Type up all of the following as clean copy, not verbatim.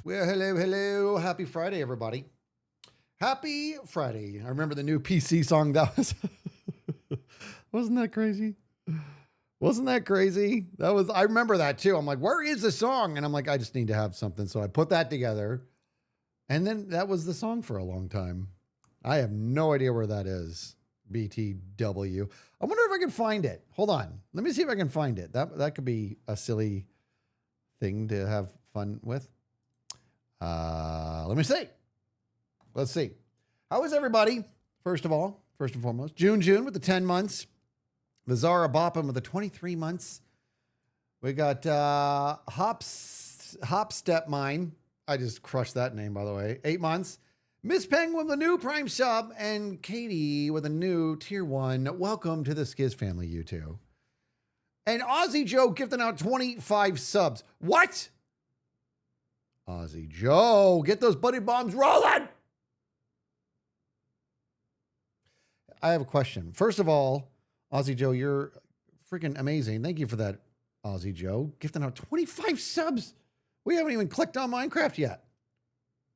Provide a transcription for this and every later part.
Well, hello, hello. Happy Friday, everybody. Happy Friday. I remember the new PC song that was. Wasn't that crazy? Wasn't that crazy? I remember that too. I'm like, where is the song? And I'm like, I just need to have something. So I put that together. And then that was the song for a long time. I have no idea where that is. BTW. I wonder if I can find it. Hold on. Let me see if I can find it. That could be a silly thing to have fun with. Let me see. Let's see. How is everybody? First and foremost, June with the 10 months. Vizara Boppin with the 23 months. We got Hop Step Mine. I just crushed that name, by the way. 8 months. Miss Penguin with a new Prime sub. And Katie with a new Tier 1. Welcome to the Skiz family, you two. And Aussie Joe gifting out 25 subs. What? Aussie Joe, get those buddy bombs rolling. I have a question. First of all, Aussie Joe, you're freaking amazing. Thank you for that, Aussie Joe. Gifting out 25 subs. We haven't even clicked on Minecraft yet.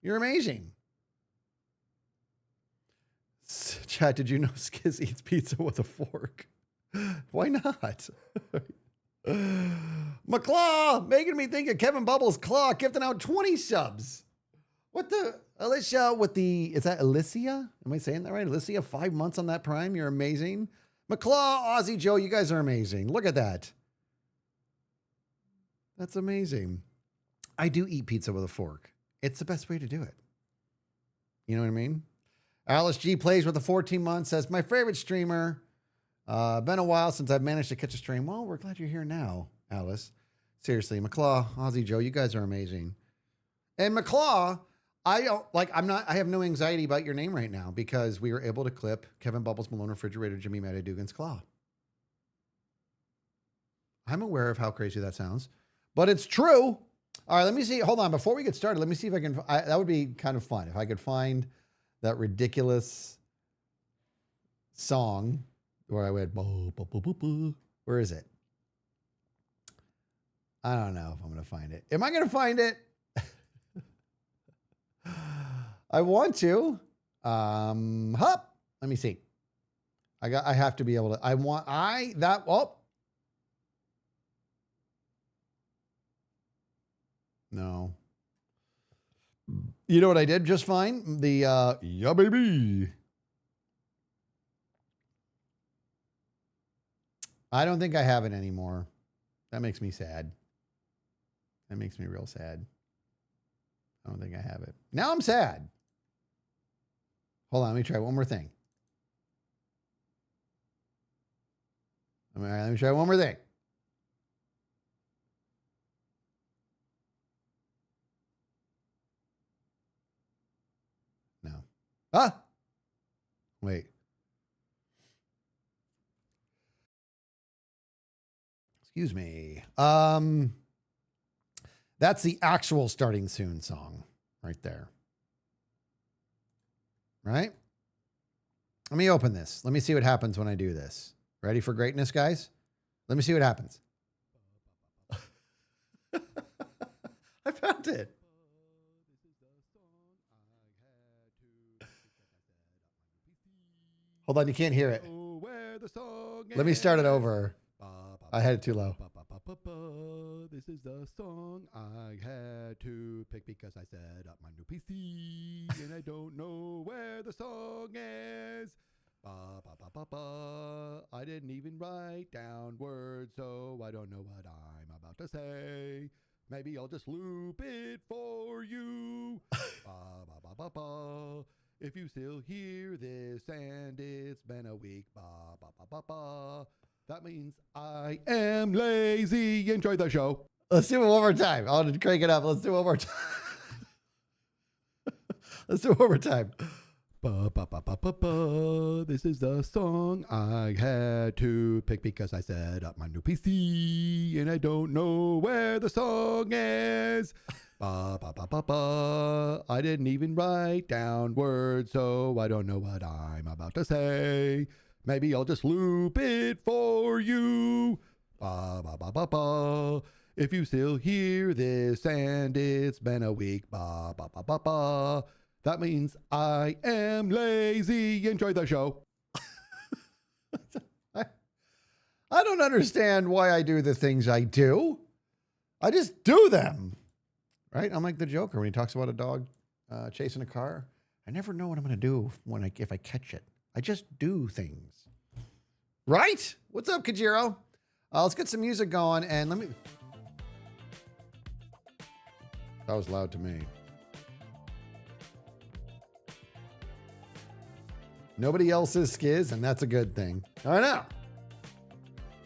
You're amazing. Chat, did you know Skiz eats pizza with a fork? Why not? McClaw, making me think of Kevin Bubbles' Claw, gifting out 20 subs. What the? Alicia with the, is that Alicia? Am I saying that right? Alicia, 5 months on that Prime. You're amazing. McClaw, Aussie Joe, you guys are amazing. Look at that. That's amazing. I do eat pizza with a fork. It's the best way to do it. You know what I mean? Alice G plays with the 14 months, says, my favorite streamer. Been a while since I've managed to catch a stream. Well, we're glad you're here now, Alice. Seriously, McClaw, Aussie Joe, you guys are amazing. And McClaw, I have no anxiety about your name right now because we were able to clip Kevin Bubbles, Malone Refrigerator, Jimmy Matta Dugan's Claw. I'm aware of how crazy that sounds, but it's true. All right, let me see. Hold on. Before we get started, let me see if I can, that would be kind of fun. If I could find that ridiculous song where I went, where is it? I don't know if I'm going to find it. Am I going to find it? I want to. Let me see. I have to be able to, no. You know what I did just fine? The, yeah, baby. I don't think I have it anymore. That makes me sad. That makes me real sad. I don't think I have it. Now I'm sad. Hold on, let me try one more thing. All right, let me try one more thing. No. Ah! Wait. Excuse me. That's the actual Starting Soon song right there. Right? Let me open this. Let me see what happens when I do this. Ready for greatness, guys? Let me see what happens. I found it. Hold on, you can't hear it. Let me start it over. I had it too low. This is the song I had to pick because I set up my new PC and I don't know where the song is. I didn't even write down words, so I don't know what I'm about to say. Maybe I'll just loop it for you. If you still hear this and it's been a week, that means I am lazy. Enjoy the show. Let's do it one more time. I'll crank it up. Let's do it one more time. Let's do it one more time. This is the song I had to pick because I set up my new PC and I don't know where the song is. I didn't even write down words, so I don't know what I'm about to say. Maybe I'll just loop it for you. If you still hear this and it's been a week, ba ba ba ba ba, that means I am lazy. Enjoy the show. I don't understand why I do the things I do. I just do them, right? I'm like the Joker when he talks about a dog chasing a car. I never know what I'm going to do if I catch it. I just do things, right? What's up, Kajiro? Let's get some music going and let me. That was loud to me. Nobody else is Skiz, and that's a good thing. I know.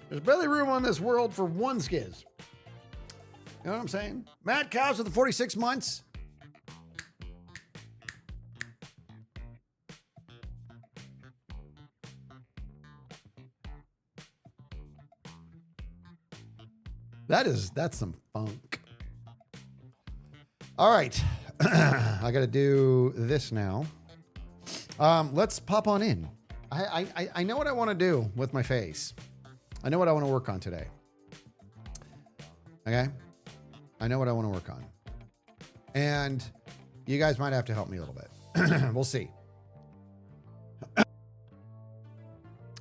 There's barely room on this world for one Skiz. You know what I'm saying? Matt Cows with the 46 months. That's some funk. All right. I got to do this now. Let's pop on in. I know what I want to do with my face. I know what I want to work on today. Okay? I know what I want to work on. And you guys might have to help me a little bit. We'll see.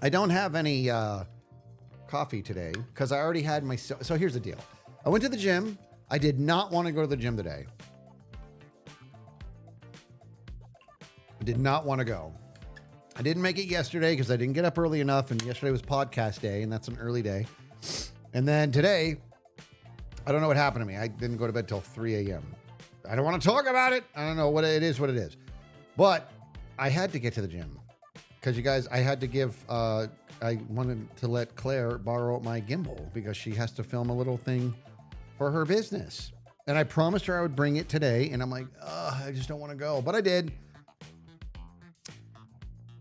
I don't have any coffee today because I already had my... So here's the deal. I went to the gym. I did not want to go to the gym today. I did not want to go. I didn't make it yesterday because I didn't get up early enough, and yesterday was podcast day, and that's an early day. And then today, I don't know what happened to me. I didn't go to bed till 3 a.m. I don't want to talk about it. I don't know what it is. But I had to get to the gym because you guys, I had to give, I wanted to let Claire borrow my gimbal because she has to film a little thing for her business. And I promised her I would bring it today, and I'm like, I just don't want to go. But I did.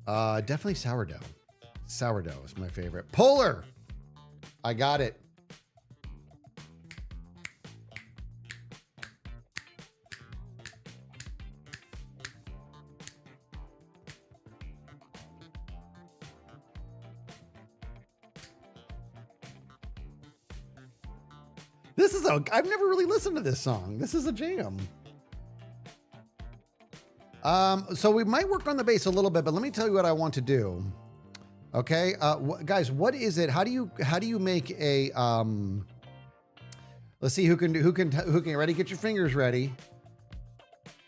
Definitely sourdough. Sourdough is my favorite. Polar! I got it. I've never really listened to this song. This is a jam. So we might work on the bass a little bit, but let me tell you what I want to do. Okay, guys, what is it? How do you make a? Let's see who can ready. Get your fingers ready.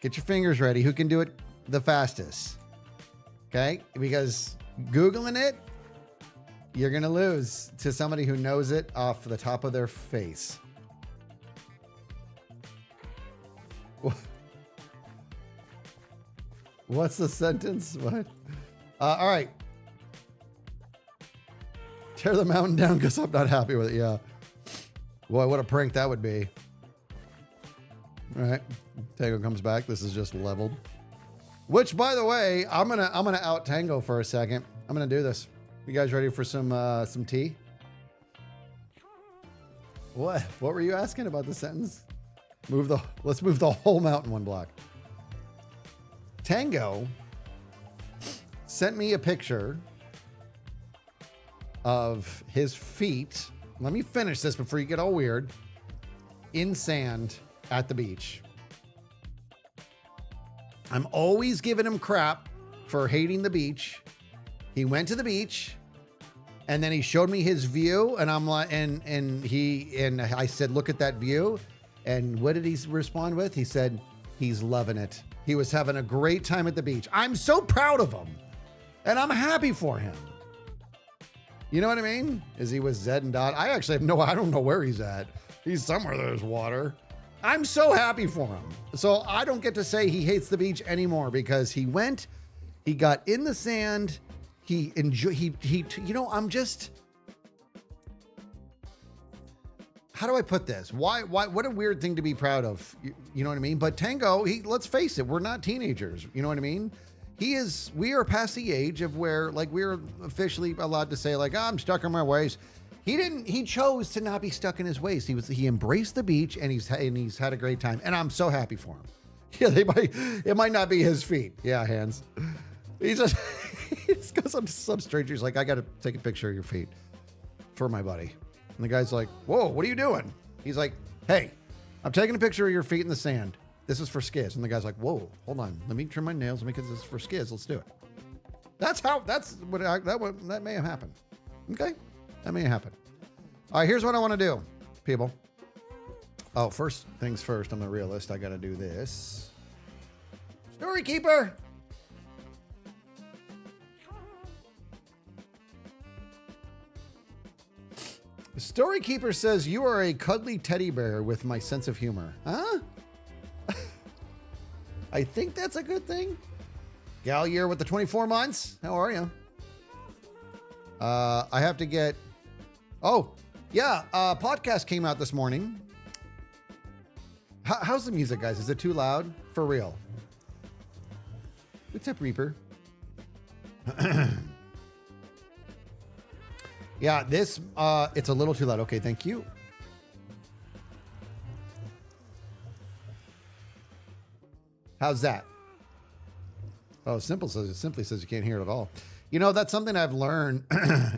Get your fingers ready. Who can do it the fastest? Okay, because Googling it, you're gonna lose to somebody who knows it off the top of their face. What's the sentence? What? All right. Tear the mountain down because I'm not happy with it. Yeah. Boy, what a prank that would be. All right. Tango comes back. This is just leveled. Which, by the way, I'm gonna out Tango for a second. I'm gonna do this. You guys ready for some tea? What? What were you asking about the sentence? Let's move the whole mountain one block. Tango sent me a picture of his feet. Let me finish this before you get all weird. In sand at the beach. I'm always giving him crap for hating the beach. He went to the beach and then he showed me his view, and I'm like, and I said, look at that view. And what did he respond with? He said, he's loving it. He was having a great time at the beach. I'm so proud of him. And I'm happy for him. You know what I mean? Is he with Zed and Dot? I don't know where he's at. He's somewhere there's water. I'm so happy for him. So I don't get to say he hates the beach anymore because he went, he got in the sand, he enjoyed, I'm just, how do I put this? Why, what a weird thing to be proud of. You know what I mean? But Tango, let's face it, we're not teenagers. You know what I mean? We are past the age of where, like, we're officially allowed to say, like, I'm stuck in my ways. He chose to not be stuck in his ways. He embraced the beach and he's had a great time. And I'm so happy for him. Yeah, it might not be his feet. Yeah, hands. He just goes up to some stranger. He's like, I got to take a picture of your feet for my buddy. And the guy's like, whoa, what are you doing? He's like, hey, I'm taking a picture of your feet in the sand. This is for Skiz. And the guy's like, whoa, hold on. Let me trim my nails. Let me get this for Skiz. Let's do it. That may have happened. Okay. That may have happened. All right. Here's what I want to do, people. Oh, first things first. I'm a realist. I got to do this. Story Keeper. The Story Keeper says, you are a cuddly teddy bear with my sense of humor. Huh? I think that's a good thing. Gal Year with the 24 months. How are you? I have to get... Oh, yeah. Podcast came out this morning. How's the music, guys? Is it too loud? For real. What's up, Reaper? Yeah, this, it's a little too loud. Okay, thank you. How's that? Oh, simply says you can't hear it at all. You know, that's something I've learned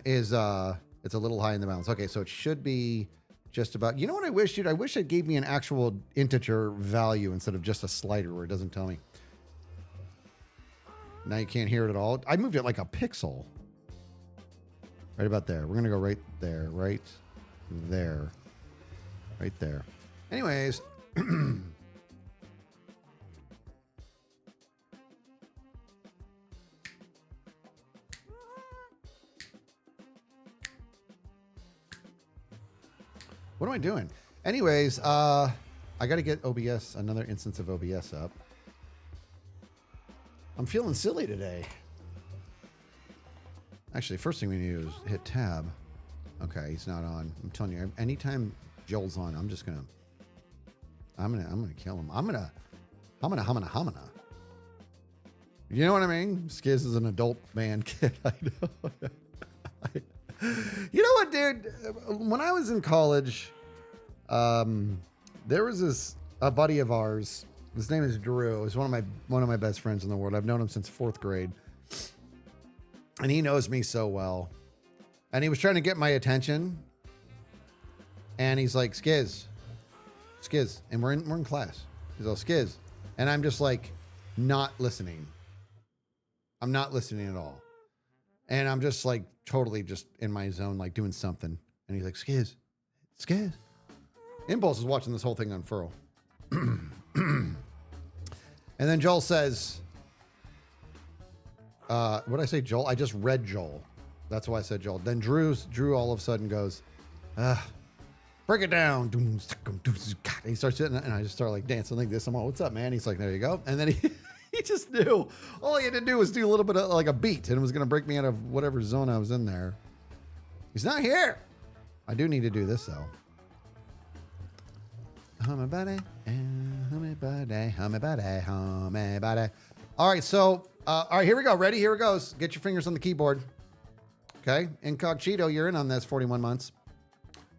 is it's a little high in the balance. Okay, so it should be just about, you know what I wish, dude? I wish it gave me an actual integer value instead of just a slider where it doesn't tell me. Now you can't hear it at all. I moved it like a pixel. Right about there. We're going to go right there, right there, right there. Anyways. What am I doing? Anyways, I got to get OBS, another instance of OBS up. I'm feeling silly today. Actually, first thing we need to do is hit tab. Okay, he's not on. I'm telling you, anytime Joel's on, I'm gonna kill him. I'm gonna. You know what I mean? Skiz is an adult man kid. I know. You know what, dude? When I was in college, there was a buddy of ours. His name is Drew. He's one of my best friends in the world. I've known him since 4th grade. And he knows me so well. And he was trying to get my attention. And he's like, Skiz. And we're in class. He's all, Skiz. And I'm just like, not listening. I'm not listening at all. And I'm just like totally just in my zone, like doing something. And he's like, Skiz. Impulse is watching this whole thing unfurl. And then Joel says, what did I say, Joel? I just read Joel. That's why I said Joel. Then Drew all of a sudden goes, break it down. And he starts hitting it, and I just start like dancing like this. I'm all, what's up, man? He's like, there you go. And then he just knew. All he had to do was do a little bit of like a beat, and it was going to break me out of whatever zone I was in there. He's not here. I do need to do this, though. Hummy buddy. All right, so... all right, here we go. Ready? Here it goes. Get your fingers on the keyboard. Okay. Incognito, you're in on this. 41 months.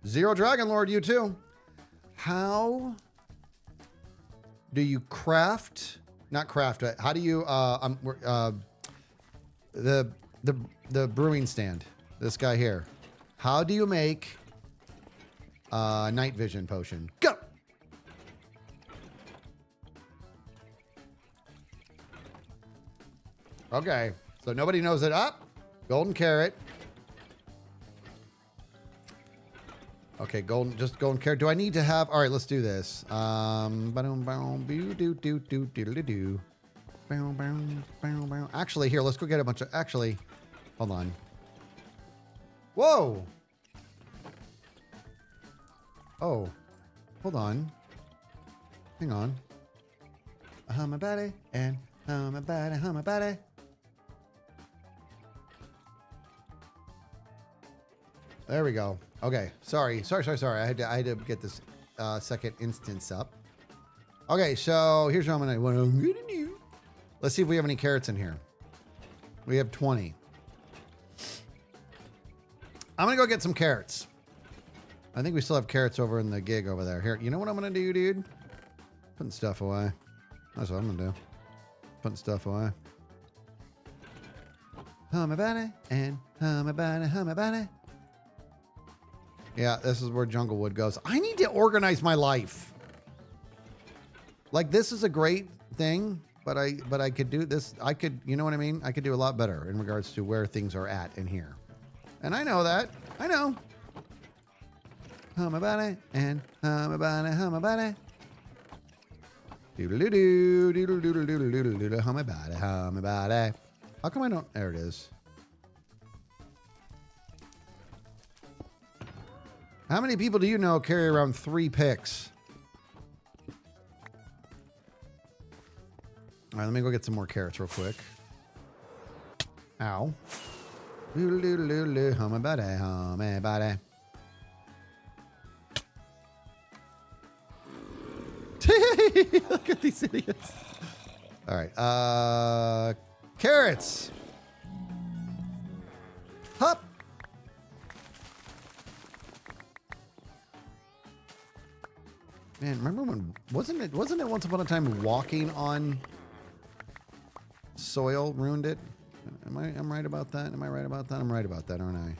Zero Dragon Lord, you too. How do you craft? Not craft. How do you? The brewing stand. This guy here. How do you make night vision potion? Go. Okay, so nobody knows it. Up, golden carrot. Okay, just golden carrot. Do I need to have? All right, let's do this. Actually, here, let's go get a bunch of. Actually, hold on. Whoa. Oh, hold on. Hang on. My body and my body. There we go. Okay. Sorry. I had to get this second instance up. Okay, so here's what I'm gonna do. Let's see if we have any carrots in here. We have 20. I'm gonna go get some carrots. I think we still have carrots over in the gig over there. Here, you know what I'm gonna do, dude? Putting stuff away. That's what I'm gonna do. Putting stuff away. My body and my body. Yeah, this is where Junglewood goes. I need to organize my life. Like, this is a great thing, but I could do this. I could, you know what I mean? I could do a lot better in regards to where things are at in here. And I know that. I know. Hum about it and hum about it, hum about it. Doodle-doo-doo, doodle-doodle-doodle-doodle, hum about it, hum about it. How come I don't? There it is. How many people do you know carry around 3 picks? All right, let me go get some more carrots real quick. Ow. Doodle-doodle-doodle, hum about it, hum about it. Look at these idiots. All right. Carrots. Hup. Man, remember when wasn't it once upon a time walking on soil ruined it? I'm right about that? Am I right about that? I'm right about that, aren't I?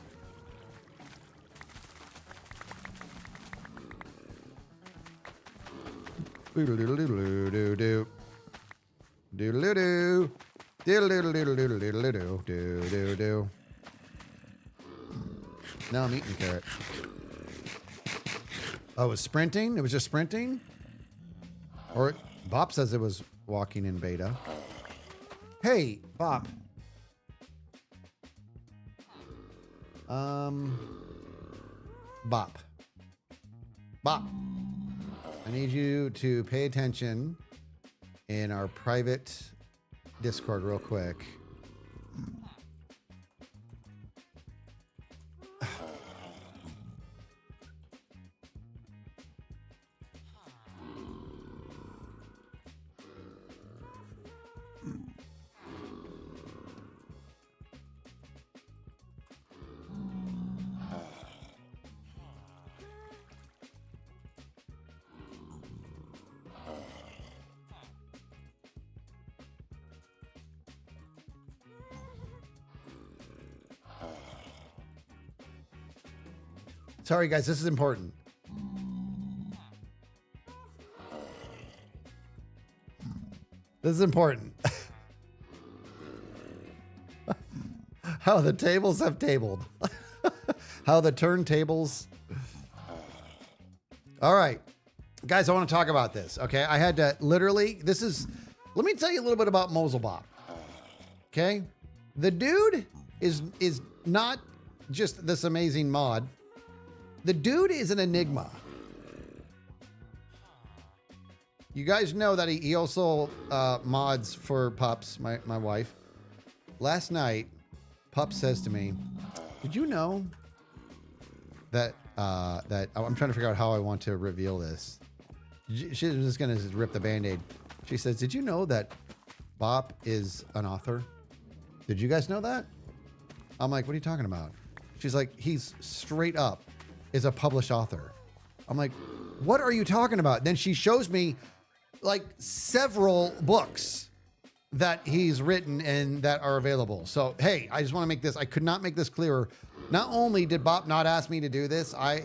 Doodle doodle doodle doo doo. Doodle doo doo. Doodle doodle doodle doodle doodle doo doo doo doo. Now I'm eating carrot. Oh, it was sprinting? It was just sprinting? Or Bob says it was walking in beta. Hey, Bob. Bop. Bop. I need you to pay attention in our private Discord real quick. Sorry, guys, this is important. This is important. How the tables have tabled. How the turntables. All right. Guys, I want to talk about this, okay? I had to literally, let me tell you a little bit about Moselbop. Okay? The dude is not just this amazing mod. The dude is an enigma. You guys know that he also mods for Pups, my wife. Last night, Pup says to me, "Did you know that I'm trying to figure out how I want to reveal this." She's just gonna rip the Band-Aid. She says, "Did you know that Bop is an author? Did you guys know that?" I'm like, "What are you talking about?" She's like, "He's straight up is a published author." I'm like, "What are you talking about?" Then she shows me like several books that he's written and that are available. So, hey, I just want to make this, I could not make this clearer. Not only did Bob not ask me to do this, I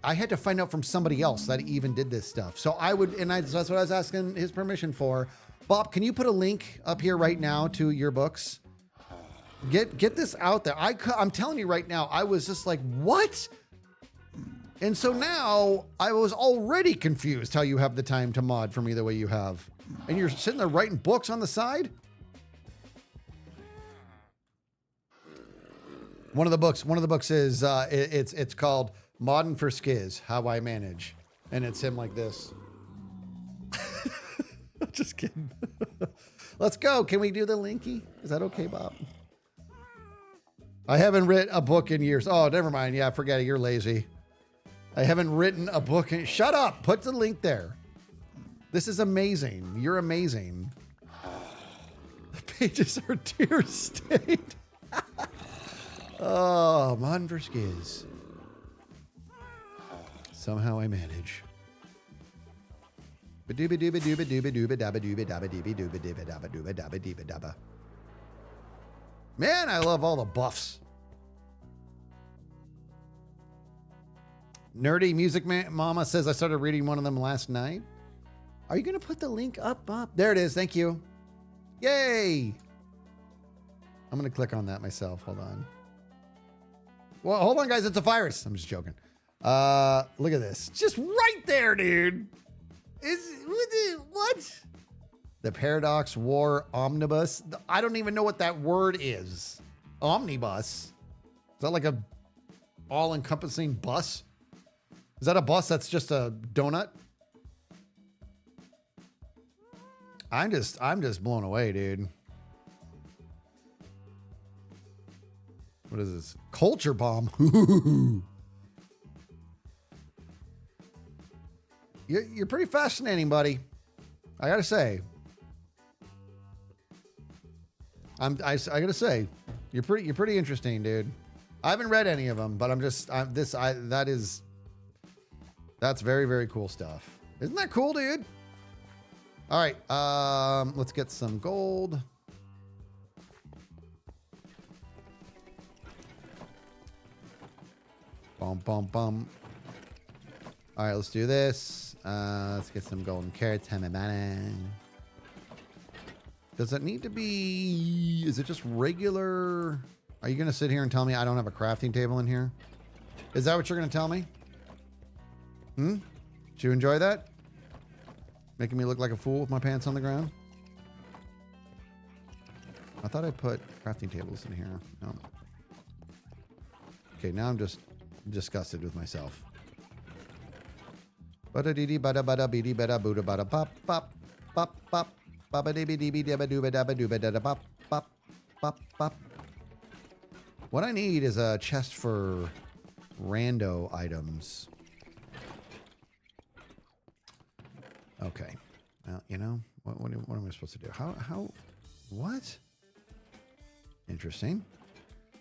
had to find out from somebody else that he even did this stuff. So that's what I was asking his permission for. Bob, can you put a link up here right now to your books? Get this out there. I'm telling you right now, I was just like, what? And so now I was already confused how you have the time to mod for me the way you have. And you're sitting there writing books on the side? One of the books is it's called Modding for Skiz, How I Manage. And it's him like this. Just kidding. Let's go. Can we do the linky? Is that okay, Bob? I haven't written a book in years. Oh, never mind. Yeah, forget it. You're lazy. I haven't written a book in... Shut up. Put the link there. This is amazing. You're amazing. The pages are tear stained. Oh, Modding for Skiz. Somehow I manage. Man, I love all the buffs. Nerdy Music Mama says I started reading one of them last night. Are you going to put the link up? There it is. Thank you. Yay. I'm going to click on that myself. Hold on. Well, hold on, guys. It's a virus. I'm just joking. Look at this. Just right there, dude. What? The Paradox War Omnibus. I don't even know what that word is. Omnibus. Is that like a all-encompassing bus? Is that a bus that's just a donut? I'm just blown away, dude. What is this? Culture bomb. You're pretty fascinating, buddy. I gotta say. I gotta say, you're pretty interesting, dude. I haven't read any of them, but that's very, very cool stuff. Isn't that cool, dude? All right, let's get some gold. Bum, bum, bum. All right, let's do this. Let's get some golden carrots. Does it need to be... Is it just regular... Are you going to sit here and tell me I don't have a crafting table in here? Is that what you're going to tell me? Did you enjoy that? Making me look like a fool with my pants on the ground? I thought I put crafting tables in here. No. Okay, now I'm just disgusted with myself. Bada-dee-dee bada-bada beady bada booda bada pop pop pop pop baba-dee-bee-dee-bee dabba-dooba dabba-dooba da-da-pop pop pop pop. What I need is a chest for rando items. Okay. Well, you know, what am I supposed to do? What? Interesting.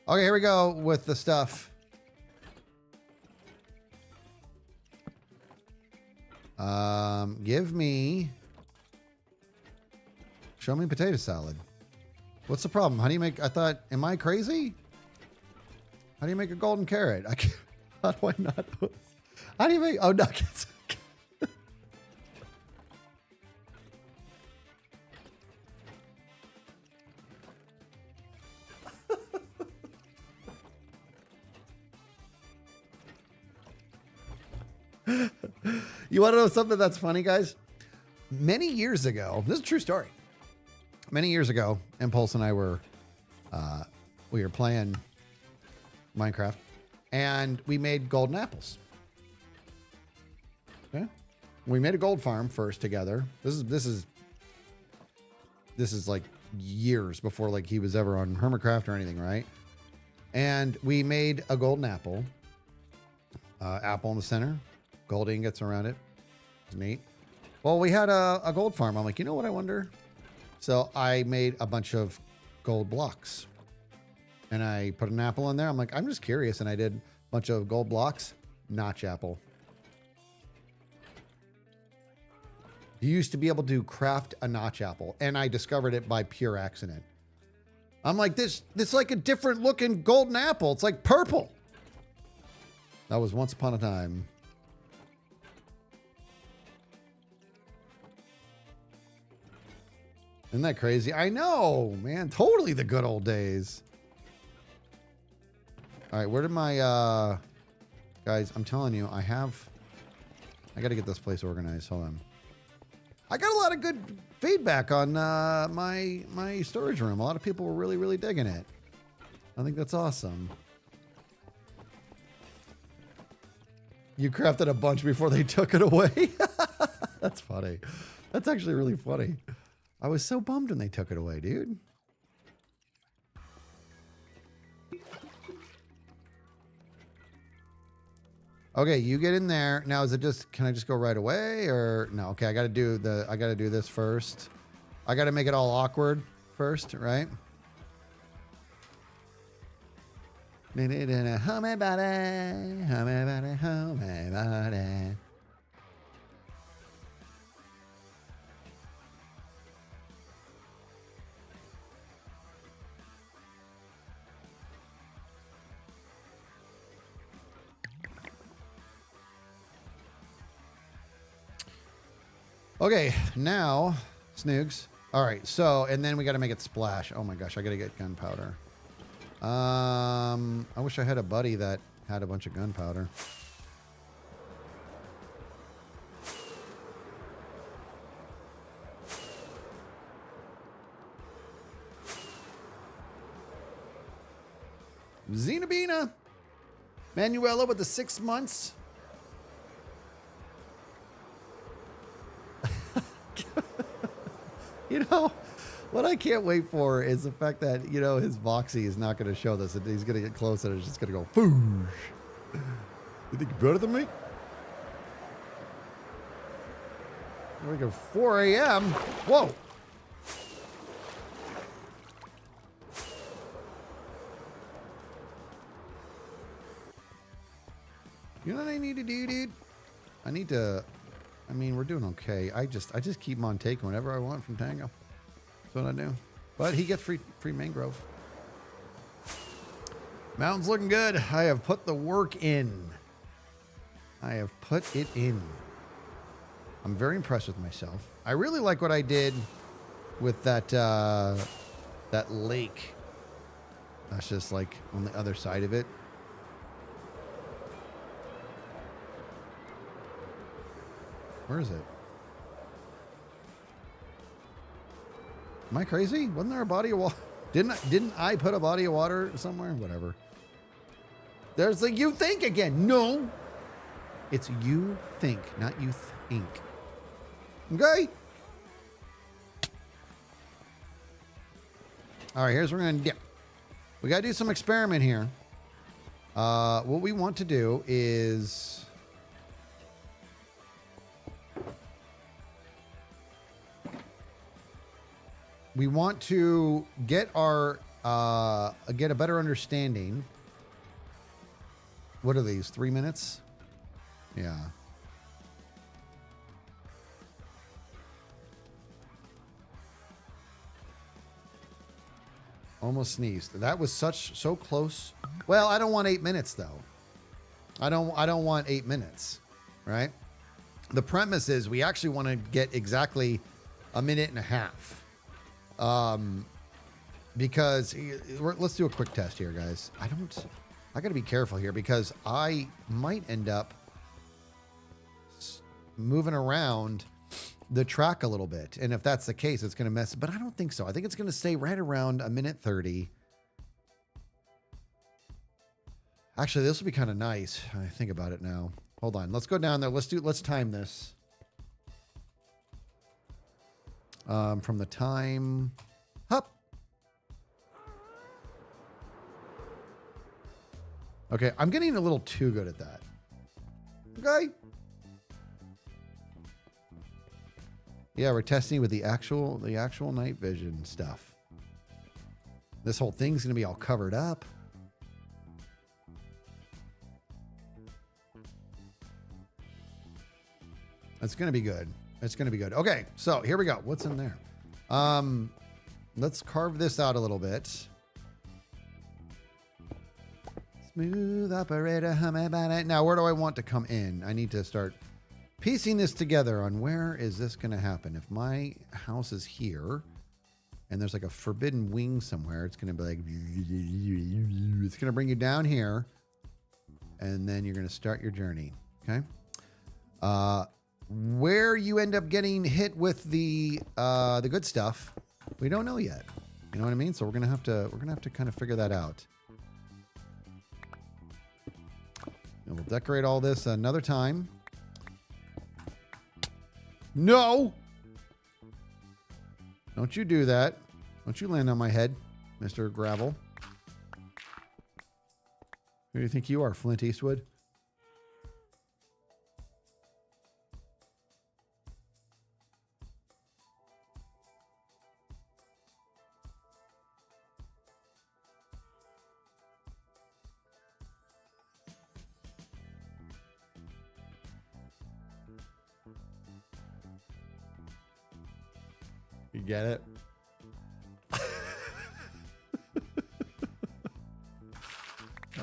Okay, here we go with the stuff. Show me potato salad. What's the problem? How do you make, am I crazy? How do you make a golden carrot? How do I not? How do you make, nuggets. You want to know something that's funny, guys? Many years ago, this is a true story. Many years ago, Impulse and I were playing Minecraft, and we made golden apples. Okay, we made a gold farm first together. This is like years before like he was ever on Hermitcraft or anything, right? And we made a golden apple, apple in the center. Gold ingots around it. It's neat. Well, we had a gold farm. I'm like, you know what I wonder? So I made a bunch of gold blocks. And I put an apple in there. I'm like, I'm just curious. And I did a bunch of gold blocks. Notch apple. You used to be able to craft a notch apple. And I discovered it by pure accident. I'm like, this like a different looking golden apple. It's like purple. That was once upon a time. Isn't that crazy? I know, man. Totally the good old days. All right, where did my... guys, I'm telling you, I got to get this place organized. Hold on. I got a lot of good feedback on my storage room. A lot of people were really, really digging it. I think that's awesome. You crafted a bunch before they took it away? That's funny. That's actually really funny. I was so bummed when they took it away, dude. Okay, you get in there. Now, is it just, can I just go right away or no? Okay, I got to do this first. I got to make it all awkward first, right? Okay, now, Snoogs. All right, so, and then we got to make it splash. Oh my gosh, I got to get gunpowder. I wish I had a buddy that had a bunch of gunpowder. Xenobina. Manuela with the 6 months. You know, what I can't wait for is the fact that, you know, his Voxy is not going to show this. He's going to get close and it's just going to go, foosh. You think you're better than me? Here we go, 4 a.m. Whoa. You know what I need to do, dude? I need to, I mean, we're doing okay. I just keep him on taking whatever I want from Tango. That's what I do. But he gets free mangrove. Mountain's looking good. I have put the work in. I have put it in. I'm very impressed with myself. I really like what I did with that that lake. That's just like on the other side of it. Where is it? Am I crazy? Wasn't there a body of water? Didn't I put a body of water somewhere? Whatever. There's the you think again. No. It's you think, not you think. Okay? All right, here's what we're going to do. We got to do some experiment here. What we want to do is... we want to get our get a better understanding. What are these? 3 minutes? Yeah. Almost sneezed. That was so close. Well, I don't want 8 minutes though. I don't want 8 minutes, right? The premise is we actually want to get exactly a minute and a half. Because let's do a quick test here, guys. I got to be careful here because I might end up moving around the track a little bit. And if that's the case, it's going to mess, but I don't think so. I think it's going to stay right around a minute 30. Actually, this will be kind of nice. I think about it now. Hold on. Let's go down there. Let's time this. From the time up. Okay, I'm getting a little too good at that. Okay. Yeah, we're testing with the actual night vision stuff. This whole thing's gonna be all covered up. It's gonna be good. It's going to be good. Okay, so here we go. What's in there? Let's carve this out a little bit. Smooth operator, hum about it. Now, where do I want to come in? I need to start piecing this together on where is this going to happen. If my house is here and there's like a forbidden wing somewhere, it's going to be like, it's going to bring you down here and then you're going to start your journey. Okay. Where you end up getting hit with the good stuff, we don't know yet. You know what I mean? So we're gonna have to kind of figure that out. And we'll decorate all this another time. No! Don't you do that. Don't you land on my head, Mr. Gravel. Who do you think you are, Flint Eastwood? You get it?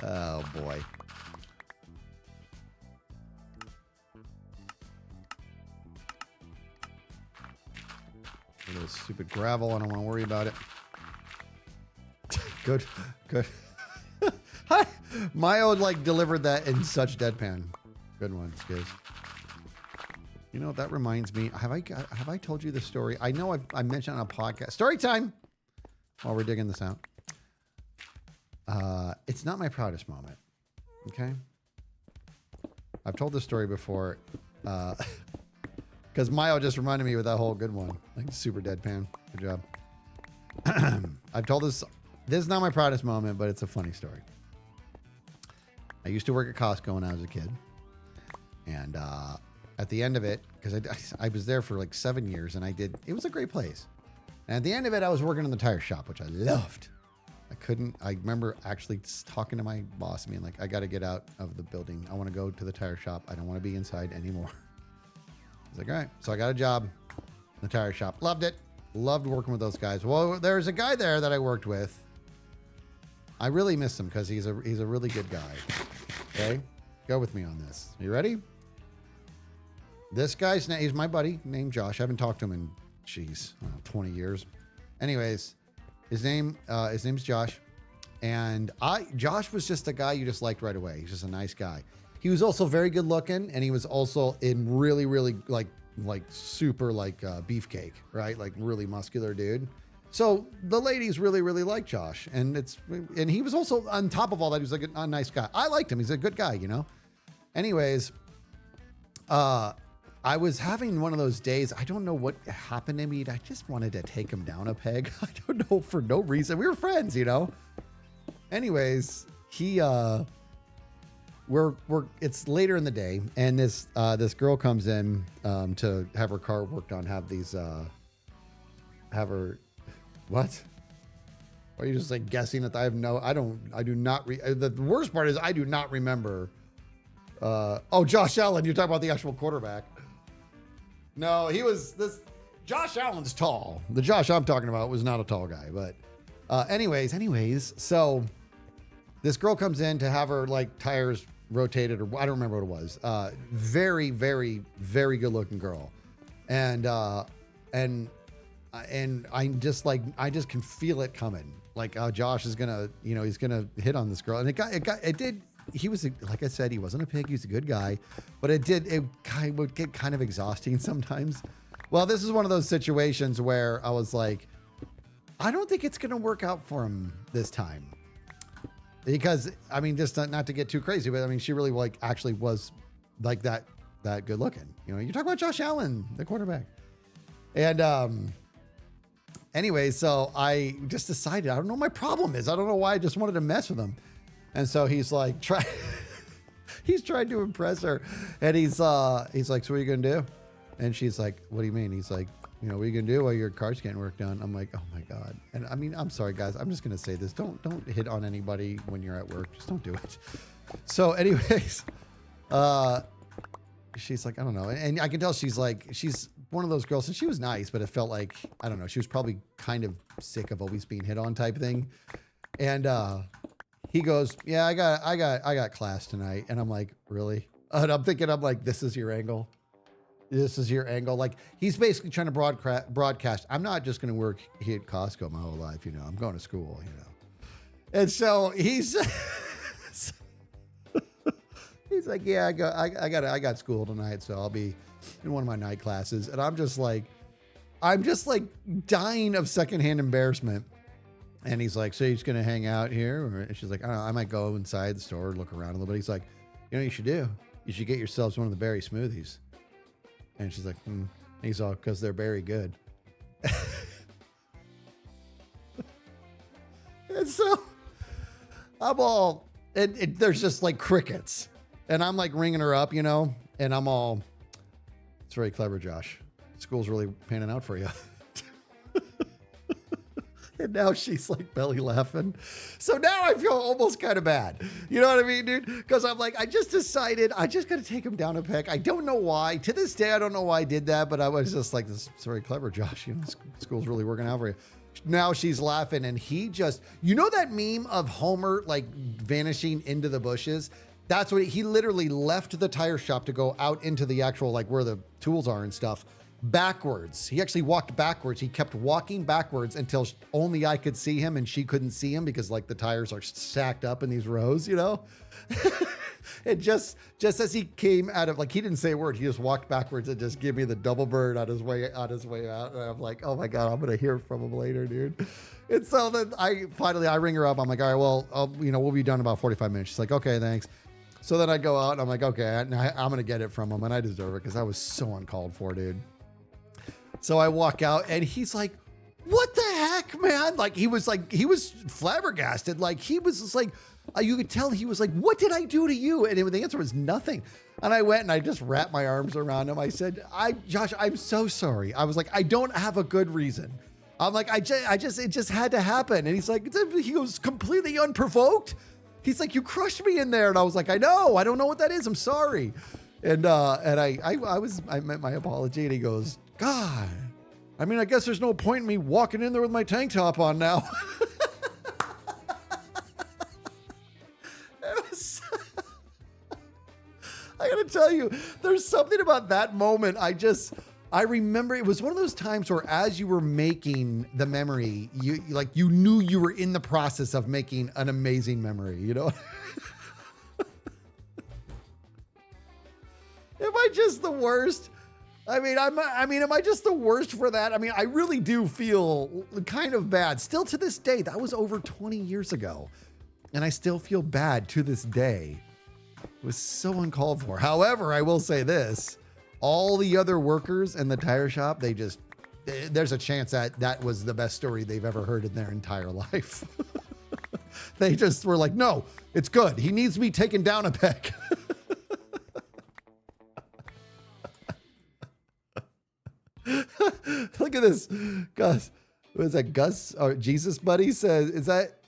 Oh, boy. For this stupid gravel. I don't want to worry about it. Good. Hi. Mayo like delivered that in such deadpan. Good one, Skiz. You know, that reminds me. Have I told you the story? I know I mentioned on a podcast. Story time. While we're digging this out. It's not my proudest moment. Okay. I've told this story before. Because Mayo just reminded me with that whole good one. Like super deadpan. Good job. I've told this. This is not my proudest moment, but it's a funny story. I used to work at Costco when I was a kid. And at the end of it, because I was there for like 7 years and it was a great place. And at the end of it, I was working in the tire shop, which I loved. I remember actually talking to my boss and being like, I got to get out of the building. I want to go to the tire shop. I don't want to be inside anymore. I was like, all right. So I got a job in the tire shop. Loved it. Loved working with those guys. Well, there's a guy there that I worked with. I really miss him because he's a really good guy. Okay? Go with me on this. You ready? This guy's name, he's my buddy named Josh. I haven't talked to him in, 20 years. Anyways, his name's Josh. And Josh was just a guy you just liked right away. He's just a nice guy. He was also very good looking, and he was also in really, really like super beefcake, right? Like really muscular dude. So the ladies really, really like Josh, and he was also on top of all that. He was like a nice guy. I liked him. He's a good guy, you know. Anyways, I was having one of those days. I don't know what happened to me. I just wanted to take him down a peg. I don't know, for no reason. We were friends, you know. Anyways, it's later in the day, and this girl comes in to have her car worked on. What? Are you just like guessing that I do not. The worst part is I do not remember. Josh Allen. You're talking about the actual quarterback. No, Josh Allen's tall. The Josh I'm talking about was not a tall guy, but anyways, so this girl comes in to have her like tires rotated, or I don't remember what it was. Very, very, very good looking girl. And I just can feel it coming. Like, Josh is gonna, he's gonna hit on this girl. And it did. He was, like I said, he wasn't a pig. He's a good guy, but it would get kind of exhausting sometimes. Well, this is one of those situations where I was like, I don't think it's going to work out for him this time, because I mean, just not to get too crazy, but I mean, she really actually was like that good looking, you talk about Josh Allen, the quarterback. And, anyway, so I just decided, I don't know what my problem is. I don't know why. I just wanted to mess with him. And so he's like, he's trying to impress her. And he's like, so what are you going to do? And she's like, what do you mean? He's like, what are you going to do while your car's getting work done? I'm like, oh my God. And I mean, I'm sorry guys. I'm just going to say this. Don't hit on anybody when you're at work. Just don't do it. So anyways, she's like, I don't know. And I can tell she's one of those girls, and she was nice, but it felt like, I don't know, she was probably kind of sick of always being hit on type thing. And, he goes, yeah, I got class tonight. And I'm like, really? And I'm thinking, this is your angle. This is your angle. Like, he's basically trying to broadcast. I'm not just going to work here at Costco my whole life. I'm going to school, And so he's like, yeah, I got school tonight. So I'll be in one of my night classes. And I'm just like dying of secondhand embarrassment. And he's like, so he's going to hang out here? Or she's like, I don't know, I might go inside the store, look around a little bit. He's like, you know what you should do? You should get yourselves one of the berry smoothies. And she's like, And he's all, because they're very good. And so I'm all, and there's just like crickets. And I'm like ringing her up, and I'm all, it's very clever, Josh. School's really panning out for you. And now she's like belly laughing. So now I feel almost kind of bad. You know what I mean, dude? Because I'm like, I just decided I just got to take him down a peg. I don't know why. To this day, I don't know why I did that, but I was just like, this is very clever, Josh. School's really working out for you. Now she's laughing, and he just, that meme of Homer like vanishing into the bushes? That's what he literally left the tire shop to go out into the actual, like where the tools are and stuff. backwards. He actually walked backwards. He kept walking backwards until only I could see him and she couldn't see him because like the tires are stacked up in these rows, you know? And just as he came out of, like, he didn't say a word. He just walked backwards and just gave me the double bird on his way out. And I'm like, oh my God, I'm going to hear from him later, dude. And so then I ring her up. I'm like, all right, well, we'll be done in about 45 minutes. She's like, okay, thanks. So then I go out and I'm like, okay, I'm going to get it from him. And I deserve it because I was so uncalled for, dude. So I walk out and he's like, what the heck, man? Like, he was flabbergasted. Like, he was just like, you could tell he was like, what did I do to you? And the answer was nothing. And I went and I just wrapped my arms around him. I said, Josh, I'm so sorry. I was like, I don't have a good reason. I'm like, it just had to happen. And he's like, he goes completely unprovoked. He's like, you crushed me in there. And I was like, I know, I don't know what that is. I'm sorry. And I meant my apology. And he goes, God, I mean, I guess there's no point in me walking in there with my tank top on now. I gotta tell you, there's something about that moment. I remember it was one of those times where as you were making the memory, you knew you were in the process of making an amazing memory, you know? Am I just the worst? I mean, am I just the worst for that? I mean, I really do feel kind of bad. Still to this day, that was over 20 years ago. And I still feel bad to this day. It was so uncalled for. However, I will say this, all the other workers in the tire shop, there's a chance that was the best story they've ever heard in their entire life. They just were like, no, it's good. He needs to be taken down a peg. Look at this. Gus. What is that? Gus or Jesus Buddy says,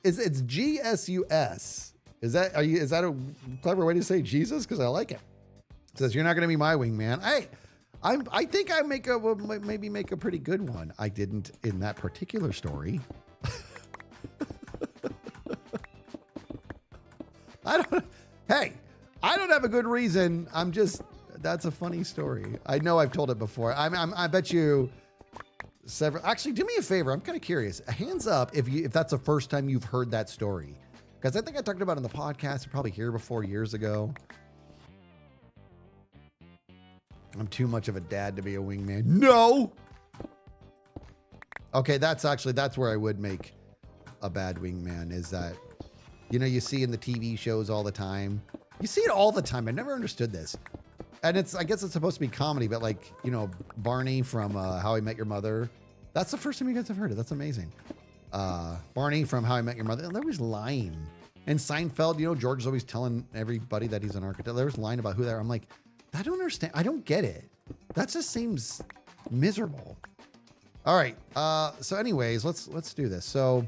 it's GSUS. Is that a clever way to say Jesus? Because I like it. It says, you're not going to be my wingman. I think I maybe make a pretty good one. I didn't in that particular story. I don't have a good reason. That's a funny story. I know I've told it before. I bet you several, actually do me a favor. I'm kind of curious. Hands up if that's the first time you've heard that story. Because I think I talked about it in the podcast, probably here before years ago. I'm too much of a dad to be a wingman. No. Okay, that's where I would make a bad wingman is that, you see in the TV shows all the time. You see it all the time. I never understood this. And I guess it's supposed to be comedy, but like, Barney from How I Met Your Mother. That's the first time you guys have heard it. That's amazing. Barney from How I Met Your Mother. There was lying. And Seinfeld, George is always telling everybody that he's an architect. There was lying about who they are. I'm like, I don't understand. I don't get it. That just seems miserable. All right. So anyways, let's do this. So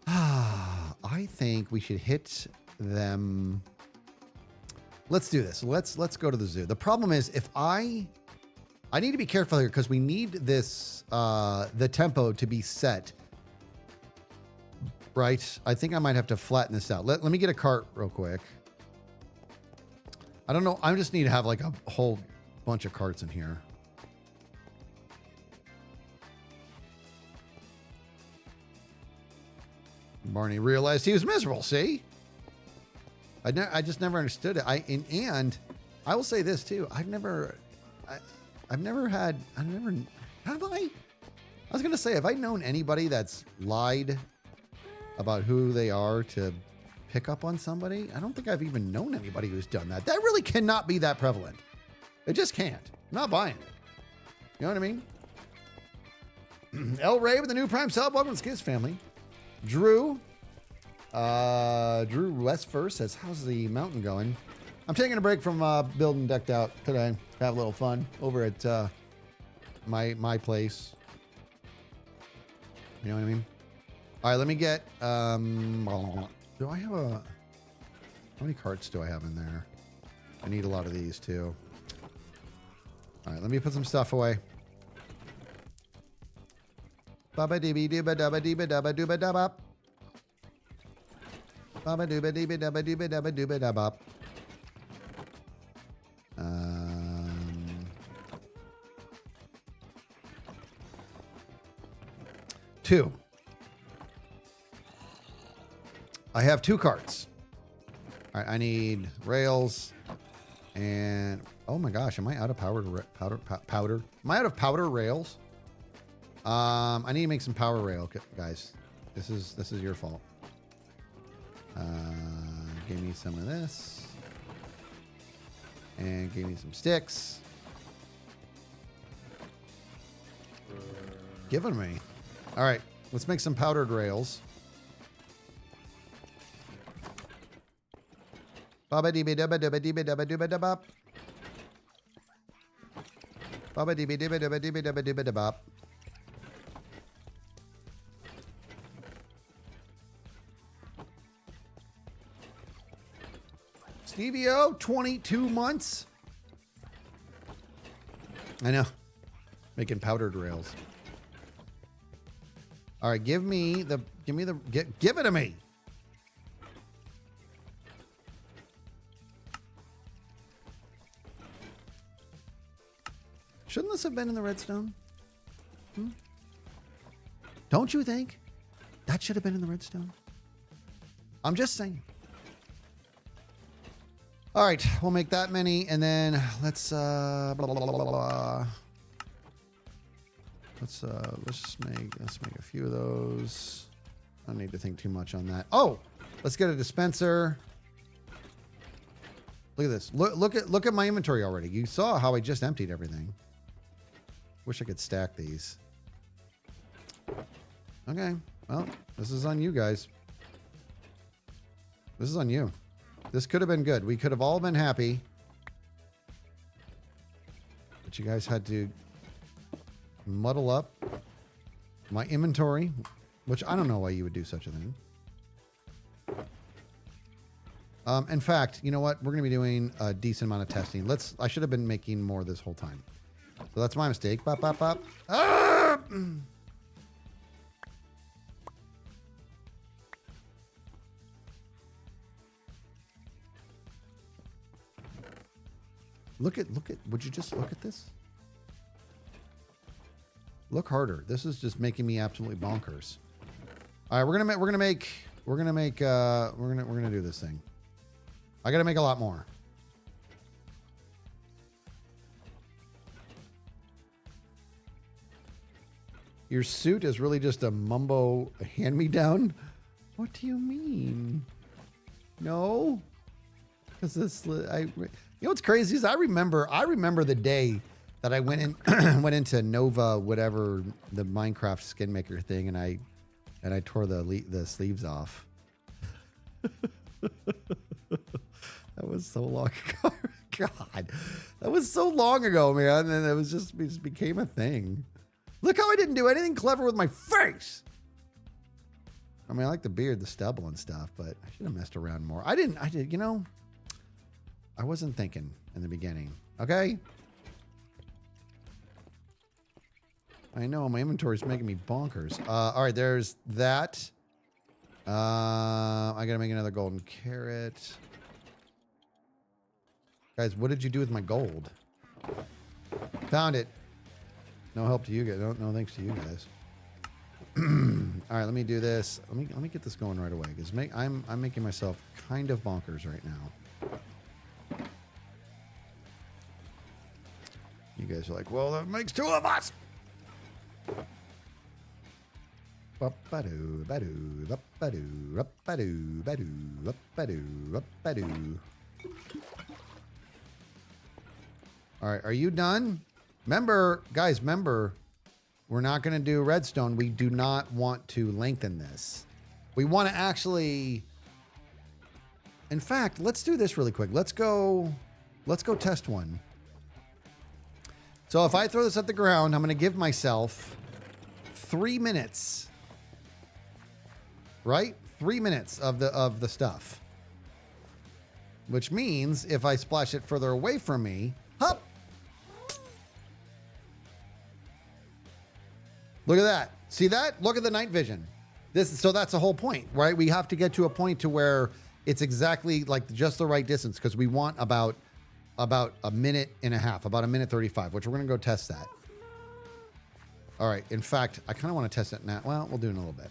I think we should hit them. Let's do this. Let's go to the zoo. The problem is if I need to be careful here because we need this, the tempo to be set. Right. I think I might have to flatten this out. Let me get a cart real quick. I don't know. I just need to have like a whole bunch of carts in here. Barney realized he was miserable. See? I just never understood it. And I will say this too. Have I? I was going to say, have I known anybody that's lied about who they are to pick up on somebody? I don't think I've even known anybody who's done that. That really cannot be that prevalent. It just can't. I'm not buying it. You know what I mean? El Ray with the new Prime sub. Welcome to Skiz family. Drew West first says, how's the mountain going? I'm taking a break from building Decked Out today. Have a little fun over at my place. You know what I mean? All right, let me get, do I have how many carts do I have in there? I need a lot of these too. All right, let me put some stuff away. Baba dooba dooba daba dooba daba dooba daba. Baba dooba dooba daba dooba daba dooba daba. 2. I have 2 carts. All right, I need rails and oh my gosh, am I out of powder? Am I out of powder rails? I need to make some power rail, guys. This is your fault. Give me some of this, and give me some sticks. Give it to me. All right, let's make some powdered rails. Baba dee dubba dubba dee dubba dubba dubba. Baba dee dubba dubba dee dubba dubba dubba. Stevie-O, 22 months. I know. Making powdered rails. All right, give it to me. Shouldn't this have been in the redstone? Don't you think? That should have been in the redstone. I'm just saying. All right, we'll make that many, and then let's let's make a few of those. I don't need to think too much on that. Oh, let's get a dispenser. Look at this. Look at my inventory already. You saw how I just emptied everything. Wish I could stack these. Okay, well, this is on you guys. This is on you. This could have been good. We could have all been happy. But you guys had to muddle up my inventory, which I don't know why you would do such a thing. In fact, you know what? We're going to be doing a decent amount of testing. I should have been making more this whole time. So that's my mistake. Bop, bop, bop. Ah! Would you just look at this? Look harder. This is just making me absolutely bonkers. All right, we're gonna do this thing. I gotta make a lot more. Your suit is really just a mumbo hand-me-down? What do you mean? No? Because this, you know what's crazy is I remember the day that I went into Nova, whatever, the Minecraft skin maker thing, and I tore the sleeves off. That was so long ago. God, that was so long ago, man. And it just became a thing. Look how I didn't do anything clever with my face. I mean, I like the beard, the stubble and stuff, but I should have messed around more. I did, you know, I wasn't thinking in the beginning. Okay. I know my inventory is making me bonkers. All right, there's that. I gotta make another golden carrot. Guys, what did you do with my gold? Found it. No help to you guys. No thanks to you guys. All right, let me do this. Let me get this going right away because I'm making myself kind of bonkers right now. You guys are like, well, that makes 2 of us. All right, are you done? Remember, guys, we're not going to do redstone. We do not want to lengthen this. We want to actually... In fact, let's do this really quick. Let's go test one. So if I throw this at the ground, I'm going to give myself 3 minutes. Right? 3 minutes of the stuff. Which means if I splash it further away from me, hop. Look at that. See that? Look at the night vision. So that's the whole point, right? We have to get to a point to where it's exactly like just the right distance because we want about a minute and a half, about a minute 35, which we're going to go test that. All right. In fact, I kind of want to test it now. Well, we'll do it in a little bit.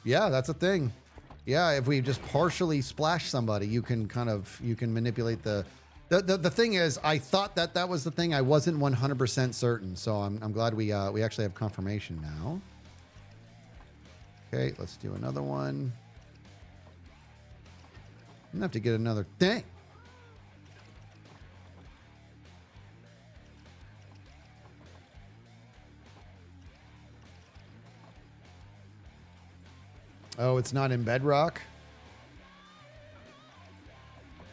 Yeah, that's a thing. Yeah, if we just partially splash somebody, you can manipulate the thing is, I thought that was the thing. I wasn't 100% certain, so I'm glad we actually have confirmation now. Okay, let's do another one. I'm gonna have to get another thing. Oh, it's not in Bedrock?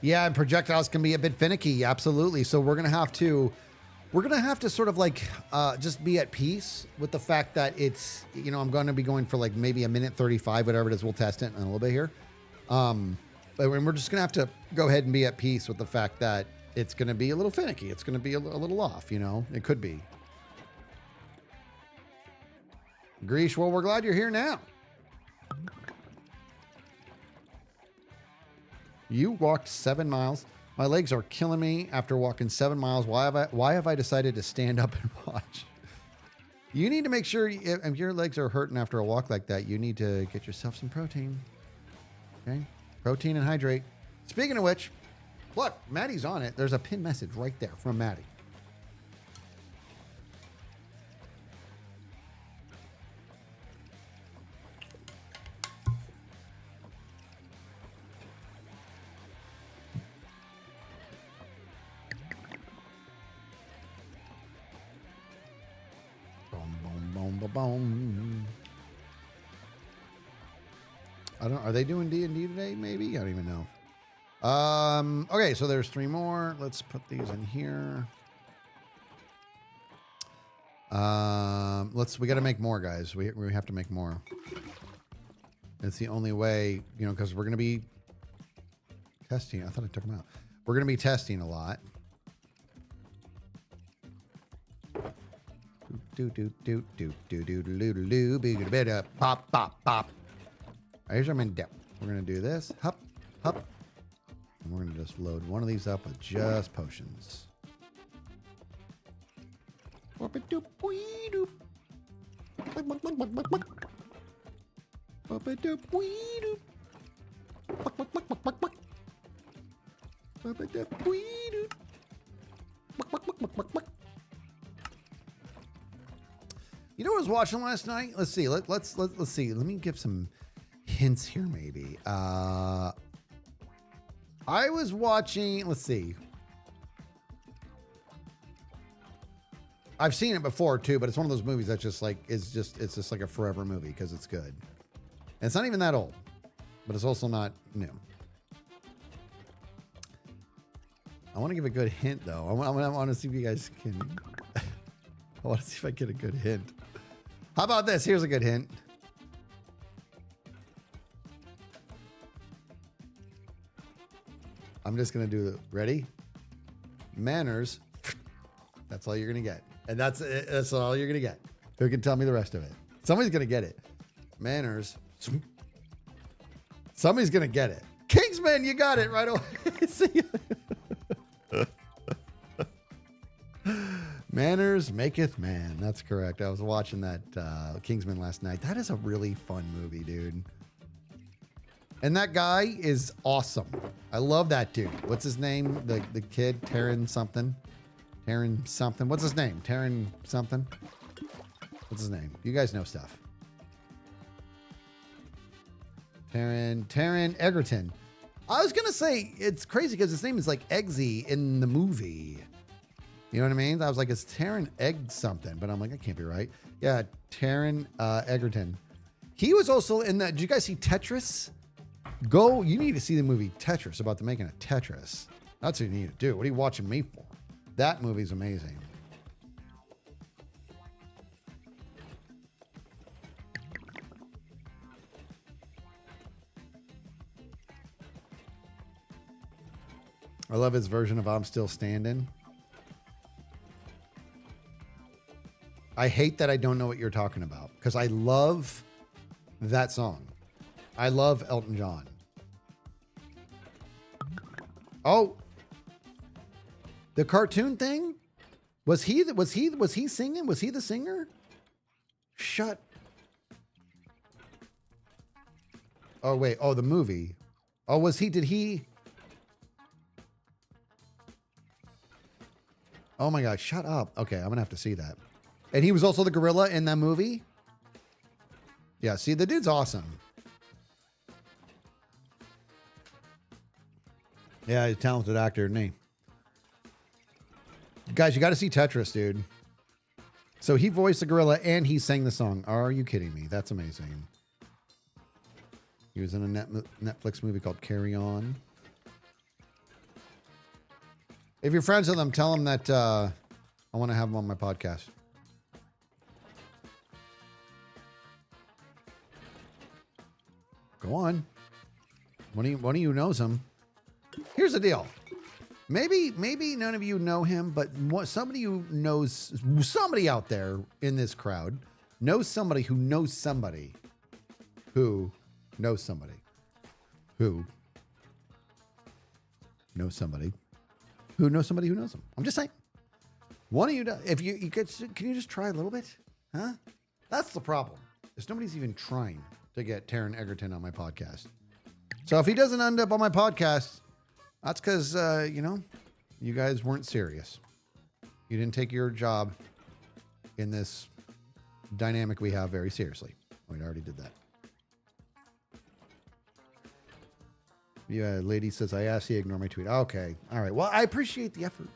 Yeah, and projectiles can be a bit finicky, absolutely. So we're gonna have to sort of like just be at peace with the fact that it's, you know, I'm gonna be going for like maybe a minute 35, whatever it is. We'll test it in a little bit here. But we're just gonna have to go ahead and be at peace with the fact that it's gonna be a little finicky. It's gonna be a little off, you know. It could be. Greesh, well, we're glad you're here now. You walked 7 miles. My legs are killing me after walking 7 miles. Why have I decided to stand up and watch? You need to make sure if your legs are hurting after a walk like that, you need to get yourself some protein. Okay? Protein and hydrate. Speaking of which, look, Maddie's on it. There's a pinned message right there from Maddie. Boom. Are they doing D&D today? Maybe? I don't even know. Okay, so there's 3 more. Let's put these in here. We got to make more, guys. We have to make more. It's the only way, you know, because we're going to be testing. I thought I took them out. We're going to be testing a lot. Pop, pop, pop. Here's our main dip. We're gonna do this. Hup, hup. And we're gonna just load one of these up with just potions. You know what I was watching last night? Let's see. Let's see. Let me give some hints here, maybe. I was watching. Let's see. I've seen it before too, but it's one of those movies that just like it's just like a forever movie because it's good. And it's not even that old, but it's also not new. I want to give a good hint though. I want to see if you guys can. I want to see if I get a good hint. How about this? Here's a good hint. I'm just going to do the ready. Manners. That's all you're going to get. And that's it. That's all you're going to get. Who can tell me the rest of it? Somebody's going to get it. Manners. Somebody's going to get it. Kingsman, you got it right away. See? Manners maketh man. That's correct. I was watching that Kingsman last night. That is a really fun movie, dude. And that guy is awesome. I love that dude. What's his name? The kid, Taron something. Taron something. What's his name? Taron something. What's his name? You guys know stuff. Taron Egerton. I was going to say, it's crazy because his name is like Eggsy in the movie. You know what I mean? I was like, it's Taron Egg something, but I'm like, that can't be right. Yeah, Taron Egerton. He was also in that. Did you guys see Tetris? You need to see the movie Tetris, about the making of Tetris. That's what you need to do. What are you watching me for? That movie's amazing. I love his version of I'm Still Standing. I hate that I don't know what you're talking about because I love that song. I love Elton John. Oh, the cartoon thing? Was he singing? Was he the singer? Shut. Oh, wait. Oh, the movie. Oh, was he? Did he? Oh my God, shut up. Okay, I'm going to have to see that. And he was also the gorilla in that movie? Yeah, see, the dude's awesome. Yeah, he's a talented actor, isn't he? Guys, you got to see Tetris, dude. So he voiced the gorilla and he sang the song. Are you kidding me? That's amazing. He was in a Netflix movie called Carry On. If you're friends with him, tell him that I want to have him on my podcast. Go on. One of you knows him. Here's the deal. Maybe none of you know him, but somebody who knows somebody out there in this crowd knows somebody who knows somebody who knows somebody who knows somebody who knows somebody who knows him. I'm just saying. One of you, if you could, can you just try a little bit? Huh? That's the problem. Is nobody's even trying to get Taron Egerton on my podcast. So if he doesn't end up on my podcast, that's because, you guys weren't serious. You didn't take your job in this dynamic we have very seriously. We already did that. Yeah, lady says, I asked you to ignore my tweet. Okay. All right. Well, I appreciate the effort.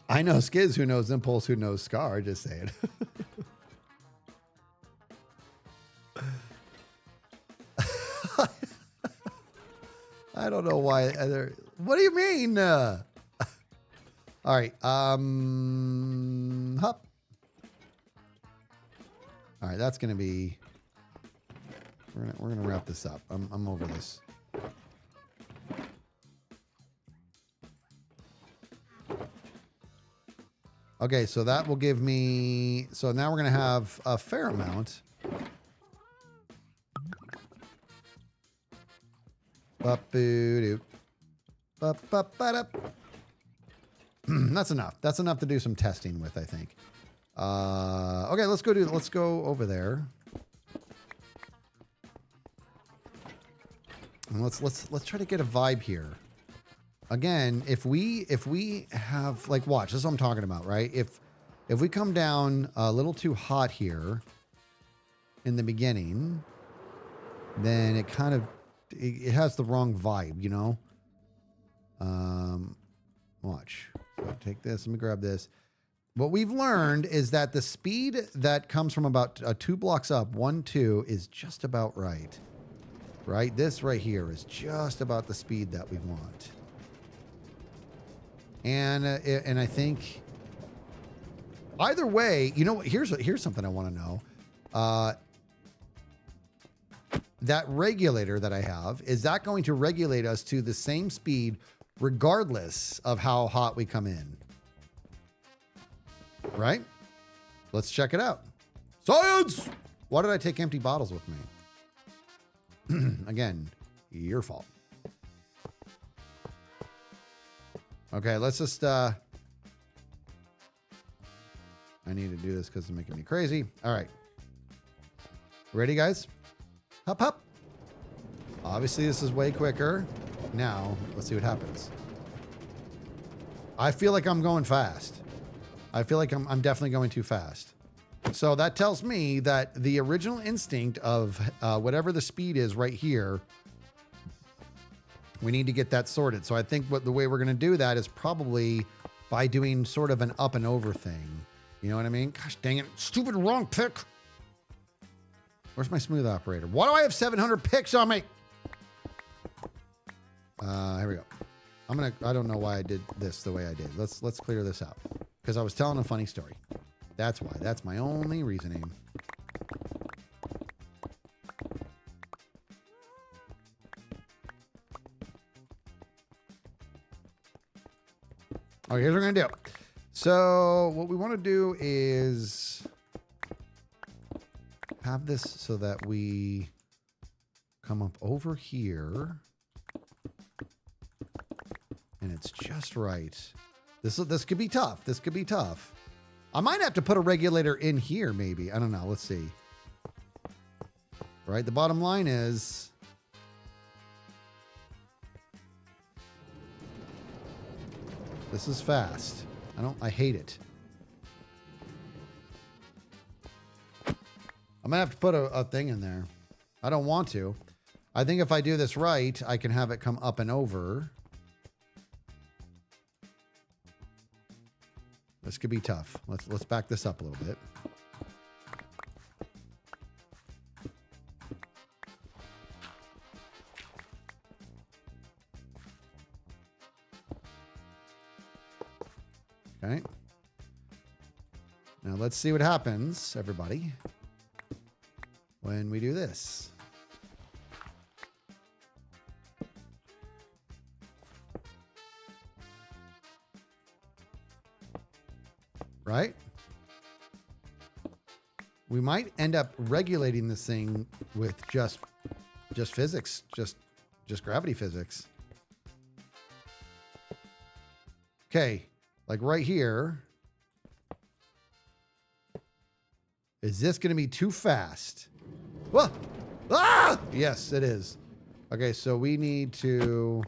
I know Skiz who knows Impulse, who knows Scar. Just saying. I don't know why. What do you mean? All right. Hop. All right. That's going to be. We're gonna wrap this up. I'm over this. Okay. So that will give me. So now we're gonna have a fair amount. That's enough. That's enough to do some testing with, I think. Okay, let's go over there. And let's try to get a vibe here. Again, if we have, like, watch, this is what I'm talking about, right? If we come down a little too hot here in the beginning, then it kind of it has the wrong vibe, you know? Watch. So take this. Let me grab this. What we've learned is that the speed that comes from about 2 blocks up, 1, 2, is just about right. Right? This right here is just about the speed that we want. And I think either way, you know, here's something I want to know. That regulator that I have, is that going to regulate us to the same speed regardless of how hot we come in? Right? Let's check it out. Science! Why did I take empty bottles with me? Again, your fault. Okay, let's just, I need to do this because it's making me crazy. All right. Ready, guys? Hop, hop. Obviously, this is way quicker. Now, let's see what happens. I feel like I'm going fast. I feel like I'm definitely going too fast. So that tells me that the original instinct of whatever the speed is right here, we need to get that sorted. So I think the way we're going to do that is probably by doing sort of an up and over thing. You know what I mean? Gosh dang it. Stupid wrong pick. Where's my smooth operator? Why do I have 700 picks on me? Here we go. I don't know why I did this the way I did. Let's clear this out. Because I was telling a funny story. That's why. That's my only reasoning. Okay, here's what we're going to do. So what we want to do is have this so that we come up over here. just right. This could be tough. This could be tough. I might have to put a regulator in here, maybe. I don't know. Let's see. Right. The bottom line is, this is fast. I hate it. I'm gonna have to put a thing in there. I don't want to. I think if I do this right, I can have it come up and over. This could be tough. Let's back this up a little bit. Okay. Now let's see what happens, everybody, when we do this. Right? We might end up regulating this thing with just physics, just gravity physics. Okay, like right here. Is this going to be too fast? Whoa! Ah! Yes, it is. Okay, so we need to...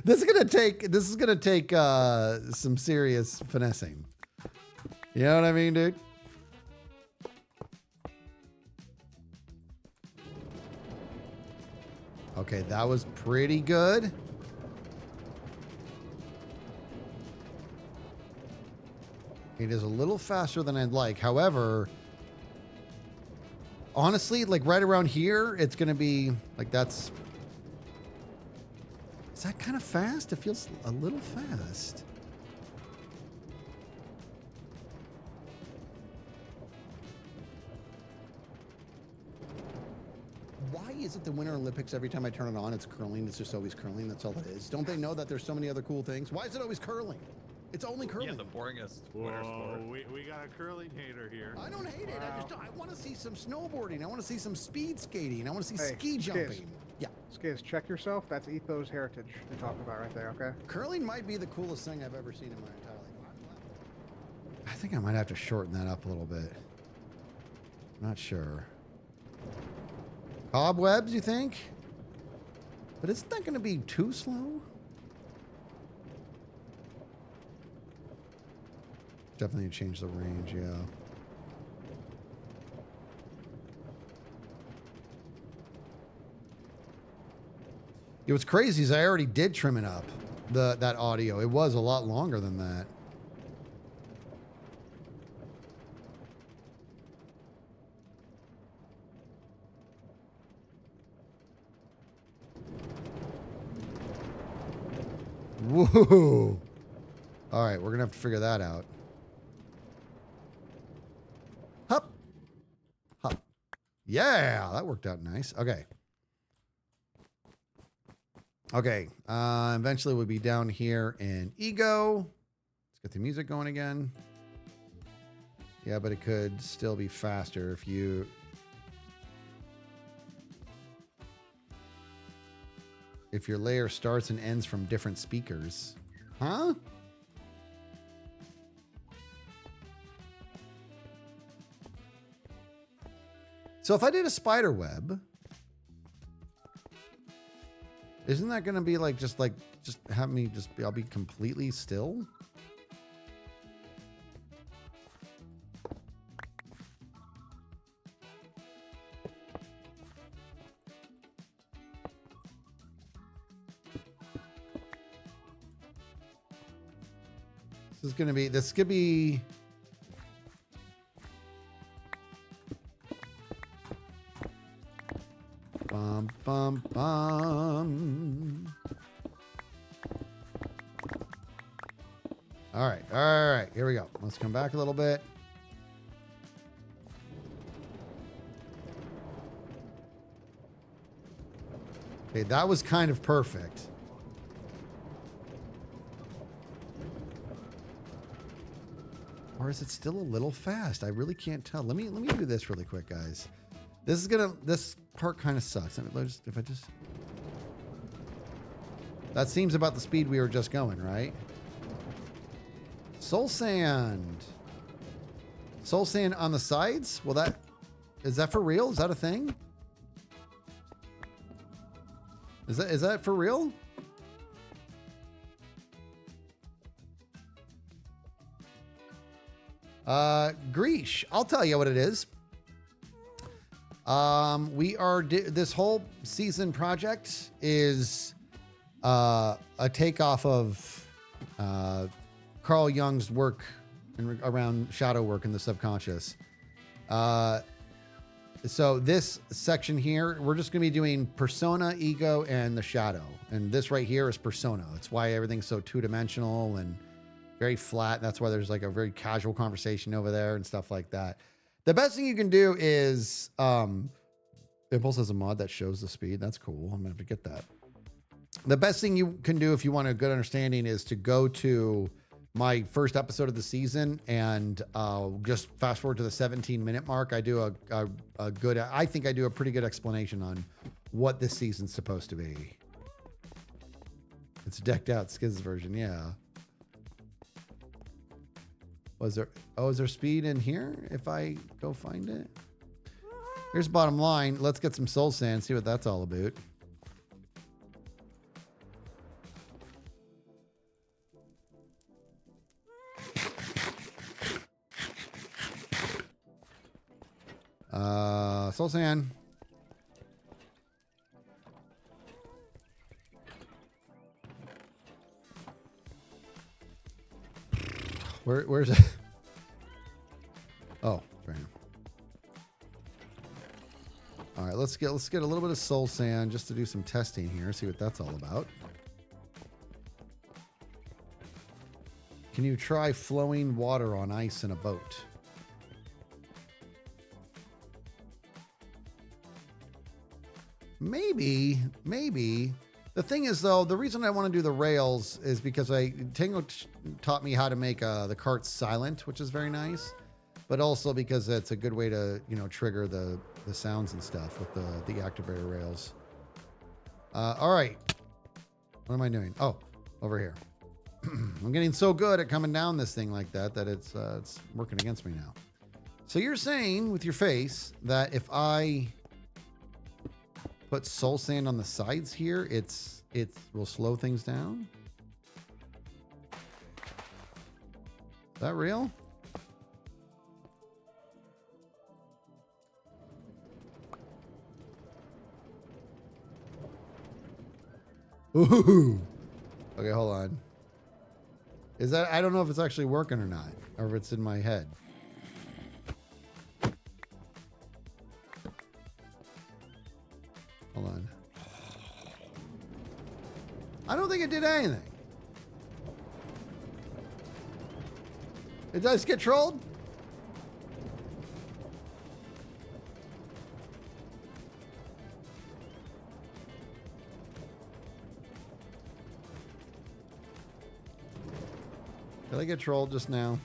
This is gonna take some serious finessing. You know what I mean, dude? Okay, that was pretty good. It is a little faster than I'd like. However, honestly, like right around here, it's gonna be like that's... Is that kind of fast? It feels a little fast. Why is it the Winter Olympics, every time I turn it on, it's curling? It's just always curling. That's all it is. Don't they know that there's so many other cool things? Why is it always curling? It's only curling. Yeah, the boringest winter sport. We got a curling hater here. I don't hate it. I want to see some snowboarding. I want to see some speed skating. I want to see ski jumping. Yeah. Skiz, check yourself. That's Ethos Heritage you're talking about right there, okay? Curling might be the coolest thing I've ever seen in my entire life. I think I might have to shorten that up a little bit. Not sure. Cobwebs, you think? But isn't that going to be too slow? Definitely change the range, yeah. It was crazy is I already did trim it up, that audio. It was a lot longer than that. Whoa. All right, we're going to have to figure that out. Hup. Hup. Yeah, that worked out nice. Okay. Okay, eventually we'll be down here in Ego. Let's get the music going again. Yeah, but it could still be faster if you... If your layer starts and ends from different speakers. Huh? So if I did a spider web... Isn't that going to be like, just have me I'll be completely still? This could be. Bum, bum, bum. All right, here we go. Let's come back a little bit. Okay, that was kind of perfect. Or is it still a little fast? I really can't tell. Let me do this really quick, guys. This part kind of sucks. That seems about the speed we were just going, right? Soul sand. Soul sand on the sides? Well, is that for real? Is that a thing? Is that for real? Greesh. I'll tell you what it is. We are this whole season project is a takeoff of Carl Jung's work around shadow work in the subconscious. So this section here, we're just going to be doing persona, ego, and the shadow. And this right here is persona. That's why everything's so two-dimensional and very flat. That's why there's like a very casual conversation over there and stuff like that. The best thing you can do is Impulse has a mod that shows the speed. That's cool. I'm going to have to get that. The best thing you can do if you want a good understanding is to go to my first episode of the season and just fast forward to the 17-minute mark. I do I think I do a pretty good explanation on what this season's supposed to be. It's decked out Skids version, yeah. Is there speed in here if I go find it? Here's bottom line. Let's get some soul sand, see what that's all about. Soul sand. Where's it? Oh, right here. All right, let's get a little bit of soul sand just to do some testing here, see what that's all about. Can you try flowing water on ice in a boat? Maybe. The thing is, though, the reason I want to do the rails is because Tango taught me how to make the carts silent, which is very nice, but also because it's a good way to, trigger the sounds and stuff with the activator rails. All right. What am I doing? Oh, over here. I'm getting so good at coming down this thing like that it's working against me now. So you're saying with your face that if I put soul sand on the sides here, it will slow things down? Is that real? Ooh. Okay, hold on. Is that, I don't know if it's actually working or not, or if it's in my head. Hold on. I don't think it did anything. Did I just get trolled? Did I get trolled just now?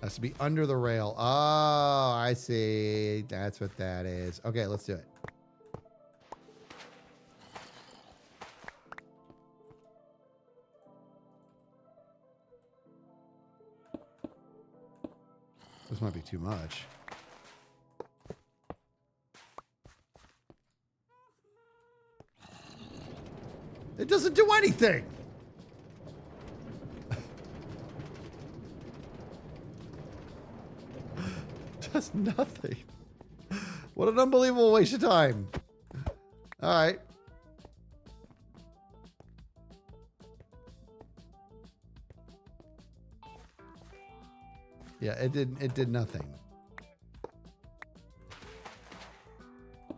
Has to be under the rail. Oh, I see. That's what that is. Okay, let's do it. This might be too much. It doesn't do anything. Does nothing. What an unbelievable waste of time. All right. Yeah, it did nothing.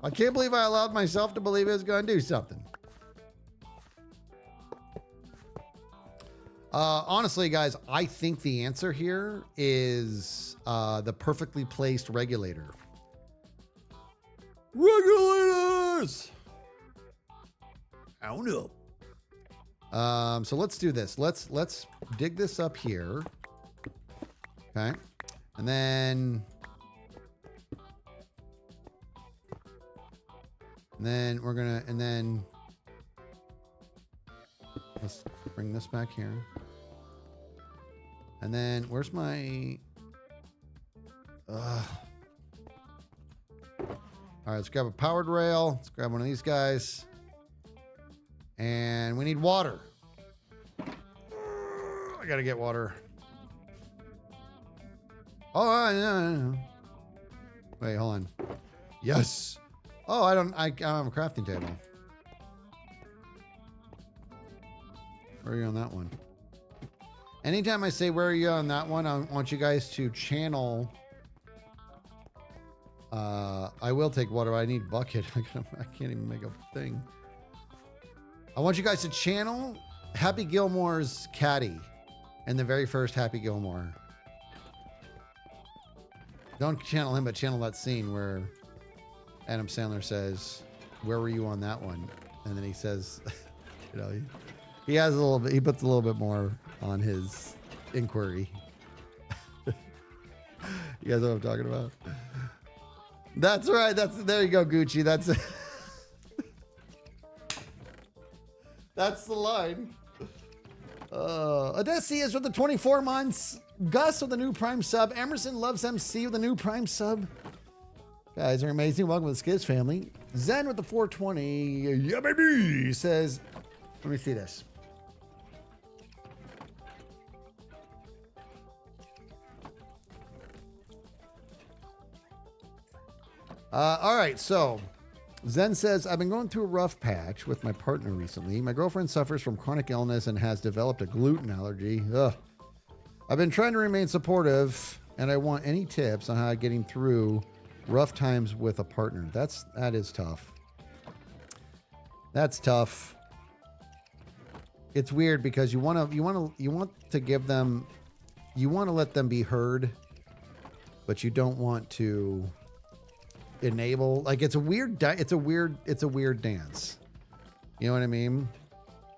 I can't believe I allowed myself to believe it was going to do something. Honestly, guys, I think the answer here is the perfectly placed regulator. Regulators! I don't know. So let's do this. Let's dig this up here. Okay. And then And then we're gonna, and then let's bring this back here. And then where's my, all right, let's grab a powered rail. Let's grab one of these guys. And we need water. I gotta get water. Oh, no. Wait, hold on. Yes. Oh, I don't have a crafting table. Where are you on that one? Anytime I say where are you on that one, I want you guys to channel. I will take water. I need bucket. I can't even make a thing. I want you guys to channel Happy Gilmore's caddy and the very first Happy Gilmore. Don't channel him, but channel that scene where Adam Sandler says, "Where were you on that one?" And then he says, you know, he has a little bit. He puts a little bit more on his inquiry. You guys know what I'm talking about? That's right. There you go, Gucci. That's that's the line. Odysseus with the 24 months. Gus with the new Prime sub. Emerson Loves MC with the new Prime sub. Guys are amazing. Welcome to the Skiz family. Zen with the 420. Yeah, baby. Says, let me see this. All right, so Zen says, I've been going through a rough patch with my partner recently. My girlfriend suffers from chronic illness and has developed a gluten allergy. Ugh. I've been trying to remain supportive, and I want any tips on how getting through rough times with a partner. That is tough. That's tough. It's weird because you want to give them, you want to let them be heard, but you don't want to enable. Like it's a weird dance. You know what I mean?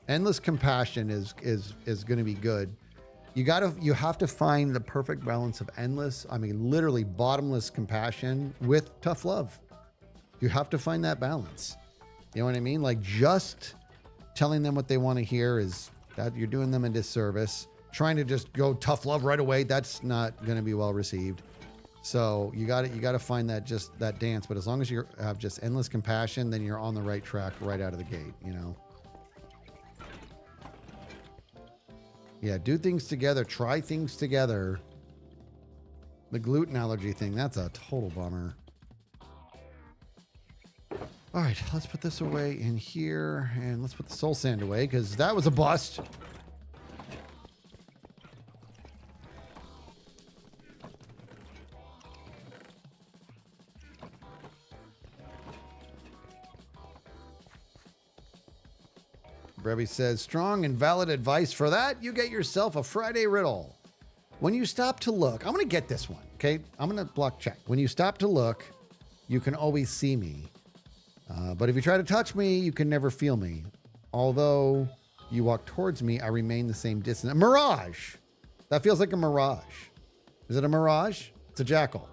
Endless compassion is going to be good. You have to find the perfect balance of literally bottomless compassion with tough love. You have to find that balance. You know what I mean? Like just telling them what they want to hear is that you're doing them a disservice. Trying to just go tough love right away, that's not going to be well received. So you got to find that dance. But as long as you have just endless compassion, then you're on the right track right out of the gate, you know? Yeah, do things together. Try things together. The gluten allergy thing, that's a total bummer. All right, let's put this away in here. And let's put the soul sand away because that was a bust. Brevy says, strong and valid advice for that. You get yourself a Friday riddle. When you stop to look, I'm going to get this one, okay? I'm going to block check. When you stop to look, you can always see me. But if you try to touch me, you can never feel me. Although you walk towards me, I remain the same distance. A mirage. That feels like a mirage. Is it a mirage? It's a jackal.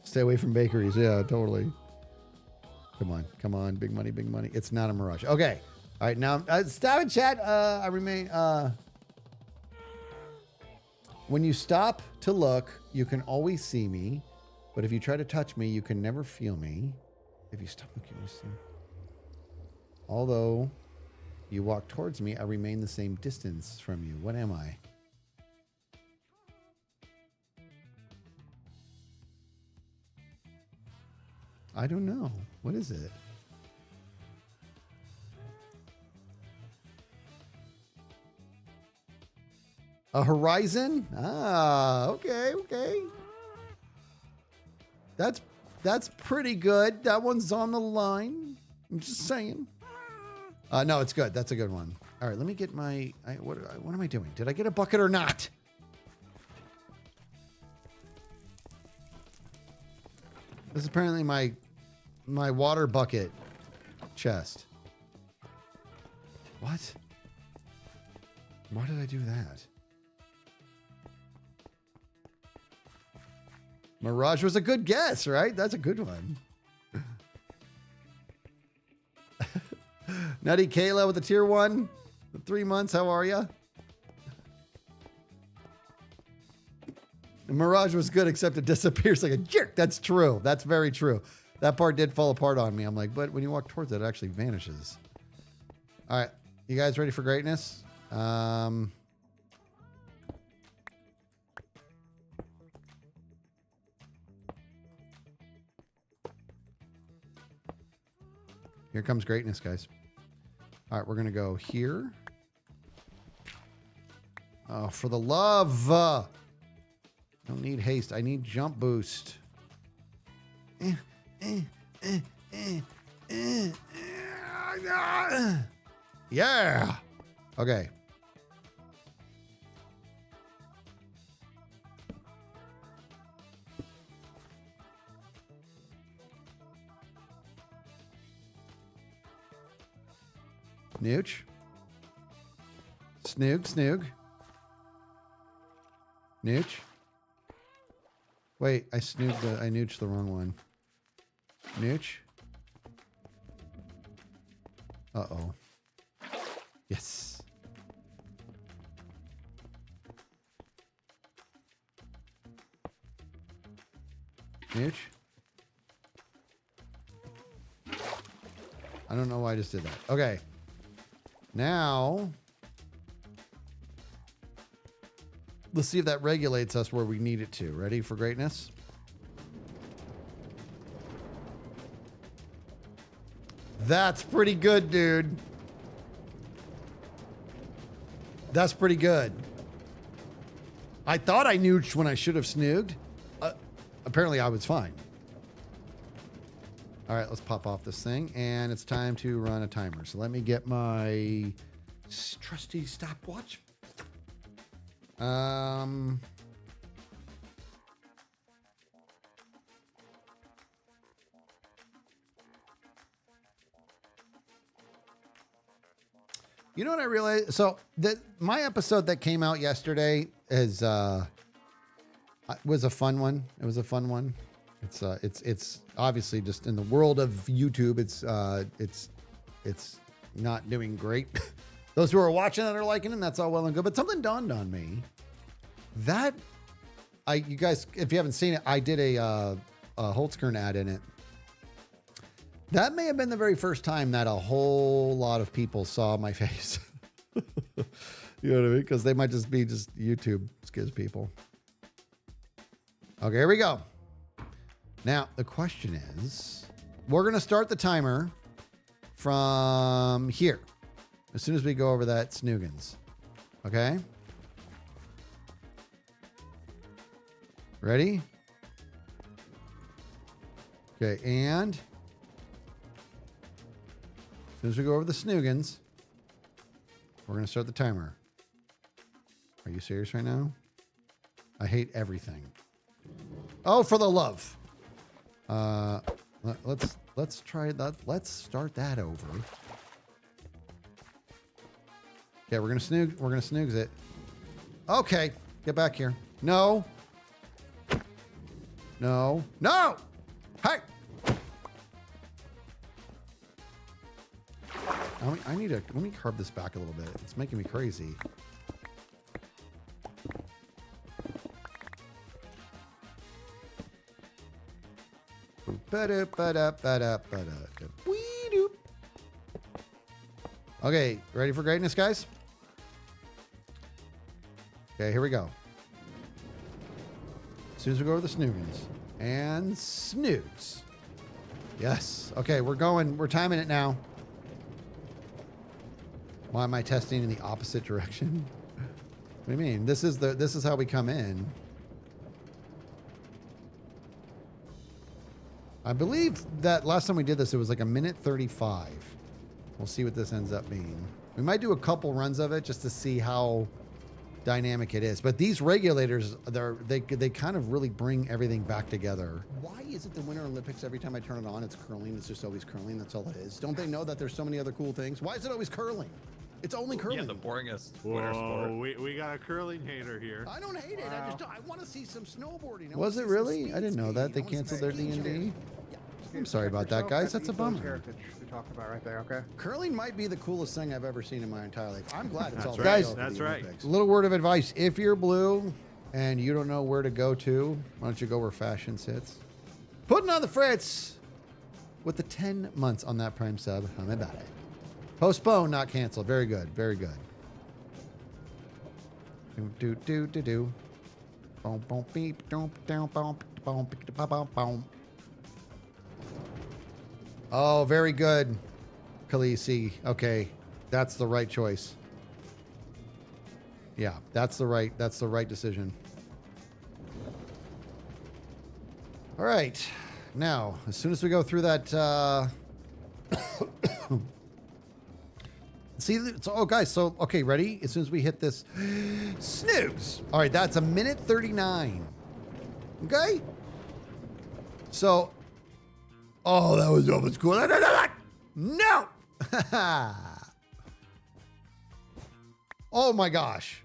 Stay away from bakeries. Yeah, totally. Come on. Big money, big money. It's not a mirage. Okay. All right. Now, stop and chat. I remain. When you stop to look, you can always see me. But if you try to touch me, you can never feel me. If you stop looking, you see. Although you walk towards me, I remain the same distance from you. What am I? I don't know. What is it? A horizon? Ah, okay. That's pretty good. That one's on the line. I'm just saying. No, it's good. That's a good one. All right, let me get my... What am I doing? Did I get a bucket or not? This is apparently my water bucket chest. What? Why did I do that? Mirage was a good guess, right? That's a good one. Nutty Kayla with the tier 1. The 3 months. How are you? Mirage was good, except it disappears like a jerk. That's true. That's very true. That part did fall apart on me. I'm like, but when you walk towards it, it actually vanishes. All right. You guys ready for greatness? Here comes greatness, guys. All right, we're going to go here. Oh, for the love. I don't need haste. I need jump boost. Yeah. Okay. Nooch. Snoog. Nooch. Wait, I nooched the wrong one. Nooch. Uh-oh. Yes. Nooch. I don't know why I just did that. Okay. Now, let's see if that regulates us where we need it to. Ready for greatness? That's pretty good, dude. That's pretty good. I thought I nooched when I should have snooged. Apparently, I was fine. All right, let's pop off this thing, and it's time to run a timer. So let me get my trusty stopwatch. You know what I realized? So my episode that came out yesterday was a fun one. It was a fun one. It's obviously just in the world of YouTube. It's not doing great. Those who are watching it are liking it, and that's all well and good. But something dawned on me that you guys, if you haven't seen it, I did a Holtzkern ad in it. That may have been the very first time that a whole lot of people saw my face. You know what I mean? Because they might just be YouTube skiz people. Okay, here we go. Now, the question is, we're going to start the timer from here. As soon as we go over that snoogans. Okay? Ready? Okay, and as soon as we go over the snoogans, we're going to start the timer. Are you serious right now? I hate everything. Oh, for the love. Let's try that. Let's start that over. Okay, we're gonna snooze it. Okay, get back here. No. No. No! Hey! Let me carve this back a little bit. It's making me crazy. Okay, ready for greatness, guys? Okay, here we go. As soon as we go over the snoogans. And snooze. Yes. Okay, we're timing it now. Why am I testing in the opposite direction? What do you mean? This is how we come in. I believe that last time we did this, it was like 1:35. We'll see what this ends up being. We might do a couple runs of it just to see how dynamic it is. But these regulators, they kind of really bring everything back together. Why is it the Winter Olympics, every time I turn it on, it's curling? It's just always curling. That's all it is. Don't they know that there's so many other cool things? Why is it always curling? It's only curling. Yeah, the boringest winter Whoa, sport. we got a curling hater here. I don't hate it. Wow. I want to see some snowboarding. Was it really? I didn't know that. They canceled their D&D. I'm sorry Check about that, yourself. guys. That's a Ethos bummer. Heritage you're talking about right there, okay? Curling might be the coolest thing I've ever seen in my entire life. I'm glad it's all That's guys. right. That's right. A little word of advice: if you're blue and you don't know where to go to, why don't you go where fashion sits? Putting on the fritz with the 10 months on that Prime sub. How about it? Postpone, not cancel. Very good. Very good. Do do do do do. Boom boom beep boom down boom boom boom boom boom. Oh, very good, Khaleesi. Okay, that's the right choice. Yeah, that's the right decision. All right, now as soon as we go through that, see, oh guys, so okay, ready? As soon as we hit this snooze. All right, that's a minute 39. Okay, so. Oh, that was almost cool. No! Oh my gosh.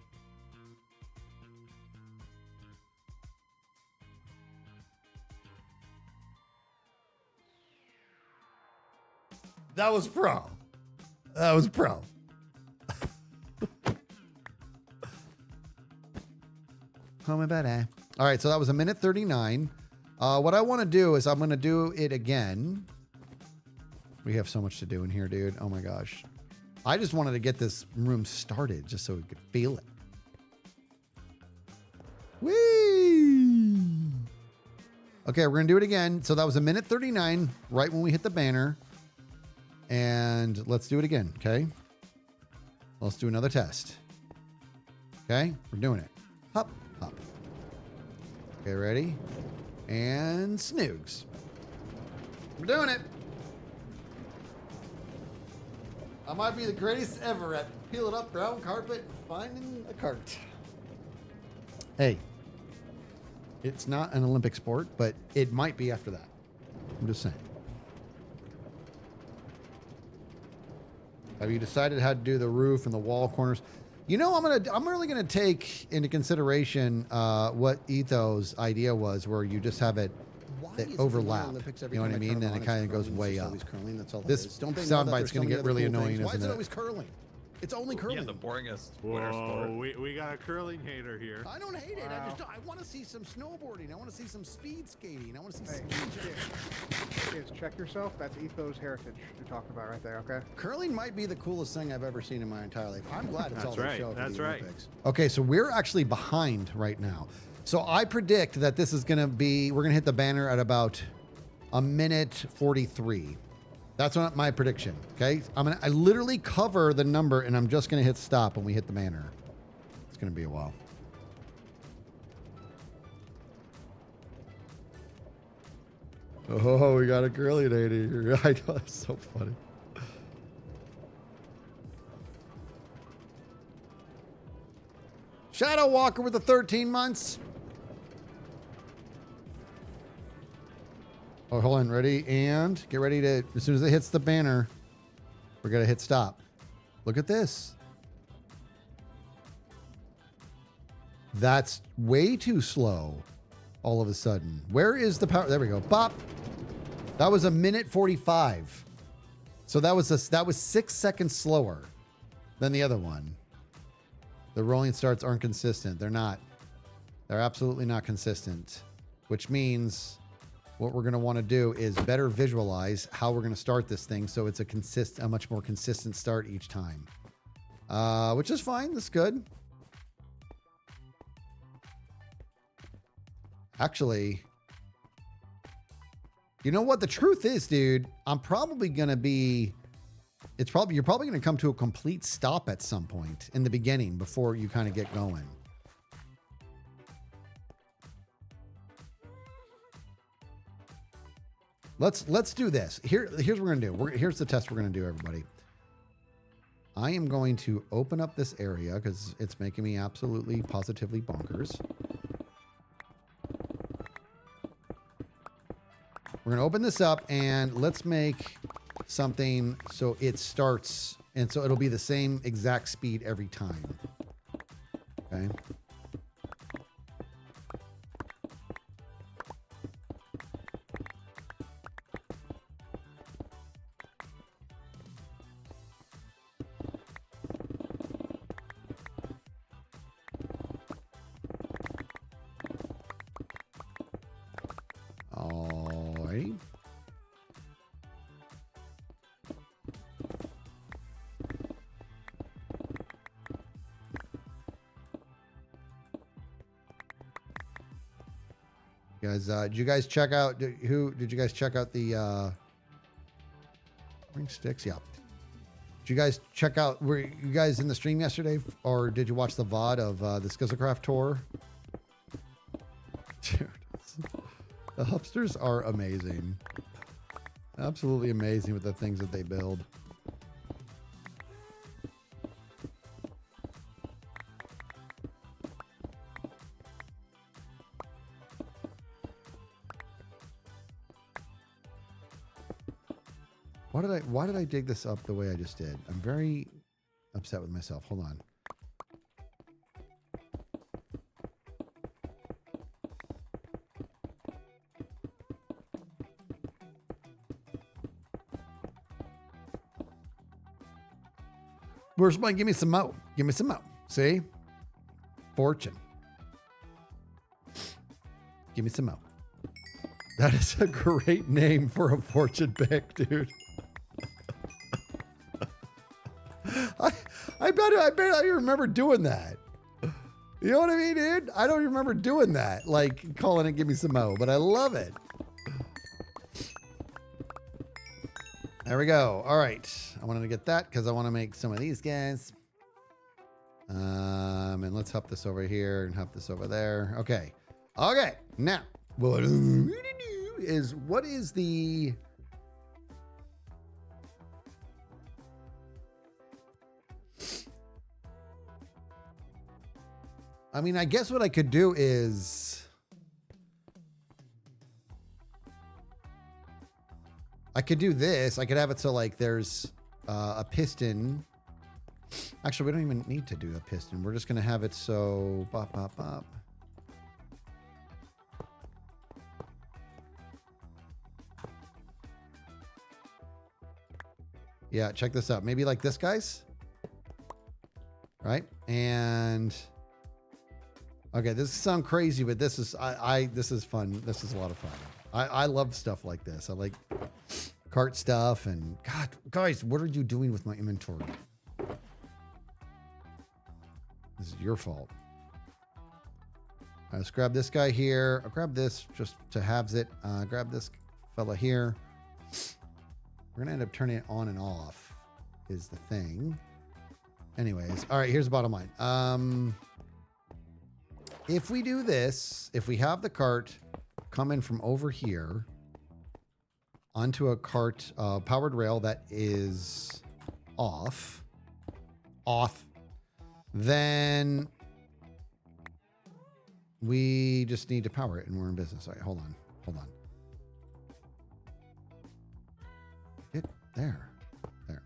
That was pro. That was pro. How about that? All right, so that was a minute 39. What I want to do is I'm going to do it again. We have so much to do in here, dude. Oh my gosh. I just wanted to get this room started just so we could feel it. Whee! Okay, we're going to do it again. So that was a minute 39, right when we hit the banner. And let's do it again, okay? Let's do another test. Okay, we're doing it. Hop, hop. Okay, ready? And snoogs. We're doing it. I might be the greatest ever at peeling up brown carpet and finding a cart. Hey, it's not an Olympic sport, but it might be after that. I'm just saying. Have you decided how to do the roof and the wall corners? You know, I'm really gonna take into consideration what Ethos' idea was, where you just have it overlap. You know what I mean? And it kind of goes way up. This soundbite's gonna get really annoying, isn't it? Why is it always curling? It's only curling. Yeah, the boringest winter sport. Whoa, we got a curling hater here. I don't hate it. Wow. I want to see some snowboarding. I want to see some speed skating. I want to see Hey, kids, check yourself. That's Ethos Heritage you're talking about right there, okay? Curling might be the coolest thing I've ever seen in my entire life. I'm glad it's all That's they right. show for That's the right. Olympics. Okay, so we're actually behind right now. So I predict that this is going to be, we're going to hit the banner at about a minute 43. That's what my prediction. Okay, I literally cover the number, and I'm just gonna hit stop when we hit the banner. It's gonna be a while. Oh, we got a girly lady here. I know, it's so funny. Shadow Walker with the 13 months. Oh, hold on. Ready? And get ready to, as soon as it hits the banner, we're going to hit stop. Look at this. That's way too slow all of a sudden. Where is the power? There we go. Bop. That was a minute 45. So that was 6 seconds slower than the other one. The rolling starts aren't consistent. They're not. They're absolutely not consistent, which means what we're going to want to do is better visualize how we're going to start this thing so it's a much more consistent start each time. Which is fine. That's good. Actually, you know what? The truth is, dude, I'm probably going to be... you're probably going to come to a complete stop at some point in the beginning before you kind of get going. Let's do this. Here's what we're going to do. Here's the test we're going to do, everybody. I am going to open up this area because it's making me absolutely positively bonkers. We're going to open this up and let's make something so it starts, and so it'll be the same exact speed every time. Okay. Guys, did you guys check out did you guys check out the ring sticks? Yeah. Did you guys check out, were you guys in the stream yesterday, or did you watch the VOD of the Skizzlecraft tour? Dude, the hupsters are amazing. Absolutely amazing with the things that they build. Why did I dig this up the way I just did? I'm very upset with myself. Hold on. Where's my, give me some mo. Give me some mo. See? Fortune. Give me some mo. That is a great name for a fortune pick, dude. I bet I remember doing that. You know what I mean, dude? I don't remember doing that, like calling it "Give Me Some Mo," but I love it. There we go. All right, I wanted to get that because I want to make some of these guys. And let's hop this over here and hop this over there. Okay. Okay. Now, what is the I mean, I guess what I could do is I could do this. I could have it so like there's a piston. Actually, we don't even need to do a piston. We're just going to have it so bop, bop, bop. Yeah, check this out. Maybe like this, guys. Right? And okay, this sounds crazy, but this is this is fun. This is a lot of fun. I love stuff like this. I like cart stuff, and God, guys, what are you doing with my inventory? This is your fault. Let's grab this guy here. I'll grab this just to halves it. Grab this fella here. We're gonna end up turning it on and off is the thing. Anyways, all right, here's the bottom line. If we do this, if we have the cart come in from over here onto a cart powered rail that is off, then we just need to power it and we're in business. All right, hold on. Get there. There.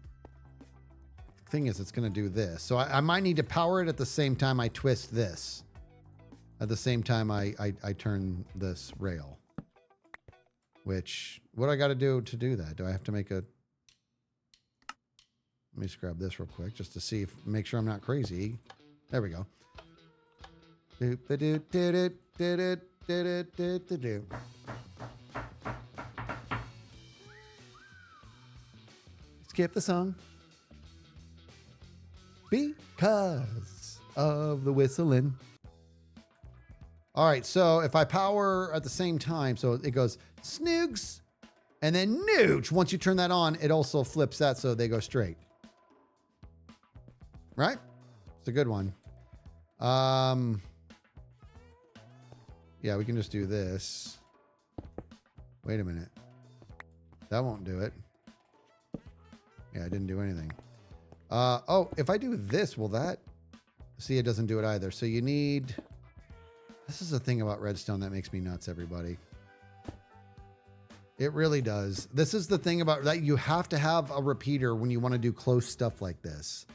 The thing is, it's going to do this. So I might need to power it at the same time I twist this. At the same time I turn this rail. Which, what do I got to do that? Do I have to make a... Let me just grab this real quick just to see if, make sure I'm not crazy. There we go. Skip the song. Because of the whistling. All right, so if I power at the same time, so it goes snoogs and then nooch. Once you turn that on, it also flips that so they go straight. Right? It's a good one. Yeah, we can just do this. Wait a minute. That won't do it. Yeah, I didn't do anything. Oh, if I do this, will that? See, it doesn't do it either. So you need... This is the thing about Redstone that makes me nuts, everybody. It really does. This is the thing about that. You have to have a repeater when you want to do close stuff like this.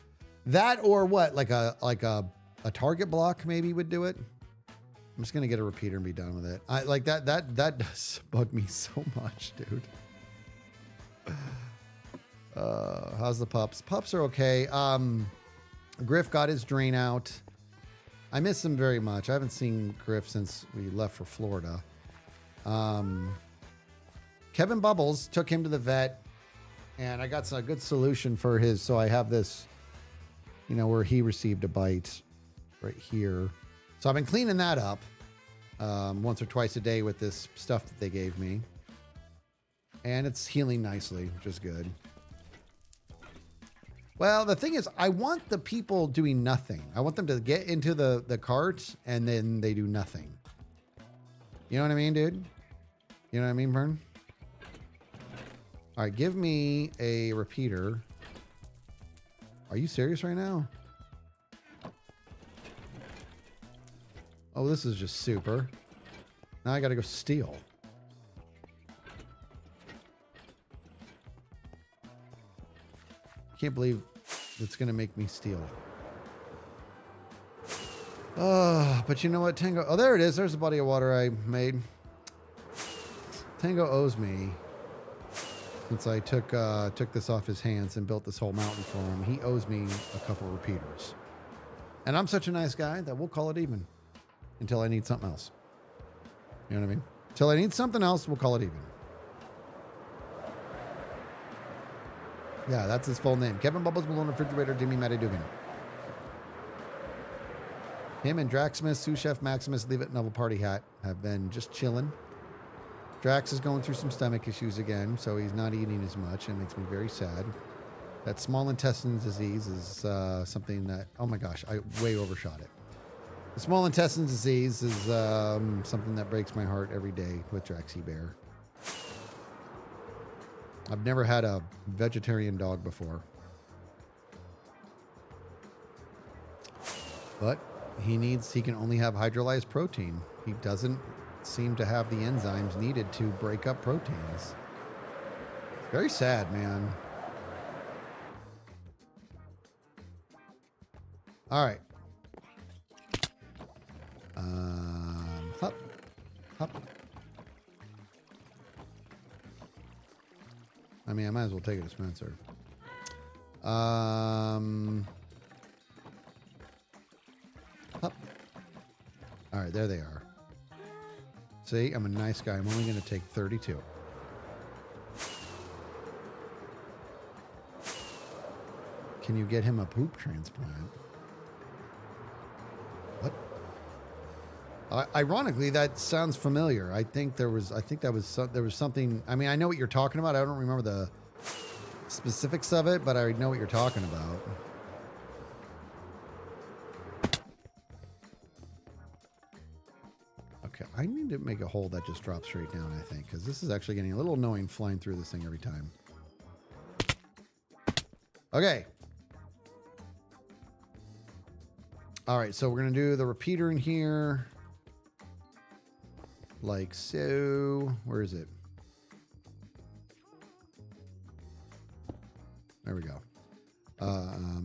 That or what? Like a target block maybe would do it. I'm just gonna get a repeater and be done with it. I like that does bug me so much, dude. How's the pups? Pups are okay. Griff got his drain out. I miss him very much. I haven't seen Griff since we left for Florida. Kevin Bubbles took him to the vet, and I got a good solution for his. So I have this, you know, where he received a bite right here. So I've been cleaning that up. once or twice a day with this stuff that they gave me. And it's healing nicely, which is good. Well, the thing is, I want the people doing nothing. I want them to get into the cart and then they do nothing. You know what I mean, dude? You know what I mean, Vern? All right, give me a repeater. Are you serious right now? Oh, this is just super. Now I gotta go steal. Can't believe it's gonna make me steal. Oh, but you know what, Tango? Oh, there it is. There's the body of water I made. Tango owes me. Since I took this off his hands and built this whole mountain for him, he owes me a couple repeaters. And I'm such a nice guy that we'll call it even until I need something else. You know what I mean? Until I need something else, we'll call it even. Yeah, that's his full name. Kevin Bubbles Balloon Refrigerator Jimmy Matty Dugan. Him and Draxmas, Sous Chef Maximus, Leave It Novel Party Hat have been just chilling. Drax is going through some stomach issues again, so he's not eating as much, and it makes me very sad. That small intestine disease is something that, oh my gosh, I way overshot it. The small intestine disease is something that breaks my heart every day with Draxy Bear. I've never had a vegetarian dog before. But he can only have hydrolyzed protein. He doesn't seem to have the enzymes needed to break up proteins. Very sad, man. All right. Hop, hop. I mean, I might as well take a dispenser. Hop. All right, there they are. See, I'm a nice guy. I'm only going to take 32. Can you get him a poop transplant? What? Ironically, that sounds familiar. I think there was something. I mean, I know what you're talking about. I don't remember the specifics of it, but I know what you're talking about. Okay, I need to make a hole that just drops straight down, I think, because this is actually getting a little annoying flying through this thing every time. Okay. All right, so we're going to do the repeater in here. Like so. Where is it? There we go.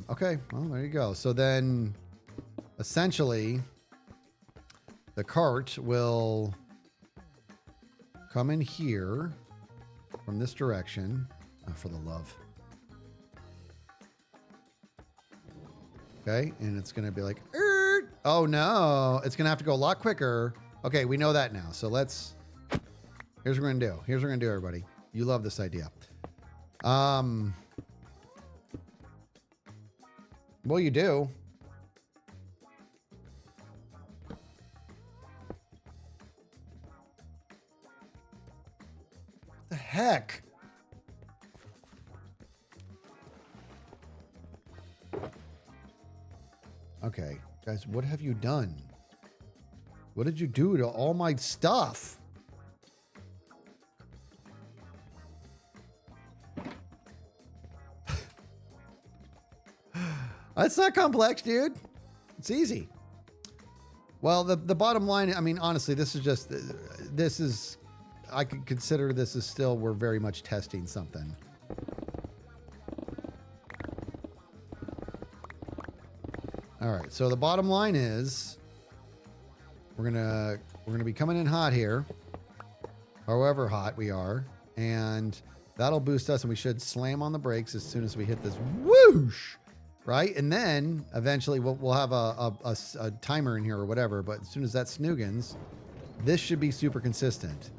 Okay, well, there you go. So then, essentially, the cart will come in here from this direction. Oh, for the love. Okay, and it's going to be like, oh no, it's going to have to go a lot quicker. Okay, we know that now. So here's what we're going to do. Here's what we're going to do, everybody. You love this idea. Well, you do. What the heck? Okay, guys, what have you done? What did you do to all my stuff? That's not complex, dude. It's easy. Well, the bottom line, I mean, honestly, I could consider this is still, we're very much testing something. All right, so the bottom line is we're gonna be coming in hot here, however hot we are, and that'll boost us, and we should slam on the brakes as soon as we hit this whoosh, right? And then eventually we'll have a timer in here or whatever, but as soon as that snoogans, this should be super consistent.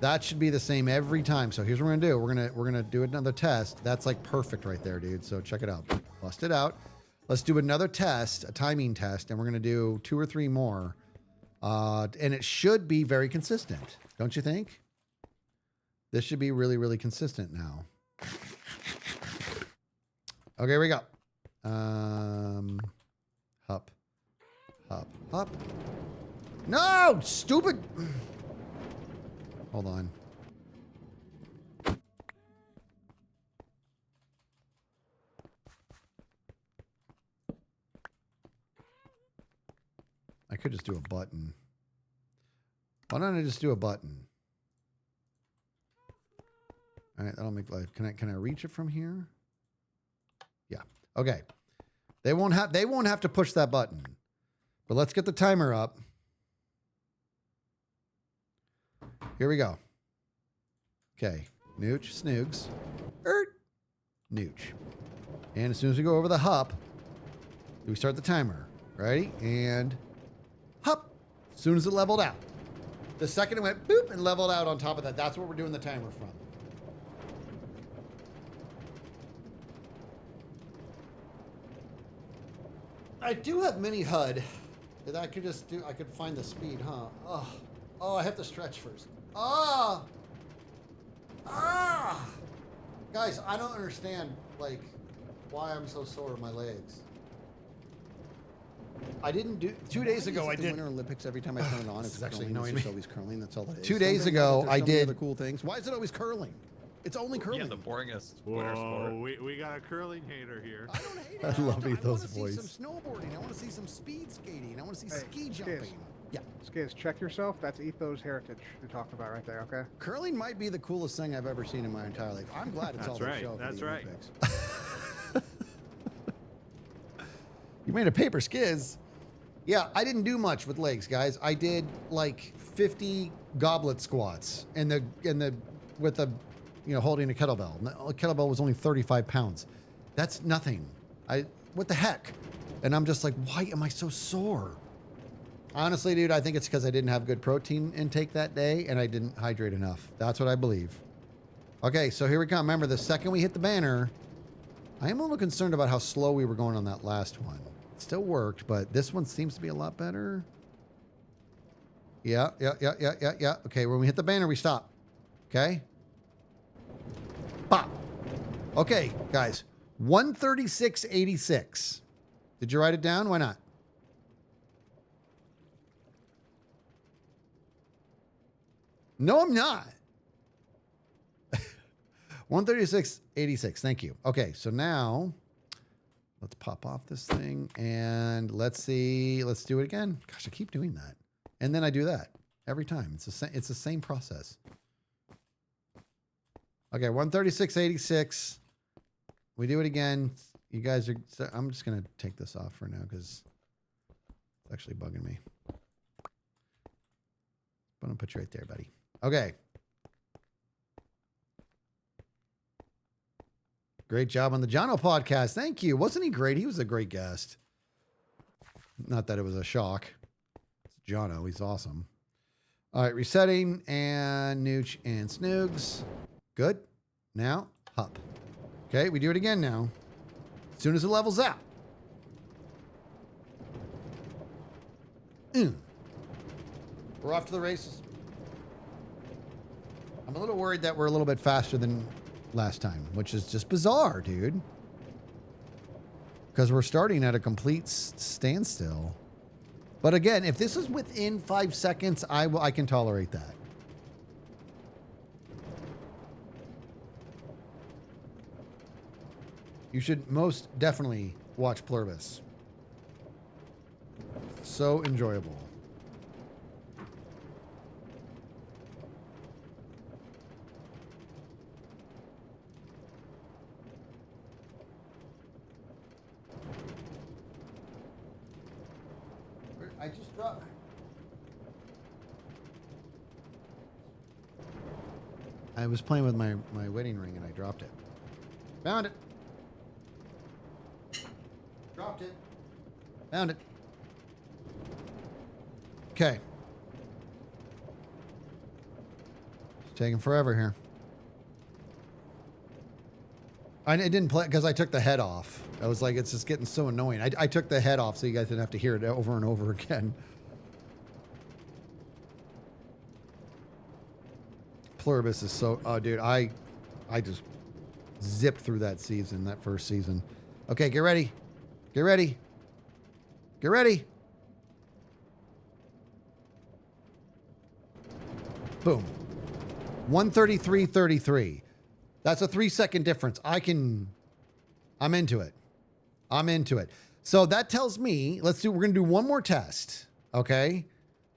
That should be the same every time. So here's what we're gonna do. We're gonna do another test. That's like perfect right there, dude. So check it out. Bust it out. Let's do another test, a timing test, and we're going to do 2 or 3 more And it should be very consistent, don't you think? This should be really, really consistent now. Okay, here we go. Hop, hop, hop. No, stupid. Hold on. I could just do a button. Why don't I just do a button? All right, that'll make life. Can I reach it from here? Yeah. Okay. They won't have to push that button. But let's get the timer up. Here we go. Okay. Nooch, snoogs. Nooch. And as soon as we go over the hop, we start the timer. Ready? And hop. As soon as it leveled out. The second it went boop and leveled out on top of that. That's what we're doing the timer from. I do have mini HUD that I could just do. I could find the speed, huh? Oh, I have to stretch first. Guys, I don't understand, like, why I'm so sore in my legs. I didn't do 2 days ago. I did Winter Olympics. Every time I turn it on, it's actually curling. annoying It's just me. always curling. That's all it is. 2 days Sometimes ago, there's I so many did other cool things. Why is it always curling? It's only curling. Yeah, the boringest winter sport. Whoa, we got a curling hater here. I don't hate it. I love I Ethos' want to see voice. some snowboarding. I want to see some speed skating. I want to see Hey, ski Skiz. jumping. Yeah, Skiz, check yourself. That's Ethos Heritage you're talking about right there, okay? curling might be the coolest thing I've ever seen in my entire life. I'm glad it's all That's they right, show for that's the right. Olympics. You made a paper skiz. Yeah, I didn't do much with legs, guys. I did like 50 goblet squats and with a, holding a kettlebell. The kettlebell was only 35 pounds. That's nothing. What the heck? And I'm just like, why am I so sore? Honestly, dude, I think it's because I didn't have good protein intake that day and I didn't hydrate enough. That's what I believe. Okay, so here we come. Remember, the second we hit the banner, I am a little concerned about how slow we were going on that last one. It still worked, but this one seems to be a lot better. Yeah. Okay, when we hit the banner, we stop. Okay? Pop. Okay, guys. 136.86. Did you write it down? Why not? No, I'm not. 136.86. Thank you. Okay, so now let's pop off this thing and let's see. Let's do it again. Gosh, I keep doing that. And then I do that every time. It's the same process. Okay, 136.86. We do it again. You guys are, I'm just going to take this off for now because it's actually bugging me. I'm going to put you right there, buddy. Okay. Great job on the Jono podcast. Thank you. Wasn't he great? He was a great guest. Not that it was a shock. It's Jono. He's awesome. All right. Resetting and Nooch and Snoogs. Good. Now, hop. Okay. We do it again now. As soon as it levels out. We're off to the races. I'm a little worried that we're a little bit faster than last time, which is just bizarre, dude. Because we're starting at a complete standstill. But again, if this is within 5 seconds, I can tolerate that. You should most definitely watch Pluribus. So enjoyable. I just dropped. I was playing with my wedding ring and I dropped it. Found it. Dropped it. Found it. Okay. It's taking forever here. I didn't play because I took the head off. I was like, it's just getting so annoying. I took the head off so you guys didn't have to hear it over and over again. Pluribus is so... Oh, dude, I just zipped through that season, that first season. Okay, get ready. Get ready. Get ready. Boom. 133.33. That's a 3-second difference. I'm into it. I'm into it. So that tells me, we're going to do one more test. Okay.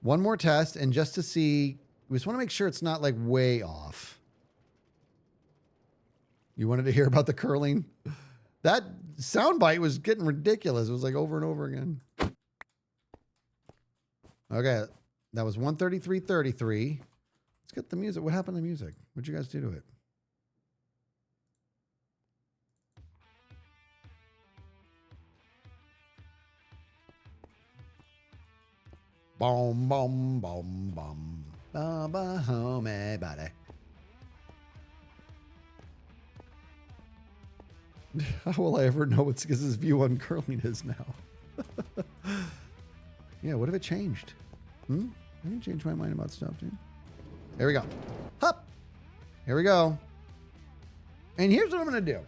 One more test. And just to see, we just want to make sure it's not like way off. You wanted to hear about the curling? That soundbite was getting ridiculous. It was like over and over again. Okay. That was 133.33. Let's get the music. What happened to the music? What'd you guys do to it? Boom, boom, boom, boom. Baba, homie, buddy. How will I ever know what's his view on curling is now? Yeah, what if it changed? I can change my mind about stuff, dude. There we go. Hup. Here we go. And here's what I'm going to do.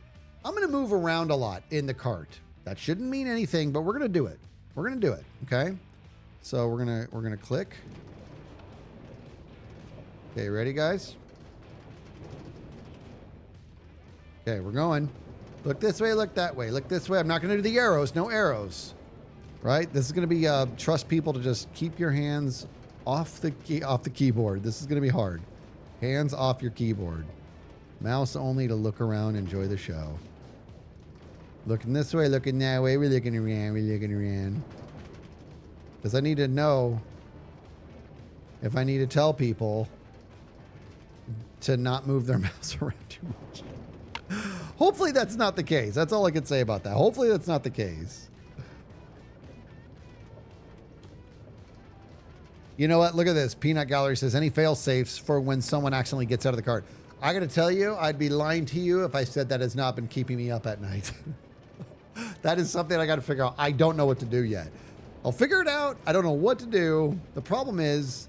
I'm going to move around a lot in the cart. That shouldn't mean anything, but we're going to do it. We're going to do it. Okay. So we're going to click. Okay. Ready, guys? Okay. We're going. Look this way. Look that way. Look this way. I'm not going to do the arrows. No arrows. Right. This is going to be, trust people to just keep your hands off the keyboard. This is going to be hard. Hands off your keyboard. Mouse only to look around, enjoy the show. Looking this way, looking that way. We're looking around. We're looking around. Because I need to know if I need to tell people to not move their mouse around too much. Hopefully that's not the case. That's all I can say about that. Hopefully that's not the case. You know what? Look at this. Peanut Gallery says, any fail safes for when someone accidentally gets out of the cart? I got to tell you, I'd be lying to you if I said that has not been keeping me up at night. That is something I got to figure out. I don't know what to do yet. I'll figure it out. I don't know what to do. The problem is,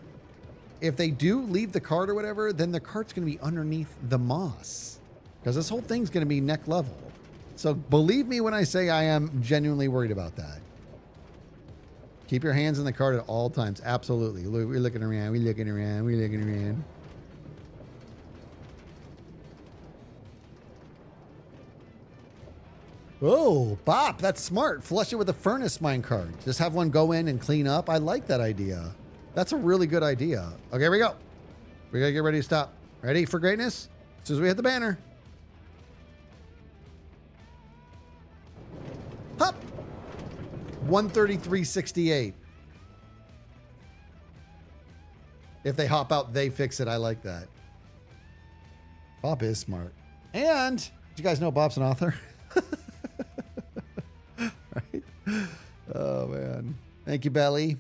if they do leave the cart or whatever, then the cart's going to be underneath the moss. Because this whole thing's going to be neck level. So believe me when I say I am genuinely worried about that. Keep your hands in the cart at all times. Absolutely. We're looking around. We're looking around. We're looking around. Oh, Bop, that's smart. Flush it with a furnace minecart. Just have one go in and clean up. I like that idea. That's a really good idea. Okay, here we go. We gotta get ready to stop. Ready for greatness? As soon as we hit the banner. Hop. 133.68. If they hop out, they fix it. I like that. Bop is smart. And did you guys know Bop's an author? Right? Oh, man. Thank you, Belly.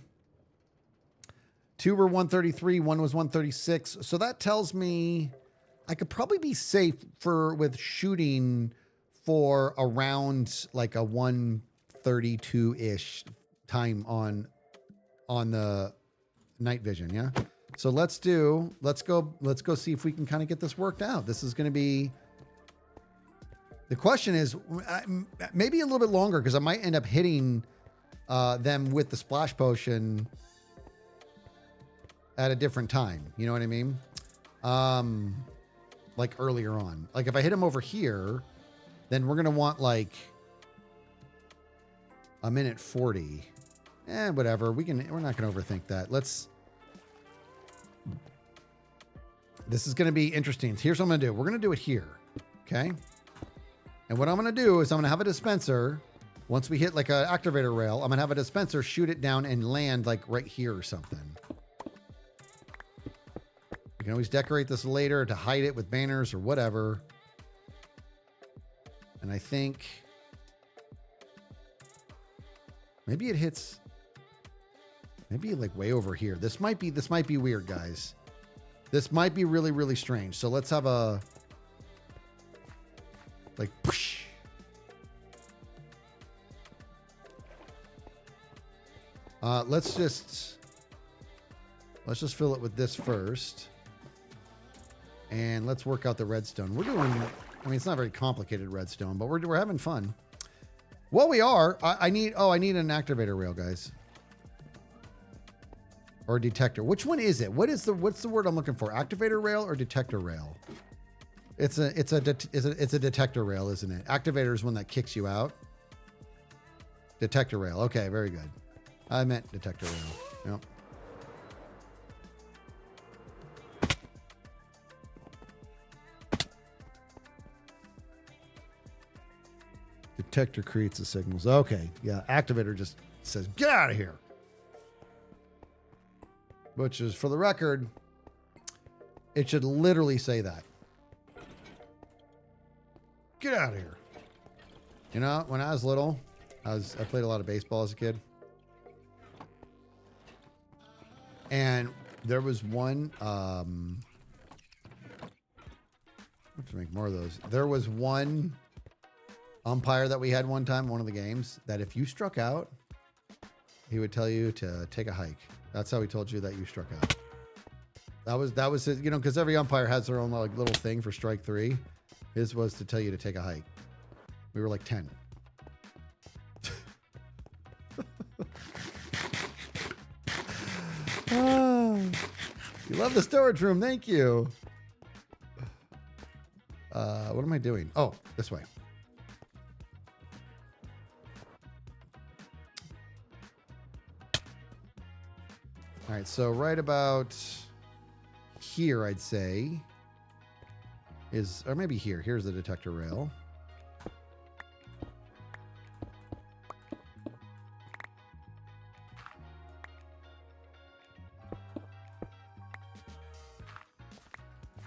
2 were 133, 1 was 136. So that tells me I could probably be safe with shooting for around like a 132-ish time on the night vision, yeah? So let's go see if we can kind of get this worked out. This is going to be... The question is maybe a little bit longer because I might end up hitting them with the splash potion at a different time. You know what I mean? Like earlier on. Like if I hit them over here, then we're going to want like a minute 40. Whatever. We're not going to overthink that. This is going to be interesting. Here's what I'm going to do. We're going to do it here. Okay. And what I'm going to do is I'm going to have a dispenser. Once we hit like an activator rail, I'm going to have a dispenser shoot it down and land like right here or something. You can always decorate this later to hide it with banners or whatever. And I think maybe it hits maybe like way over here. This might be weird, guys. This might be really, really strange. So let's have a like push. Let's just fill it with this first. And let's work out the redstone. We're doing, I mean, it's not very complicated redstone, but we're having fun. Well, we are. I need an activator rail, guys. Or detector. Which one is it? What's the word I'm looking for? Activator rail or detector rail? It's a detector rail, isn't it? Activator is one that kicks you out. Detector rail. Okay, very good. I meant detector rail. Yep. Detector creates the signals. Okay, yeah. Activator just says, get out of here. Which is, for the record, it should literally say that. Get out of here. You know, when I was little, I played a lot of baseball as a kid. And there was one, I have to make more of those. There was one umpire that we had one time, one of the games, that if you struck out, he would tell you to take a hike. That's how he told you that you struck out. That was his, you know, because every umpire has their own like little thing for strike three. His was to tell you to take a hike. We were like 10. You love the storage room. Thank you. What am I doing? Oh, this way. All right, so right about here, I'd say, is, or maybe here. Here's the detector rail.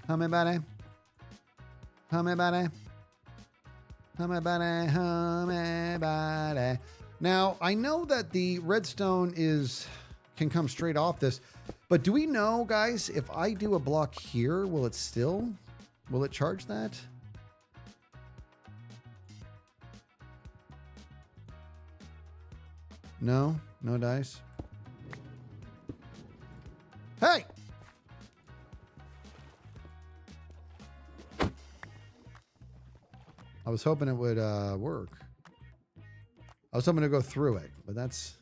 How many buddy? How many buddy? How many buddy? How many buddy? Now, I know that the redstone can come straight off this, but do we know, guys, if I do a block here, will it charge that? No dice. Hey! I was hoping it would work. I was hoping to go through it, but that's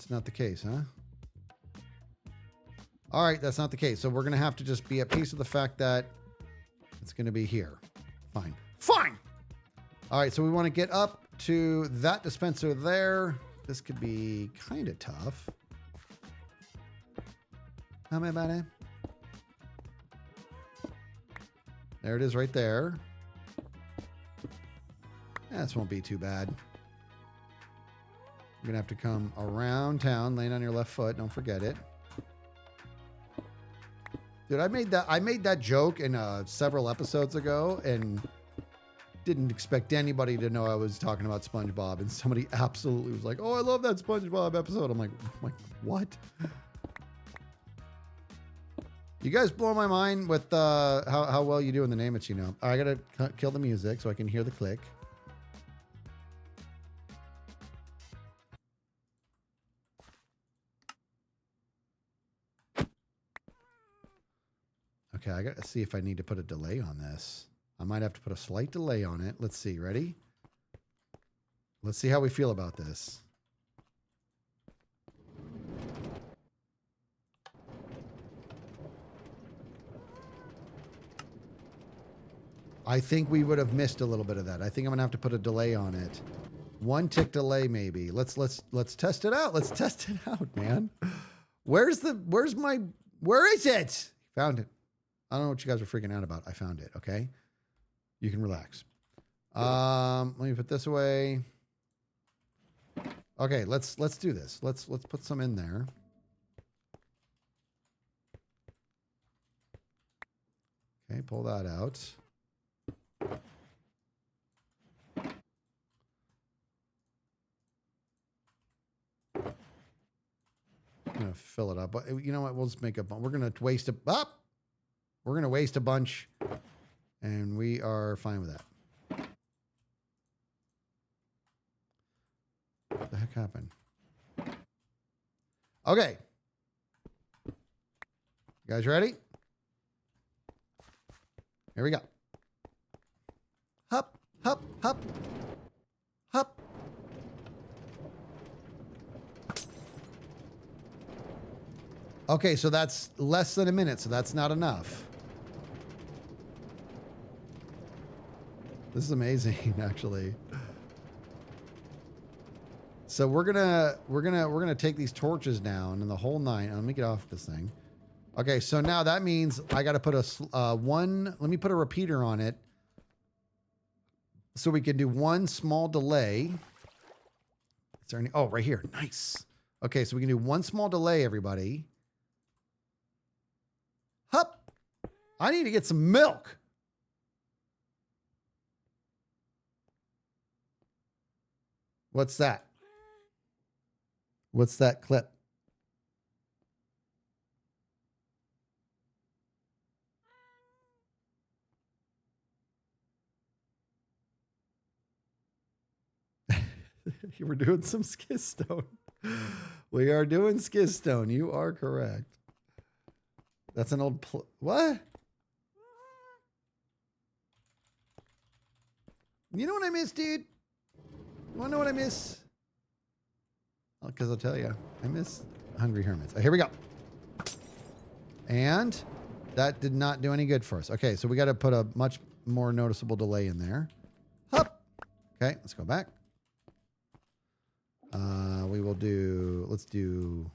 not the case, huh? All right, that's not the case. So we're going to have to just be at peace with the fact that it's going to be here. Fine. Fine! All right, so we want to get up to that dispenser there. This could be kind of tough. How many about it? There it is right there. This won't be too bad. You're going to have to come around town, laying on your left foot. Don't forget it. Dude, I made that joke in several episodes ago and didn't expect anybody to know I was talking about SpongeBob. And somebody absolutely was like, oh, I love that SpongeBob episode. I'm like, what? You guys blow my mind with how well you do in the name it, you know. I got to kill the music so I can hear the click. Okay, I got to see if I need to put a delay on this. I might have to put a slight delay on it. Let's see. Ready? Let's see how we feel about this. I think we would have missed a little bit of that. I think I'm going to have to put a delay on it. 1 tick delay maybe. Let's test it out. Let's test it out, man. Where is it? Found it. I don't know what you guys are freaking out about. I found it, okay? You can relax. Let me put this away. Okay, let's do this. Let's put some in there. Okay, pull that out. I'm gonna fill it up. But you know what? We'll just make we're gonna waste We're gonna waste a bunch, and we are fine with that. What the heck happened? Okay. You guys ready? Here we go. Hup, hup, hup, hup. Okay, so that's less than a minute, so that's not enough. This is amazing, actually. So we're gonna take these torches down and the whole nine. Let me get off this thing. Okay, so now that means I got to put a one. Let me put a repeater on it, so we can do one small delay. Is there any? Oh, right here. Nice. Okay, so we can do one small delay, everybody. Hup! I need to get some milk. What's that? What's that clip? We're doing some schistone. We are doing schistone. You are correct. That's an old what? You know what I miss, dude? You want to know what I miss? Because I'll tell you, I miss Hungry Hermits. Here we go. And that did not do any good for us. Okay, so we got to put a much more noticeable delay in there. Hup. Okay, let's go back. We will do, let's do,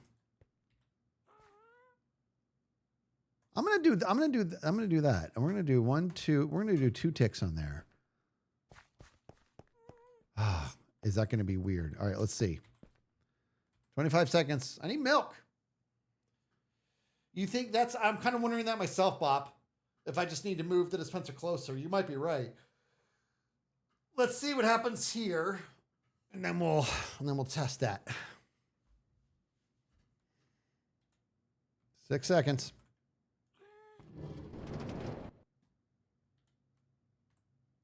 I'm going to do that. And we're going to do we're going to do 2 ticks on there. Ah, is that going to be weird? All right, let's see. 25 seconds. I need milk. You think that's, I'm kind of wondering that myself, Bob. If I just need to move the dispenser closer, you might be right. Let's see what happens here. And then we'll test that. 6 seconds.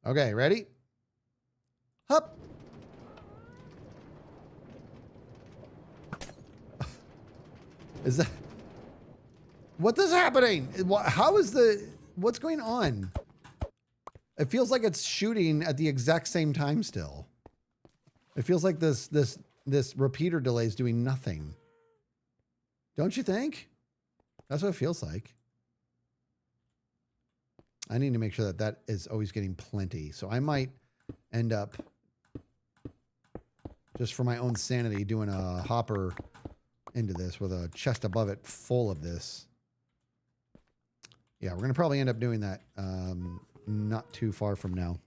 Okay, ready? Hup. Is that what is happening? How is what's going on? It feels like it's shooting at the exact same time still. It feels like this repeater delay is doing nothing. Don't you think? That's what it feels like. I need to make sure that is always getting plenty. So I might end up, just for my own sanity, doing a hopper into this with a chest above it full of this. Yeah, we're going to probably end up doing that not too far from now.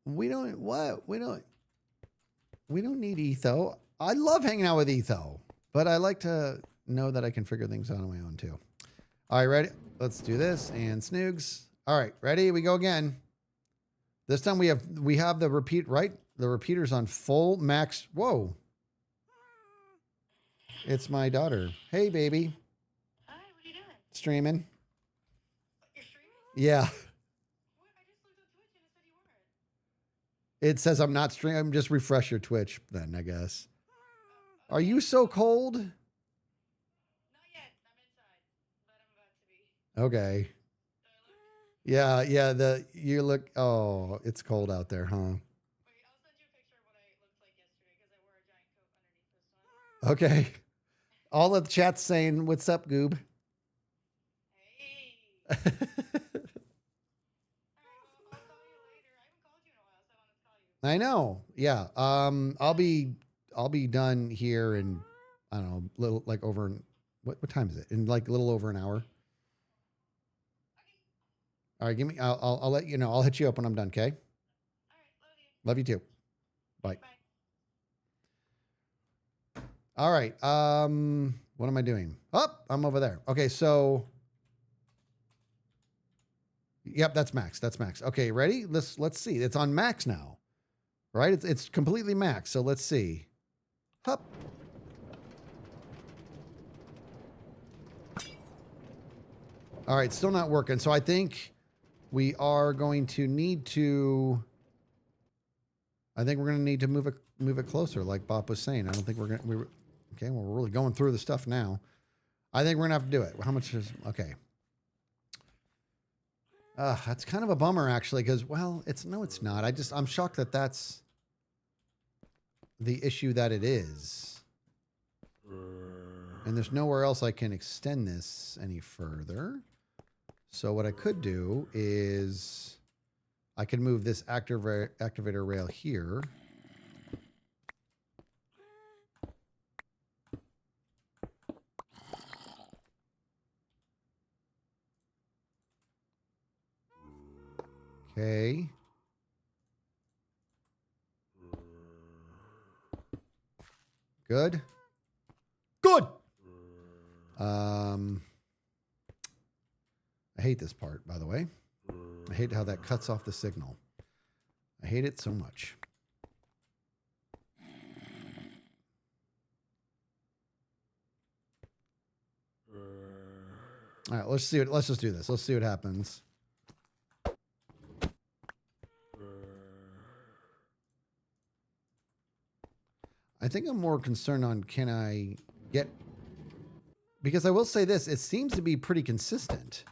We don't need Etho. I love hanging out with Etho, but I like to know that I can figure things out on my own too. All right, ready? Let's do this and snoogs. All right, ready? We go again. This time we have the repeat, right? The repeater's on full max. Whoa. It's my daughter. Hey, baby. Hi, what are you doing? Streaming. You're streaming? Yeah. What? I just looked on Twitch and it said you weren't. It says I'm not streaming. Just refresh your Twitch then, I guess. Are you so cold? Not yet. I'm inside, but I'm about to be. Okay. Do I look? Yeah. You look. Oh, it's cold out there, huh? Wait, I'll send you a picture of what I looked like yesterday because I wore a giant coat underneath this one. Okay. All of the chat's saying, "What's up, Goob?" Hey. All right, well, I'll call you later. I haven't called you in a while, so I wanted to call you. I know. Yeah. I'll be done here in, I don't know, little like over. What time is it? In like a little over an hour. Okay. All right. Give me. I'll let you know. I'll hit you up when I'm done. Okay. All right, love you. Love you too. Bye. Bye. All right. What am I doing? Oh, I'm over there. Okay, so yep, that's max. That's max. Okay, ready? Let's see. It's on max now. Right? It's completely max. So let's see. Hup. All right, still not working. So I think we are going to need to move it closer, like Bob was saying. I don't think okay, well, we're really going through the stuff now. I think we're gonna have to do it. How much is okay? That's kind of a bummer, actually, because, well, it's not. I'm shocked that that's the issue that it is. And there's nowhere else I can extend this any further. So what I could do is I could move this activator rail here. Okay. Good. Good. I hate this part, by the way. I hate how that cuts off the signal. I hate it so much. All right, let's see. Let's just do this. Let's see what happens. I think I'm more concerned on can I get, because I will say this, it seems to be pretty consistent.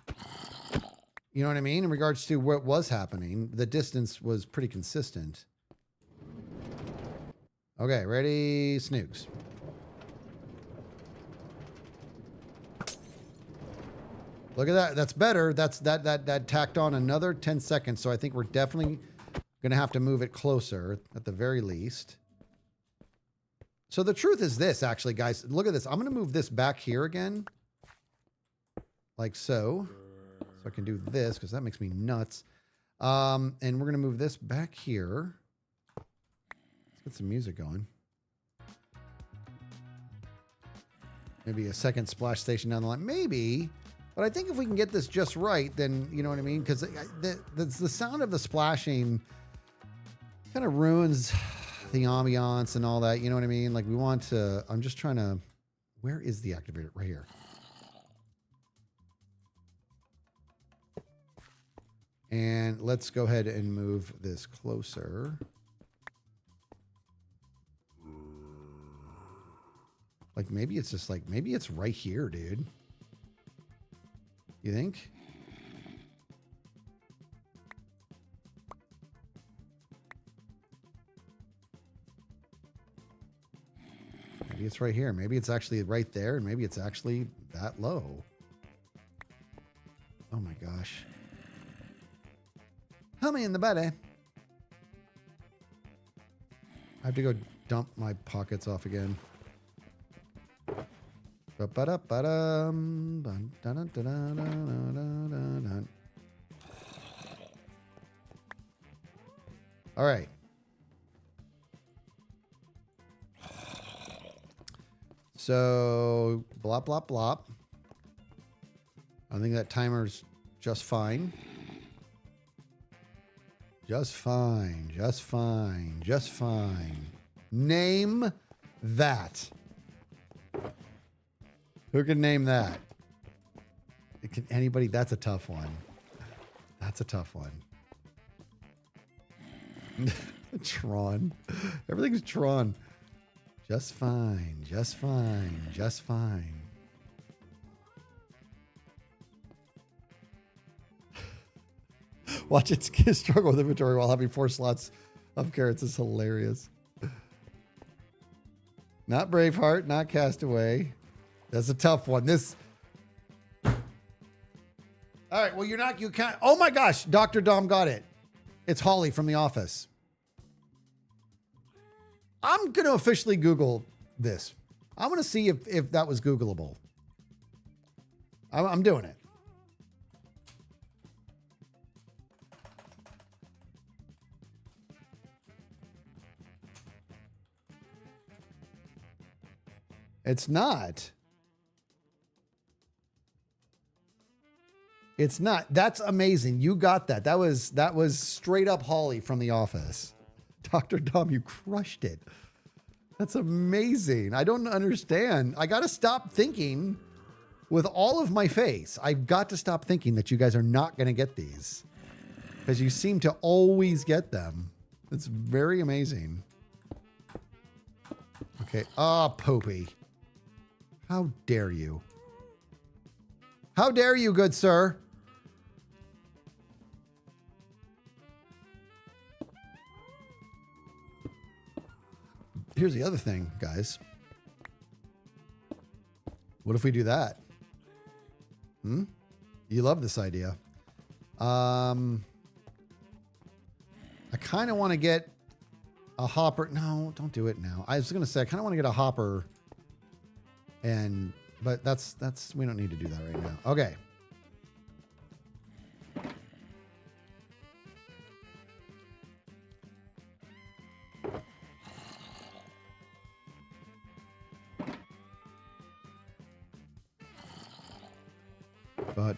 You know what I mean? In regards to what was happening, the distance was pretty consistent. Okay, ready, snooks. Look at that. That's better. That tacked on another 10 seconds. So I think we're definitely going to have to move it closer at the very least. So the truth is this, actually, guys. Look at this. I'm going to move this back here again. Like so. So I can do this because that makes me nuts. And we're going to move this back here. Let's get some music going. Maybe a second splash station down the line. Maybe. But I think if we can get this just right, then, you know what I mean? Because the sound of the splashing kind of ruins the ambiance and all that. You know what I mean? Like we want to, I'm just trying to, where is the activator? Right here. And let's go ahead and move this closer. Like maybe it's just like, maybe it's right here, dude. You think? Maybe it's right here. Maybe it's actually right there, and maybe it's actually that low. Oh my gosh. Help me in the belly. I have to go dump my pockets off again. All right. So, blop, blop, blop. I think that timer's just fine. Just fine, just fine, just fine. Name that. Who can name that? Can anybody? That's a tough one. That's a tough one. Tron. Everything's Tron. Just fine, just fine, just fine. Watch it struggle with inventory while having 4 slots of carrots is hilarious. Not Braveheart, not Castaway. That's a tough one. This. All right. Well, you can't. Oh my gosh. Dr. Dom got it. It's Holly from The Office. I'm going to officially Google this. I want to see if that was Googleable. I'm doing it. It's not. It's not. That's amazing. You got that. That was straight up Holly from The Office. Dr. Dom, you crushed it. That's amazing. I don't understand. I got to stop thinking with all of my face. I've got to stop thinking that you guys are not going to get these because you seem to always get them. It's very amazing. Okay. Ah, Popey. How dare you? How dare you, good sir? here's the other thing, guys. What if we do that? You love this idea. I kind of want to get a hopper. No, don't do it now. I was going to say, I kind of want to get a hopper. But that's, we don't need to do that right now. Okay. We're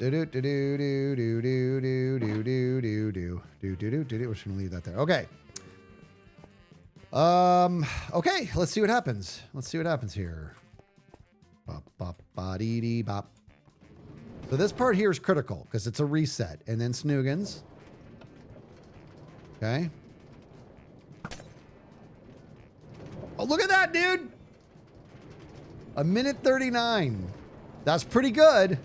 just gonna leave that there. Okay. Okay, let's see what happens. Let's see what happens here. Bop, bop, ba-dee-dee, bop. So this part here is critical because it's a reset. And then Snoogans. Okay. Oh, look at that, dude. 1:39. That's pretty good.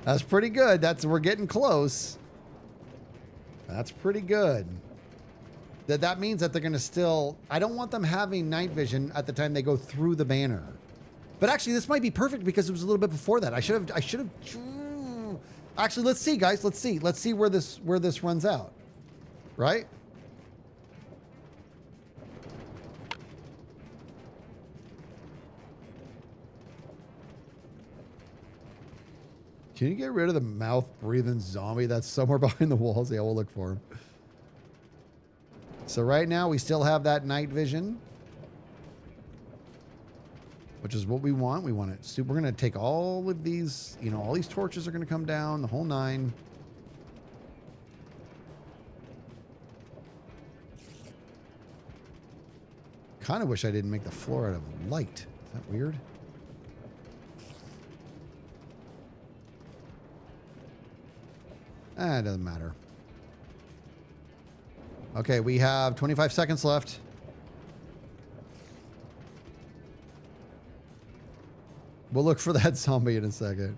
That's pretty good. We're getting close. That's pretty good. That means that they're going to still... I don't want them having night vision at the time they go through the banner. But actually, this might be perfect because it was a little bit before that. I should have... Actually, let's see, guys. Let's see. Let's see where this runs out. Right? Can you get rid of the mouth-breathing zombie that's somewhere behind the walls? Yeah, we'll look for him. So right now, we still have that night vision, which is what we want. We want it. So we're going to take all of these, all these torches are going to come down, the whole 9. Kind of wish I didn't make the floor out of light. Is that weird? It doesn't matter. Okay, we have 25 seconds left. We'll look for that zombie in a second.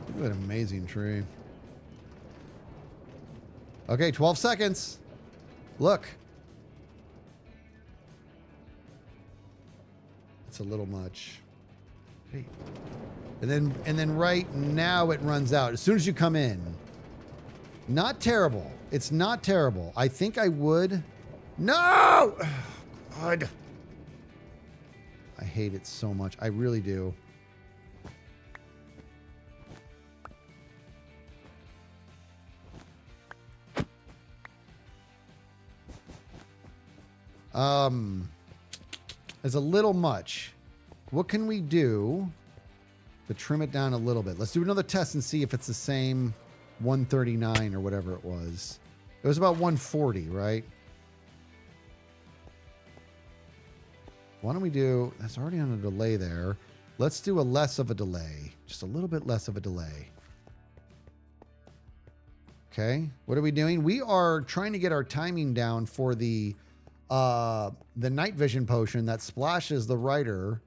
Look at that amazing tree. Okay, 12 seconds. Look. It's a little much. Hey. And then right now it runs out. As soon as you come in. Not terrible. It's not terrible. I think I would. No! God. I hate it so much. I really do. It's a little much. What can we do to trim it down a little bit? Let's do another test and see if it's the same 139 or whatever it was. It was about 140, right? Why don't we do... That's already on a delay there. Let's do a less of a delay. Just a little bit less of a delay. Okay. What are we doing? We are trying to get our timing down for the night vision potion that splashes the rider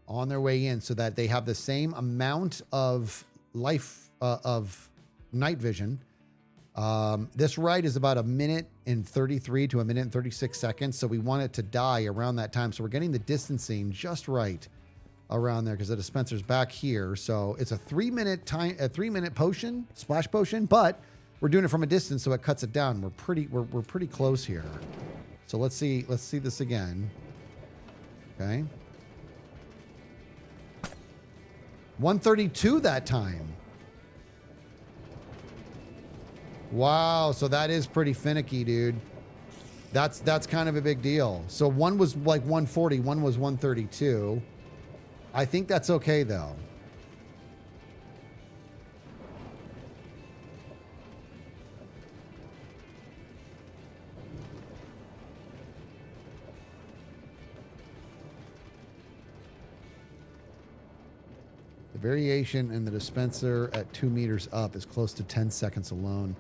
on their way in so that they have the same amount of life of night vision. This ride is about 1:33 to 1:36 seconds. So we want it to die around that time. So we're getting the distancing just right around there because the dispenser's back here. So it's a 3-minute potion, splash potion, but we're doing it from a distance. So it cuts it down. We're pretty close here. So let's see this again. Okay. 132 that time. Wow, so that is pretty finicky, dude. That's kind of a big deal. So one was like 140, one was 132. I think that's okay though. The variation in the dispenser at 2 meters up is close to 10 seconds alone.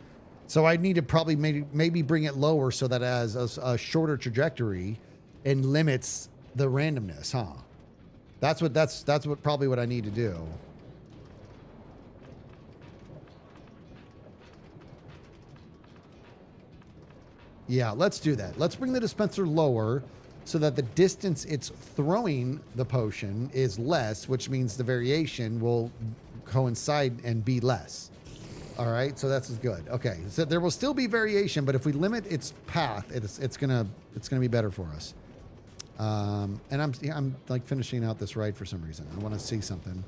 So I need to probably maybe bring it lower so that it has a shorter trajectory and limits the randomness, huh? That's what probably what I need to do. Yeah, let's do that. Let's bring the dispenser lower so that the distance it's throwing the potion is less, which means the variation will coincide and be less. All right, so that's good. Okay, so there will still be variation, but if we limit its path, it's gonna be better for us. And I'm like finishing out this ride for some reason. I want to see something.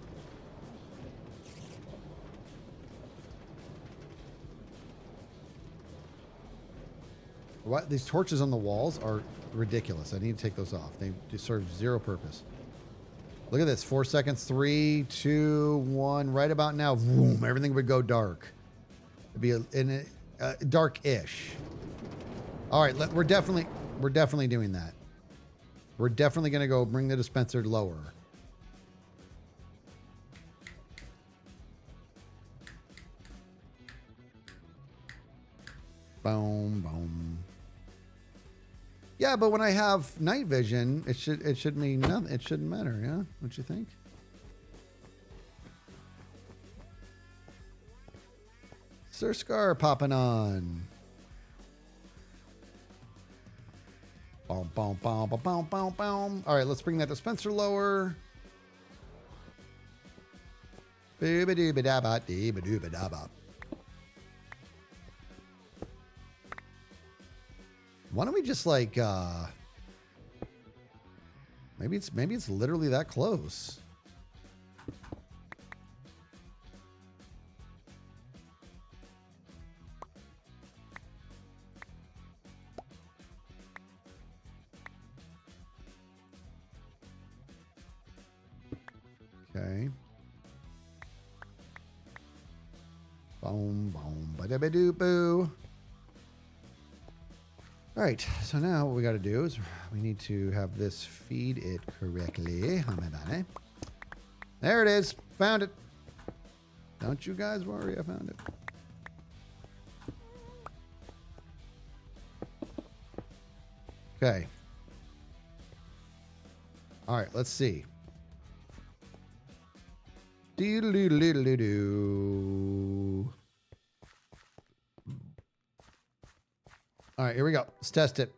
What, these torches on the walls are ridiculous. I need to take those off. They serve zero purpose. Look at this. 4 seconds. 3, 2, 1. Right about now, boom, everything would go dark. It'd be dark-ish. All right, we're definitely doing that. We're definitely going to go bring the dispenser lower. Boom, boom. Yeah, but when I have night vision, it should mean nothing. It shouldn't matter, yeah? What you think? Sir Scar popping on. Boom, boom, boom, boom, boom, boom, boom. All right, let's bring that dispenser lower. Booba-dooba-dabba-dee-ba-dooba-dabba. Why don't we just like maybe it's literally that close. Okay. Boom, boom, ba-da-ba-doo-boo. All right, so now what we got to do is we need to have this feed it correctly. There it is. Found it. Don't you guys worry, I found it. Okay. All right, let's see. Doo-doo-doo-doo-doo-doo. All right, here we go. Let's test it.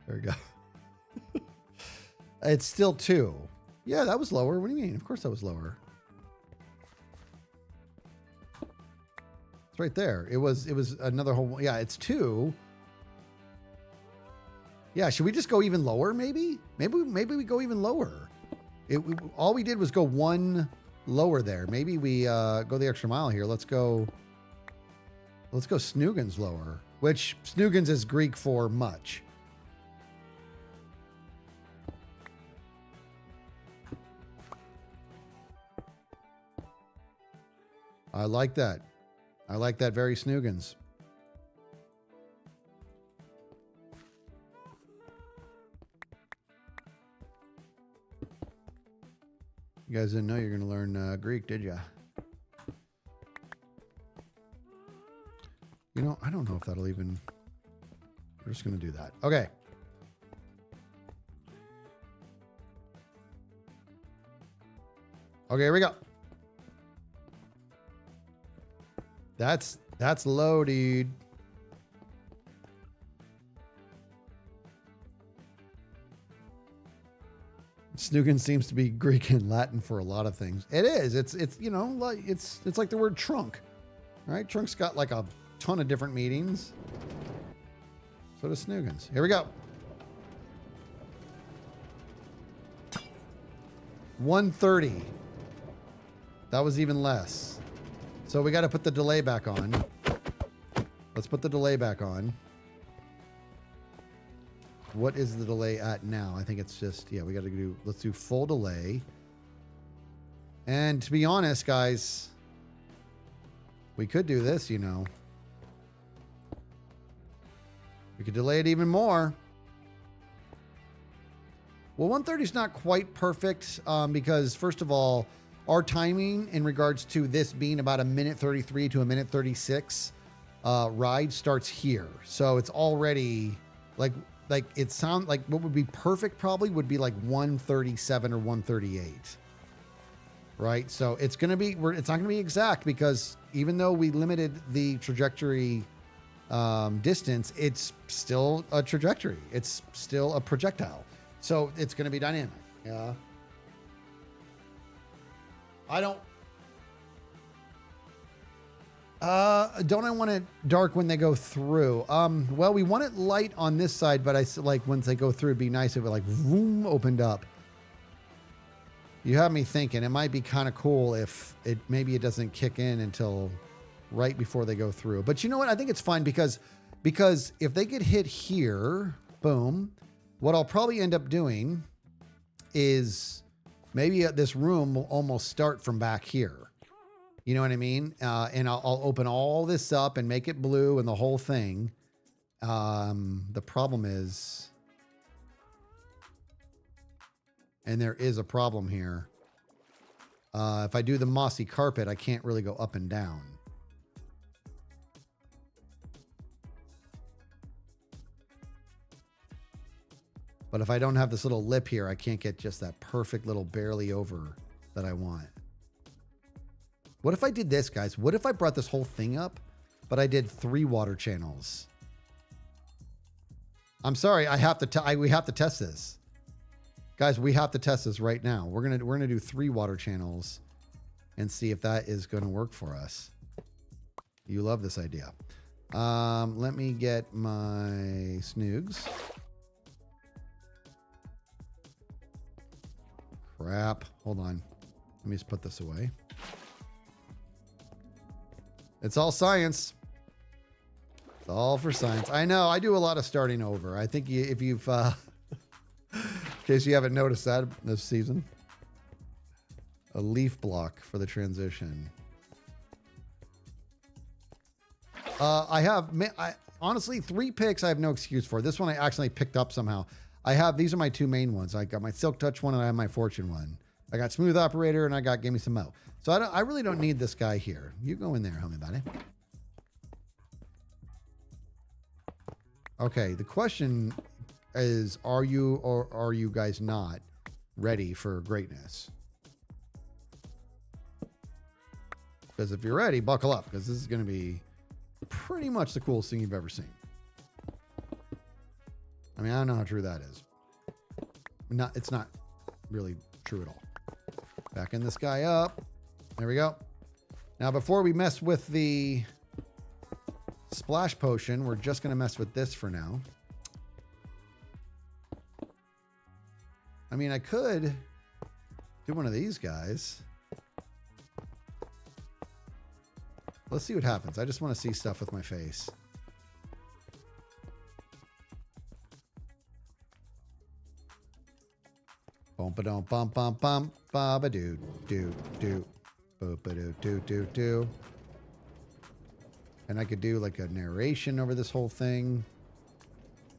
There we go. It's still 2. Yeah, that was lower. What do you mean? Of course that was lower. It's right there. It was another whole. Yeah, it's 2. Yeah, should we just go even lower? Maybe we go even lower. All we did was go 1 lower there. Maybe we go the extra mile here. Let's go Snoogans lower, which Snoogans is Greek for much. I like that. I like that very Snoogans. You guys didn't know you're going to learn Greek, did you? You know, I don't know if that'll even... We're just going to do that. Okay. Okay, here we go. That's low, dude. Snookin seems to be Greek and Latin for a lot of things. It is. It's you know, like it's like the word trunk. Right? Trunk's got like a ton of different meanings. So does Snoogans. Here we go. 130. That was even less. So we got to put the delay back on. Let's put the delay back on. What is the delay at now? I think it's just, yeah, we got to do, let's do full delay. And to be honest, guys, we could do this, you know. We could delay it even more. Well, 130 is not quite perfect because, first of all, our timing in regards to this being about a minute 33 to a minute 36 ride starts here. So it's already like like it sound like what would be perfect probably would be like 137 or 138. Right? So it's going to be, it's not going to be exact because even though we limited the trajectory distance, it's still a trajectory. It's still a projectile. So it's going to be dynamic. Yeah. Don't I want it dark when they go through? Well, we want it light on this side, but like once they go through, it'd be nice if it like vroom, opened up. You have me thinking it might be kind of cool if maybe it doesn't kick in until right before they go through. But you know what? I think it's fine because if they get hit here, boom, what I'll probably end up doing is maybe this room will almost start from back here. You know what I mean? And I'll open all this up and make it blue and the whole thing. The problem is, and there is a problem here. If I do the mossy carpet, I can't really go up and down. But if I don't have this little lip here, I can't get just that perfect little barely over that I want. What if I did this, guys? What if I brought this whole thing up, but I did 3 water channels? I'm sorry, we have to test this. Guys, we have to test this right now. We're gonna do 3 water channels and see if that is gonna work for us. You love this idea. Let me get my snoogs. Crap. Hold on. Let me just put this away. It's all science. It's all for science. I know. I do a lot of starting over. I think if you've, in case you haven't noticed that this season, a leaf block for the transition. Honestly, 3 picks I have no excuse for. This one I actually picked up somehow. These are my 2 main ones. I got my Silk Touch one and I have my Fortune one. I got Smooth Operator and I got Give Me Some Mo. So I really don't need this guy here. You go in there, homie buddy. Okay, the question is, are you or are you guys not ready for greatness? Because if you're ready, buckle up, because this is going to be pretty much the coolest thing you've ever seen. I mean, I don't know how true that is. It's not really true at all. Backing this guy up. There we go. Now, before we mess with the splash potion, we're just going to mess with this for now. I mean, I could do one of these guys. Let's see what happens. I just want to see stuff with my face. Bum ba dum bum bum bum ba ba doo doo doo bo ba doo doo doo doo. And I could do like a narration over this whole thing.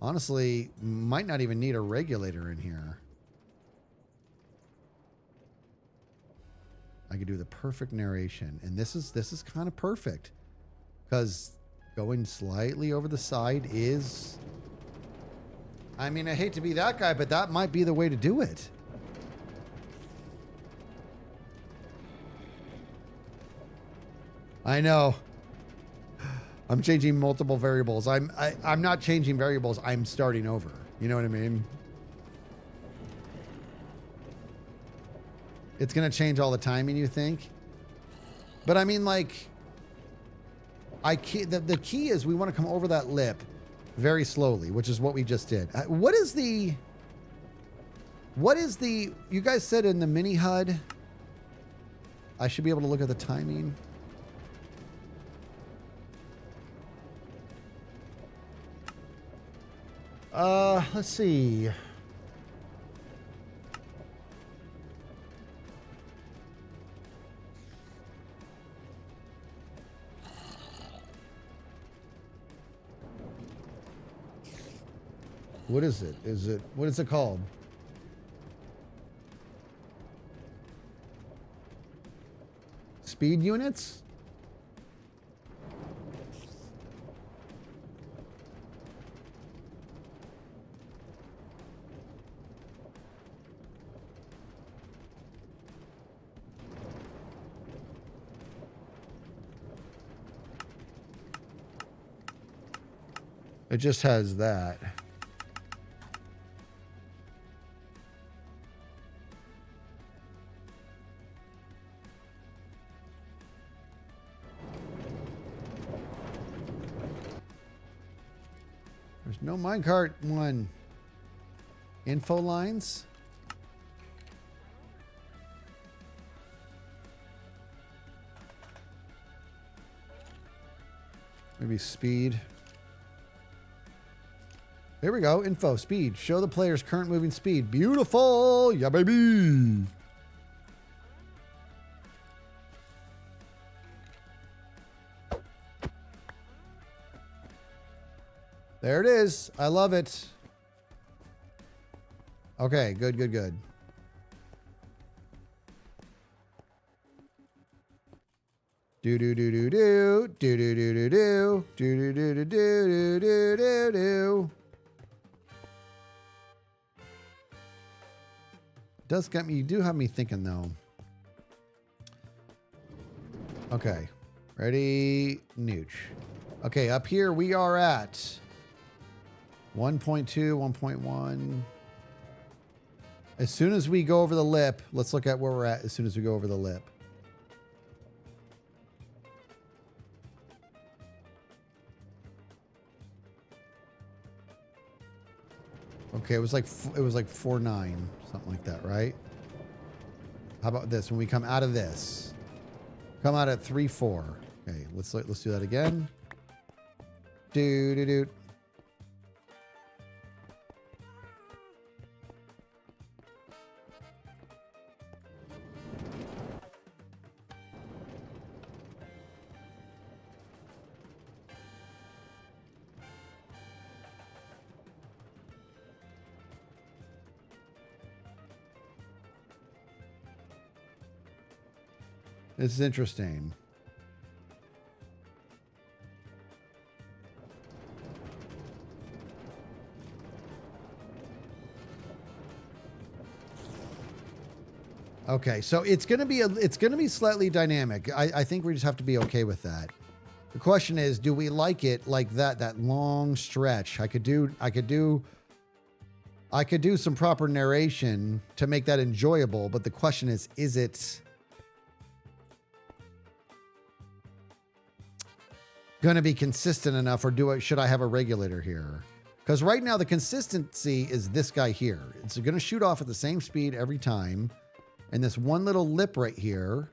Honestly, might not even need a regulator in here. I could do the perfect narration, and this is kind of perfect because going slightly over the side is. I mean, I hate to be that guy, but that might be the way to do it. I know. I'm changing multiple variables. I'm not changing variables. I'm starting over. You know what I mean? It's going to change all the timing, you think? But I mean, like, the key is we want to come over that lip very slowly, which is what we just did. What is the, you guys said in the mini HUD, I should be able to look at the timing. Let's see. What is it? What is it called? Speed units? It just has that. There's no minecart one. Info lines. Maybe speed. There we go. Info, speed. Show the player's current moving speed. Beautiful. Yeah, baby. There it is. I love it. Okay, good, good, good. Do do do do do do do do do do do do do do do do do do. Does get me. You do have me thinking though. Okay, ready, nooch. Okay, up here we are at 1.2, 1.1. As soon as we go over the lip, let's look at where we're at as soon as we go over the lip. Okay, it was like 4.9, something like that, right? How about this? When we come out of this, come out at 3.4. Okay, let's do that again. Do do do. This is interesting. Okay, so it's gonna be slightly dynamic. I think we just have to be okay with that. The question is, do we like it like that long stretch? I could do some proper narration to make that enjoyable, but the question is it going to be consistent enough, or should I have a regulator here? Because right now the consistency is this guy here. It's going to shoot off at the same speed every time. And this one little lip right here.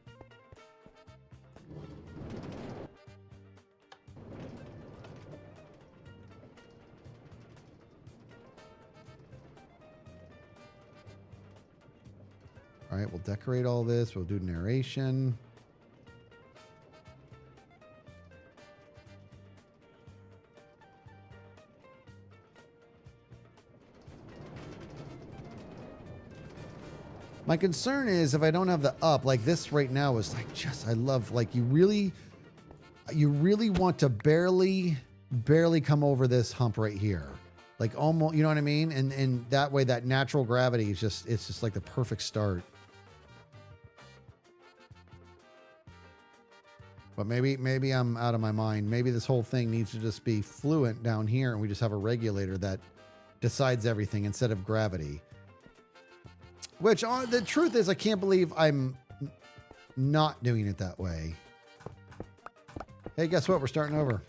All right, we'll decorate all this. We'll do narration. My concern is if I don't have the up, like this right now is like I love, like you really want to barely come over this hump right here. Like almost, you know what I mean? And that way that natural gravity is it's just like the perfect start. But maybe I'm out of my mind. Maybe this whole thing needs to just be fluent down here and we just have a regulator that decides everything instead of gravity. Which, the truth is, I can't believe I'm not doing it that way. Hey, guess what? We're starting over.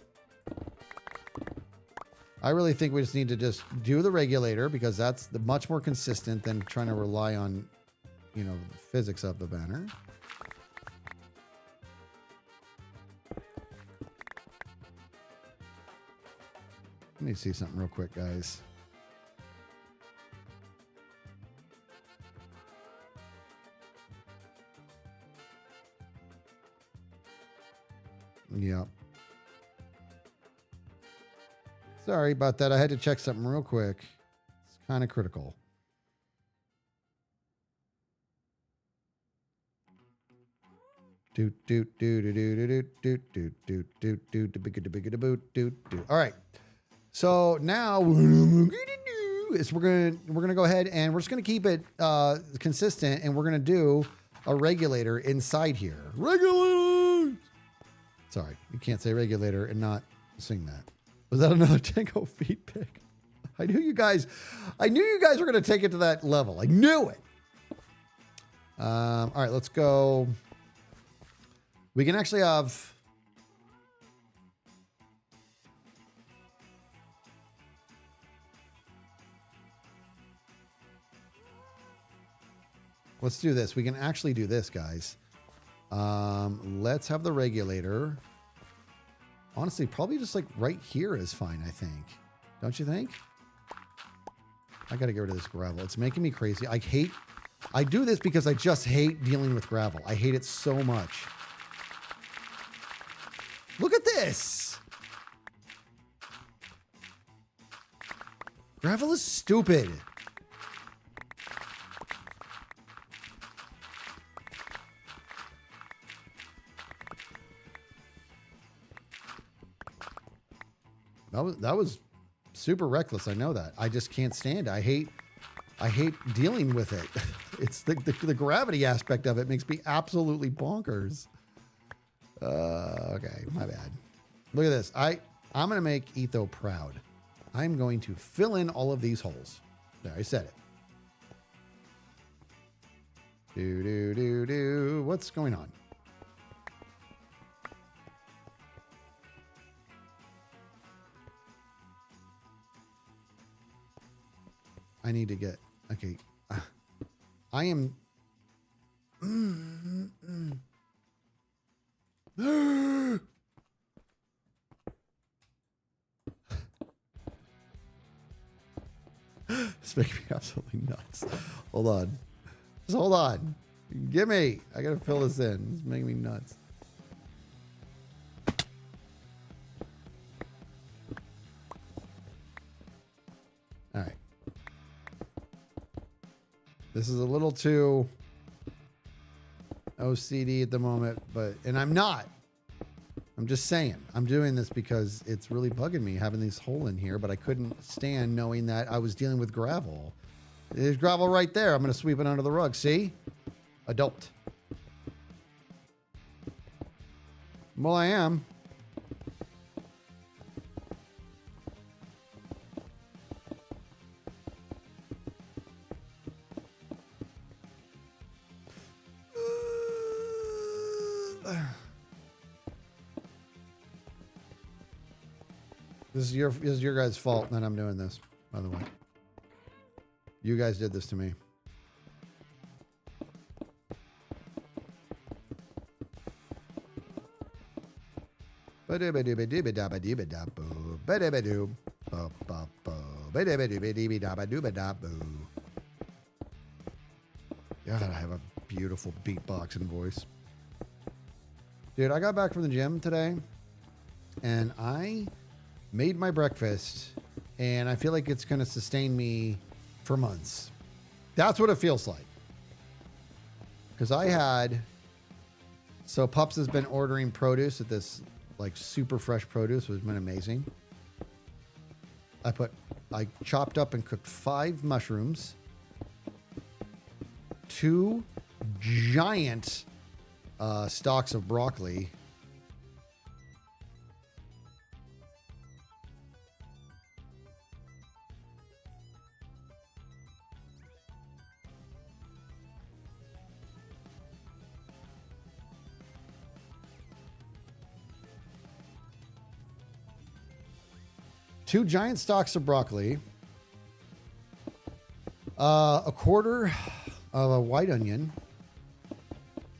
I really think we just need to just do the regulator because that's much more consistent than trying to rely on, the physics of the banner. Let me see something real quick, guys. Yep. Sorry about that. I had to check something real quick. It's kind of critical. All right. So now we're gonna go ahead and we're just gonna keep it consistent, and we're gonna do a regulator inside here. Regulator. Sorry, you can't say regulator and not sing that. Was that another Tango feed pick? I knew you guys were going to take it to that level. I knew it. All right, let's go. We can actually have... Let's do this. We can actually do this, guys. Let's have the regulator. Honestly, probably just like right here is fine, I think. Don't you think? I got to get rid of this gravel. It's making me crazy. I do this because I just hate dealing with gravel. I hate it so much. Look at this. Gravel is stupid. That was super reckless. I know that. I just can't stand it. I hate dealing with it. It's the gravity aspect of it makes me absolutely bonkers. Okay, my bad. Look at this. I'm going to make Etho proud. I'm going to fill in all of these holes. There, I said it. What's going on? I need to get, okay. I am. It's making me absolutely nuts. Hold on. Just hold on. Give me. I gotta fill this in. It's making me nuts. All right. This is a little too OCD at the moment, and I'm not. I'm just saying. I'm doing this because it's really bugging me having this hole in here, but I couldn't stand knowing that I was dealing with gravel. There's gravel right there. I'm going to sweep it under the rug. See? Adult. Well, I am. This is your guys' fault that I'm doing this, by the way. You guys did this to me. God, I have a beautiful beatboxing voice. Dude, I got back from the gym today, and I made my breakfast, and I feel like it's going to sustain me for months. That's what it feels like. Because so Pups has been ordering produce at this like super fresh produce, which has been amazing. I chopped up and cooked 5 mushrooms, 2 giant stalks of broccoli, two giant stalks of broccoli, a quarter of a white onion.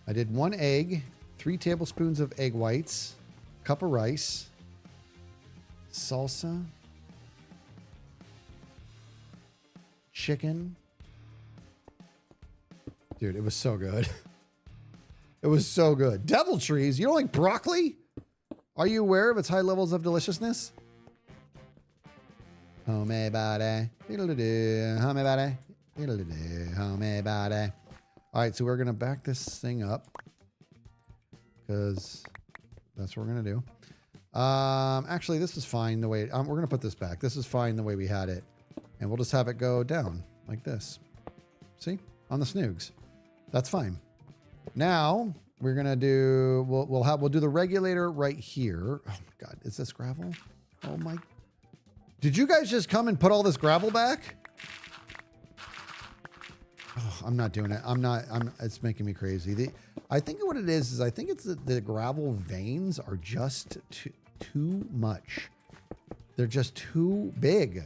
I did 1 egg, 3 tablespoons of egg whites, cup of rice, salsa, chicken. Dude, it was so good. It was so good. Devil trees. You don't like broccoli? Are you aware of its high levels of deliciousness? Homey body, diddle-doo, homey body, diddle-doo, homey body. All right, so we're gonna back this thing up because that's what we're gonna do. Actually, this is fine the way we're gonna put this back. This is fine the way we had it, and we'll just have it go down like this. See, on the snoogs, that's fine. Now we're gonna do we'll do the regulator right here. Oh my God, is this gravel? Oh my Did you guys just come and put all this gravel back? Oh, I'm not doing it. It's making me crazy. I think what it is I think it's the gravel veins are just too much. They're just too big.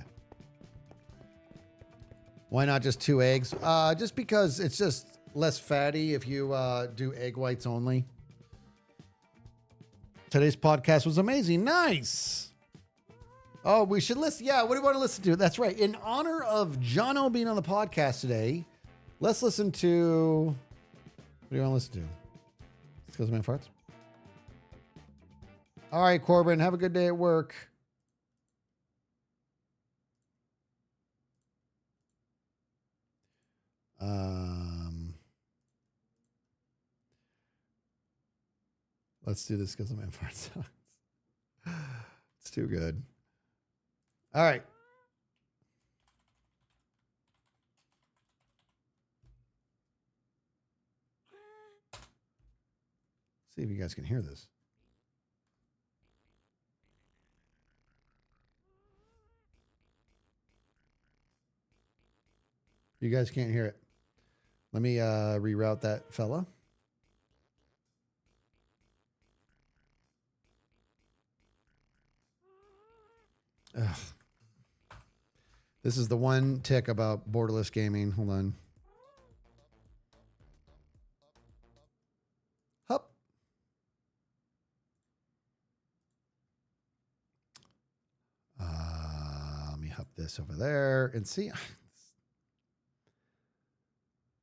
Why not just 2 eggs? Just because it's just less fatty if you do egg whites only. Today's podcast was amazing. Nice. Oh, we should listen. Yeah, what do you want to listen to? That's right. In honor of Jono being on the podcast today, let's listen to... What do you want to listen to? Skills Man Farts? All right, Corbin, have a good day at work. Let's do the Skills Man Farts songs. It's too good. All right. See if you guys can hear this. You guys can't hear it. Let me reroute that fella. Ugh. This is the one tick about borderless gaming. Hold on. Hup. Let me hup this over there and see.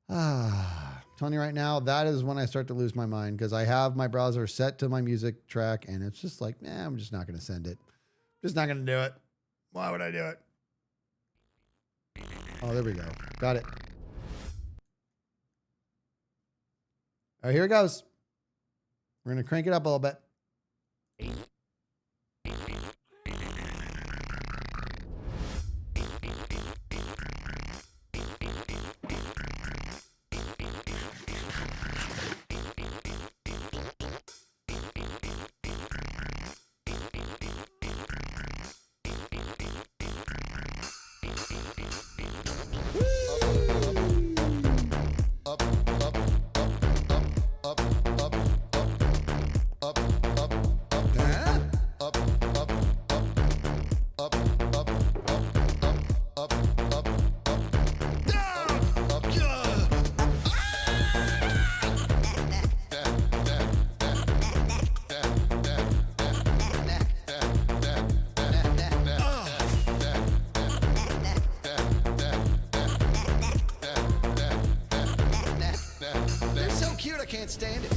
Telling you right now, that is when I start to lose my mind because I have my browser set to my music track and it's just like, nah, I'm just not going to send it. Just not going to do it. Why would I do it? Oh, there we go. Got it. All right, here it goes. We're going to crank it up a little bit. Can't stand it.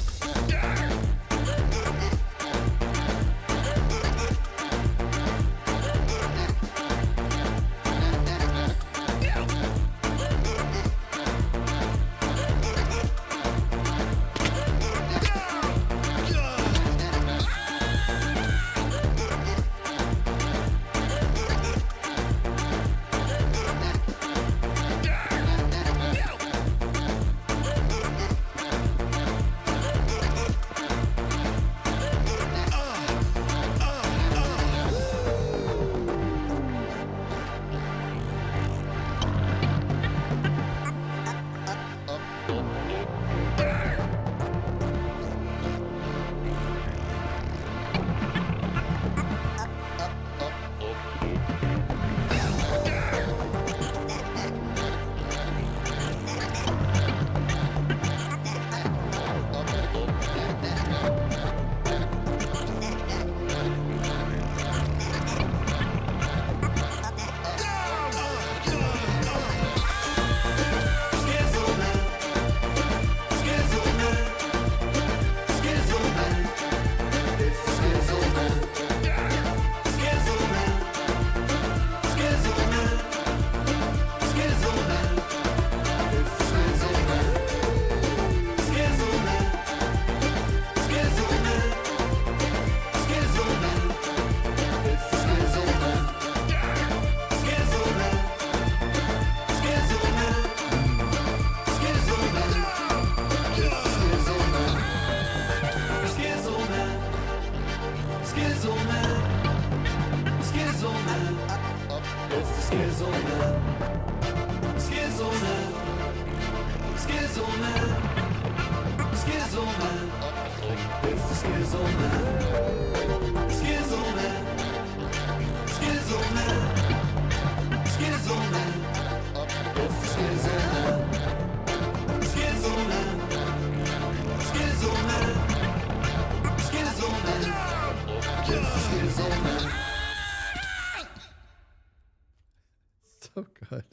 So good.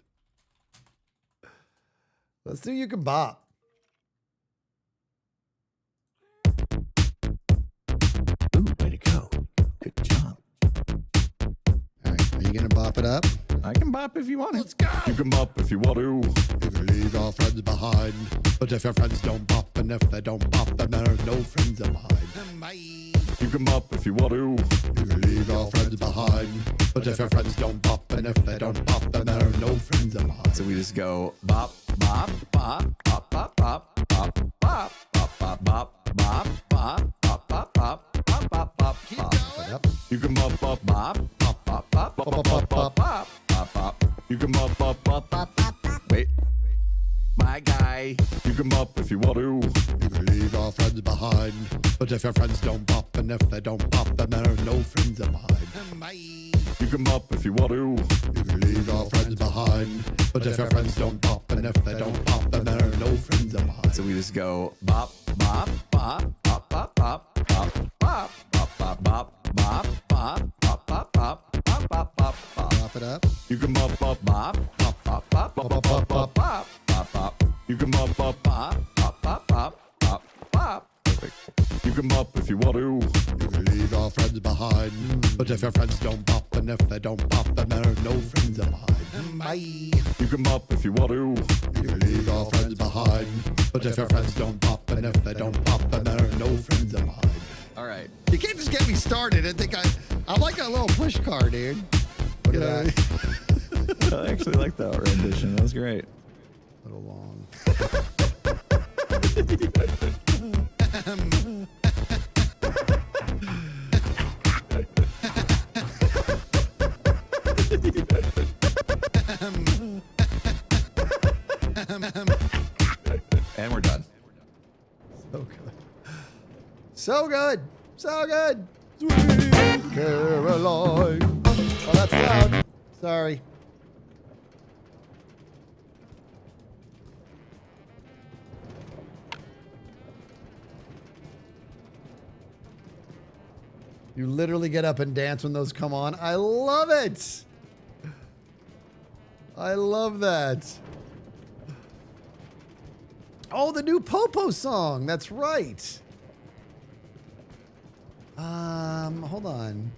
Let's do You Can Bop. Ooh, way to go. Good job. All right, are you gonna bop it up? I can bop if you want to. Let's go. You can bop if you want to. You can leave your friends behind. But if your friends don't bop, and if they don't bop, then there are no friends of mine. Bye. You can bop if you want to. You can leave your friends behind. But if your friends don't bop, and if they don't bop, then there are no friends of mine. So we just go bop, bop, bop, bop, bop, bop, bop, bop, bop, bop, bop, bop, bop, bop, bop, bop, bop, bop, bop. Keep going. Yep. You can bop, bop, Bop, bop, bop, bop, bop, bop, bop, bop, bop, bop, bop. You can bop, bop, bop, bop. Wait. My guy. You can bop if you want to. You can leave your friends behind. But if your friends don't bop, and if they don't bop, then there are no friends of mine. Bye. You can bop if you want to. You can leave your friends behind. But if your friends don't bop, and if they don't bop, then there are no friends of mine. So we just go bop, bop, bop, bop, bop, bop, bop, bop, bop, bop, bop, bop, bop, bop, bop, bop, bop, bop, bop. Bop it up. You can bop, bop, Bop, bop, bop, bop, bop, bop, bop, bop, bop, bop, bop. you can bop, bop, Bop, bop, bop, bop, bop, bop. you can bop if you want to. You can leave your friends behind. But if your friends don't bop, and if they don't bop, then there are no friends of mine. Bye. You can bop if you want to. You can leave your friends behind. But if your friends don't bop, and if they don't bop, then there are no friends of mine. All right. You can't just get me started. I'm like a little push car, dude. Look at that. I actually like that rendition. That was great. A little long. And we're done. So good. So good. So good. Sweet Caroline. Oh, that's loud. Sorry. You literally get up and dance when those come on. I love it. I love that. Oh, the new Popo song. That's right. Hold on.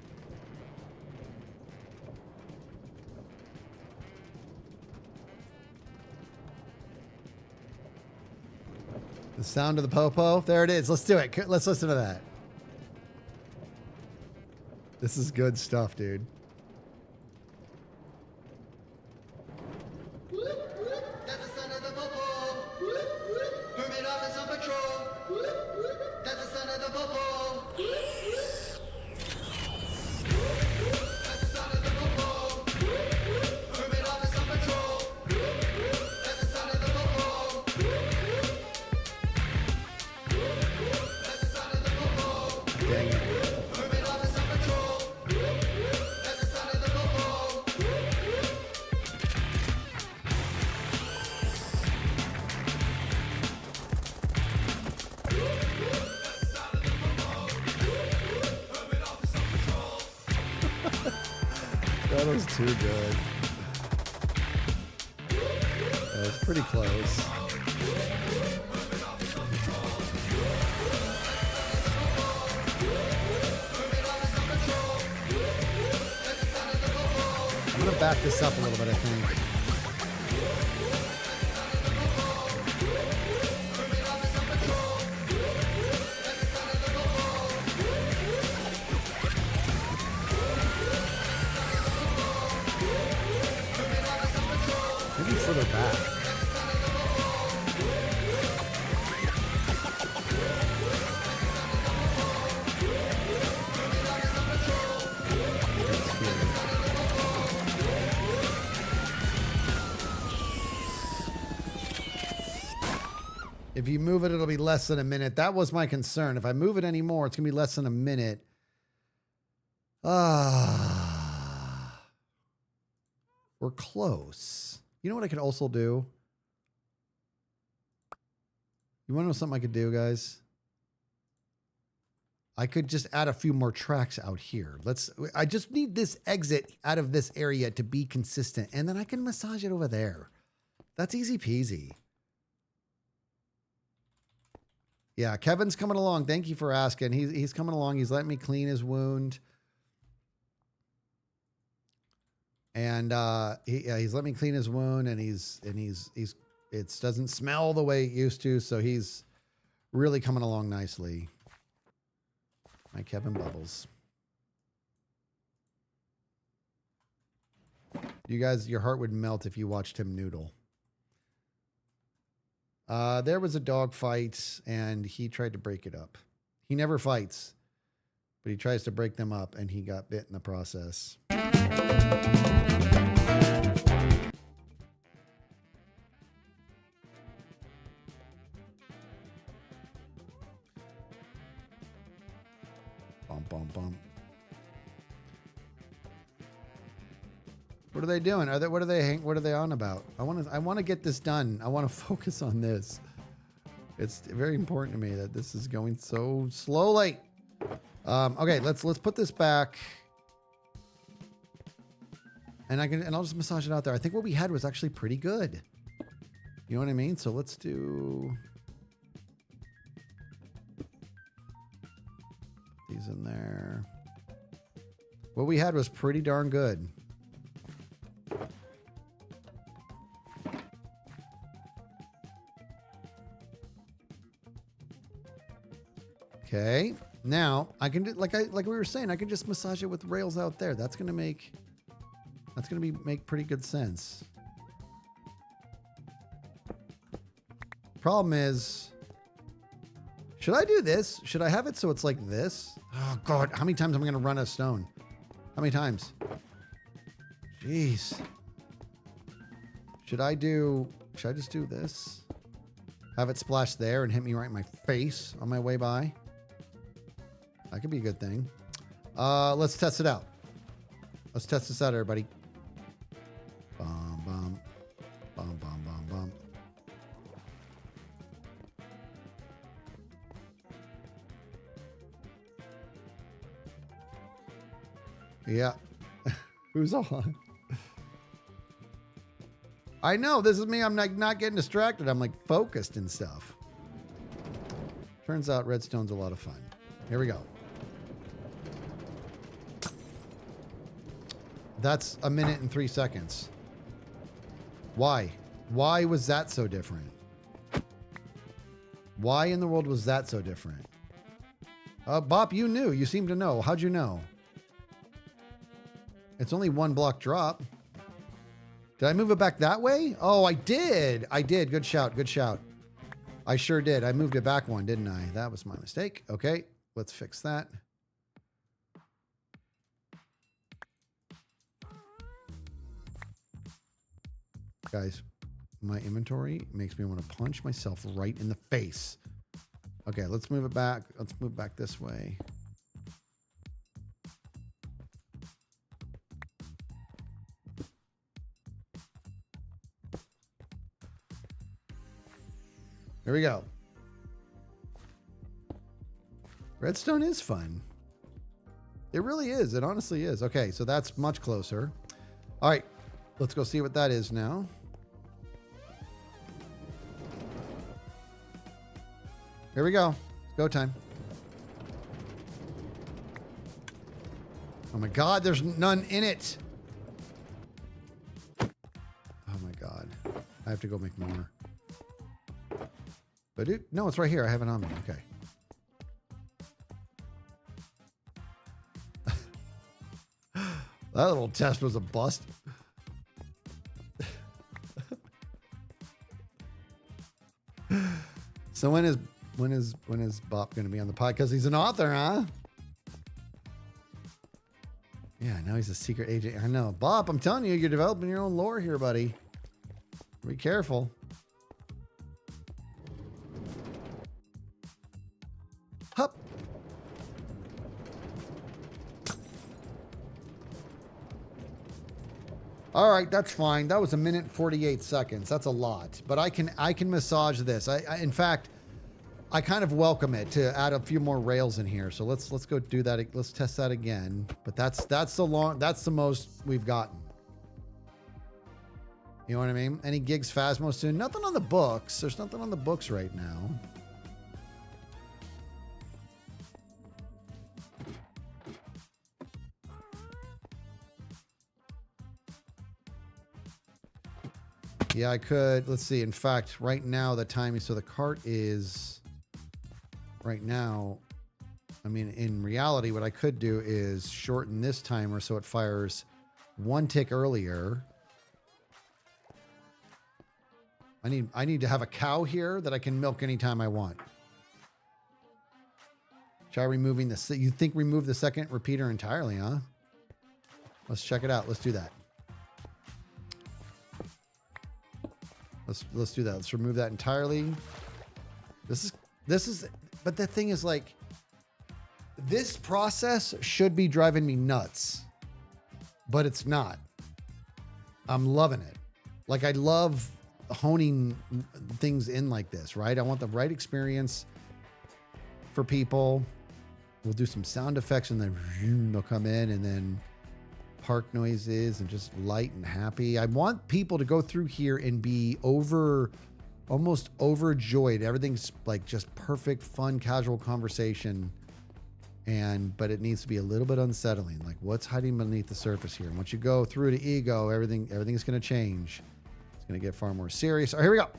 The sound of the Popo. There it is. Let's do it. Let's listen to that. This is good stuff, dude. That's the sound of the popo. Hermit office on patrol. That's the sound of the popo. That's the sound of the popo. Hermit office on patrol. That's the sound of the popo. That's the sound of the popo. Dang it. Hermit office on patrol. That's the sound of the popo. That was too good. That was pretty close. I'm gonna back this up a little bit, I think. Maybe further back. That's weird. If you move it, it'll be less than a minute. That was my concern. If I move it anymore, it's going to be less than a minute. We're close. You know what I could also do? You want to know something I could do, guys? I could just add a few more tracks out here. I just need this exit out of this area to be consistent, and then I can massage it over there. That's easy peasy. Yeah, Kevin's coming along. Thank you for asking. He's coming along. He's letting me clean his wound. And he's let me clean his wound, and it doesn't smell the way it used to, so he's really coming along nicely. My Kevin Bubbles. You guys, your heart would melt if you watched him noodle. There was a dog fight, and he tried to break it up. He never fights, but he tries to break them up, and he got bit in the process. Bum, bum, bum. What are they doing? What are they on about? I want to get this done. I want to focus on this. It's very important to me that this is going so slowly. Okay, let's put this back. And I'll just massage it out there. I think what we had was actually pretty good. You know what I mean? So let's do these in there. What we had was pretty darn good. Okay. Now I can do like we were saying, I can just massage it with rails out there. That's gonna make pretty good sense. Problem is, should I do this? Should I have it so it's like this? Oh God, how many times am I gonna run a stone? How many times? Jeez. Should I just do this? Have it splash there and hit me right in my face on my way by? That could be a good thing. Let's test it out. Let's test this out, everybody. Bum, bum. Bum, bum, bum, bum. Yeah. Who's on? I know, this is me. I'm not getting distracted. I'm like focused and stuff. Turns out redstone's a lot of fun. Here we go. That's 1 minute and 3 seconds. Why? Why was that so different? Why in the world was that so different? Bop, you knew. You seem to know. How'd you know? It's only 1 block drop. Did I move it back that way? Oh, I did. I did. Good shout. Good shout. I sure did. I moved it back 1, didn't I? That was my mistake. Okay, let's fix that. Guys, my inventory makes me want to punch myself right in the face. Okay, let's move it back. Let's move back this way. There we go. Redstone is fun. It really is. It honestly is. Okay, so that's much closer. All right, let's go see what that is now. Here we go. Go time. Oh my God, there's none in it. Oh my God. I have to go make more. But dude, no, it's right here. I have it on me. Okay. That little test was a bust. So when is Bop going to be on the pod? Because he's an author, huh? Yeah, now he's a secret agent. I know. Bop, I'm telling you, you're developing your own lore here, buddy. Be careful. All right, that's fine. That was 1:48 seconds. That's a lot, but I can massage this. In fact, I kind of welcome it to add a few more rails in here. So let's go do that. Let's test that again. But that's the most we've gotten. You know what I mean? Any gigs Phasmo soon? Nothing on the books. There's nothing on the books right now. Yeah, I could. Let's see. In fact, right now the timing. So the cart is right now. I mean, in reality, what I could do is shorten this timer so it fires one tick earlier. I need to have a cow here that I can milk anytime I want. Try removing the. You think remove the second repeater entirely, huh? Let's check it out. Let's do that. Let's do that. Let's remove that entirely. This is. But the thing is, like, this process should be driving me nuts, but it's not. I'm loving it. Like, I love honing things in like this, right? I want the right experience for people. We'll do some sound effects and then they'll come in, and then park noises and just light and happy. I want people to go through here and be almost overjoyed. Everything's like just perfect, fun, casual conversation. But it needs to be a little bit unsettling. Like, what's hiding beneath the surface here? And once you go through to ego, everything's going to change. It's going to get far more serious. All right, here we go.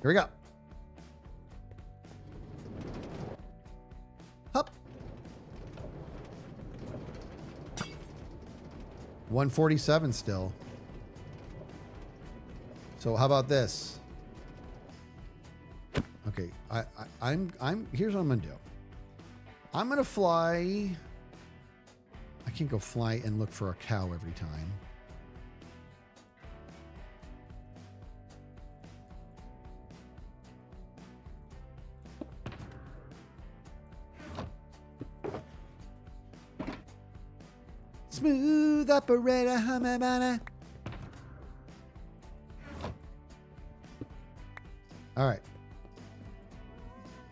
Here we go. Hup. 147 still. So how about this? Okay, I'm here's what I'm gonna do. I'm gonna fly. I can't go fly and look for a cow every time. Smooth operator, humabana. All right.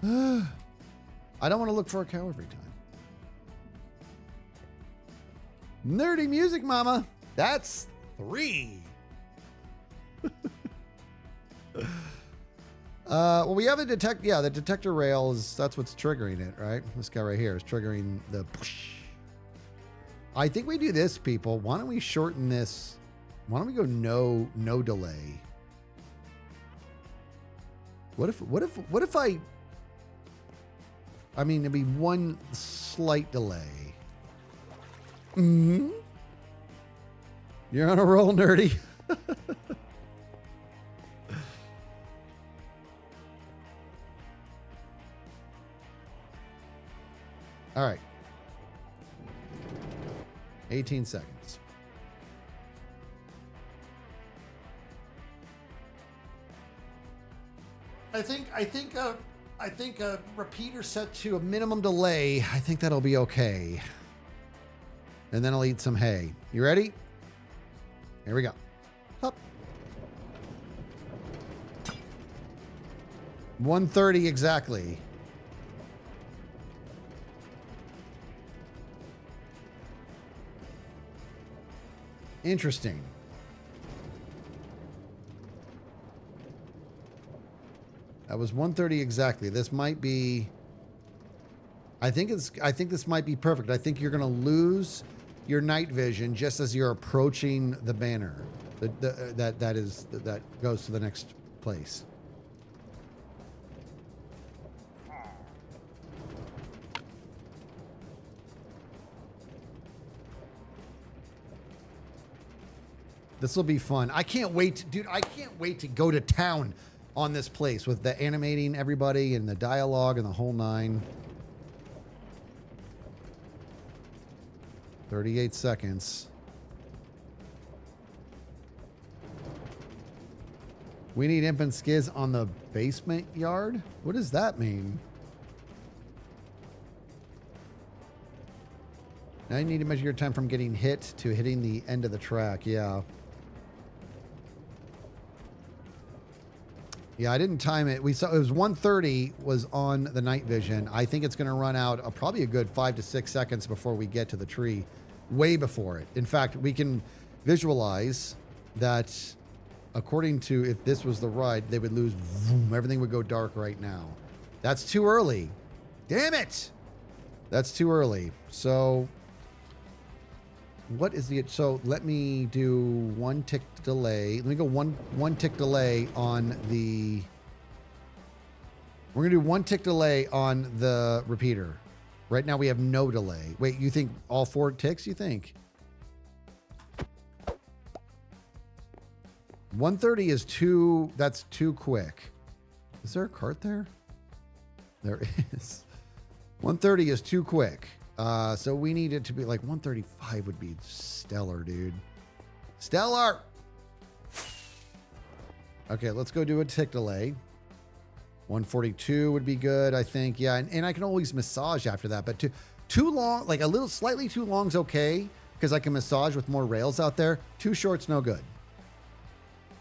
I don't want to look for a cow every time. Nerdy music, mama. That's 3. Well, we have a detect. Yeah, the detector rail is, that's what's triggering it, right? This guy right here is triggering the push. I think we do this, people. Why don't we shorten this? Why don't we go no delay? What if I mean, it'd be one slight delay. Mm-hmm. You're on a roll, nerdy. All right. 18 seconds. I think a repeater set to a minimum delay. I think that'll be okay. And then I'll eat some hay. You ready? Here we go. Up. 1:30 exactly. Interesting. That was 1:30 exactly. This might be. I think this might be perfect. I think you're going to lose your night vision just as you're approaching the banner. That goes to the next place. This will be fun. I can't wait, dude. I can't wait to go to town on this place with the animating everybody and the dialogue and the whole 9. 38 seconds. We need imp and skiz on the basement yard? What does that mean? Now you need to measure your time from getting hit to hitting the end of the track. Yeah. Yeah, I didn't time it. We saw it was 1:30 was on the night vision. I think it's going to run out probably a good 5 to 6 seconds before we get to the tree. Way before it. In fact, we can visualize that according to if this was the ride, they would lose. Vroom, everything would go dark right now. That's too early. Damn it. That's too early. So what is the, so let me do 1 tick delay. Let me go one tick delay on the, we're going to do 1 tick delay on the repeater. Right now we have no delay. Wait, you think all 4 ticks, you think? 1:30 is too, that's too quick. Is there a cart there? There is. 1:30 is too quick. So we need it to be like 1:35 would be stellar, dude. Stellar. Okay, let's go do a tick delay. 1:42 would be good, I think. Yeah, and I can always massage after that, but too long, like a little slightly too long is okay because I can massage with more rails out there. Too short's no good.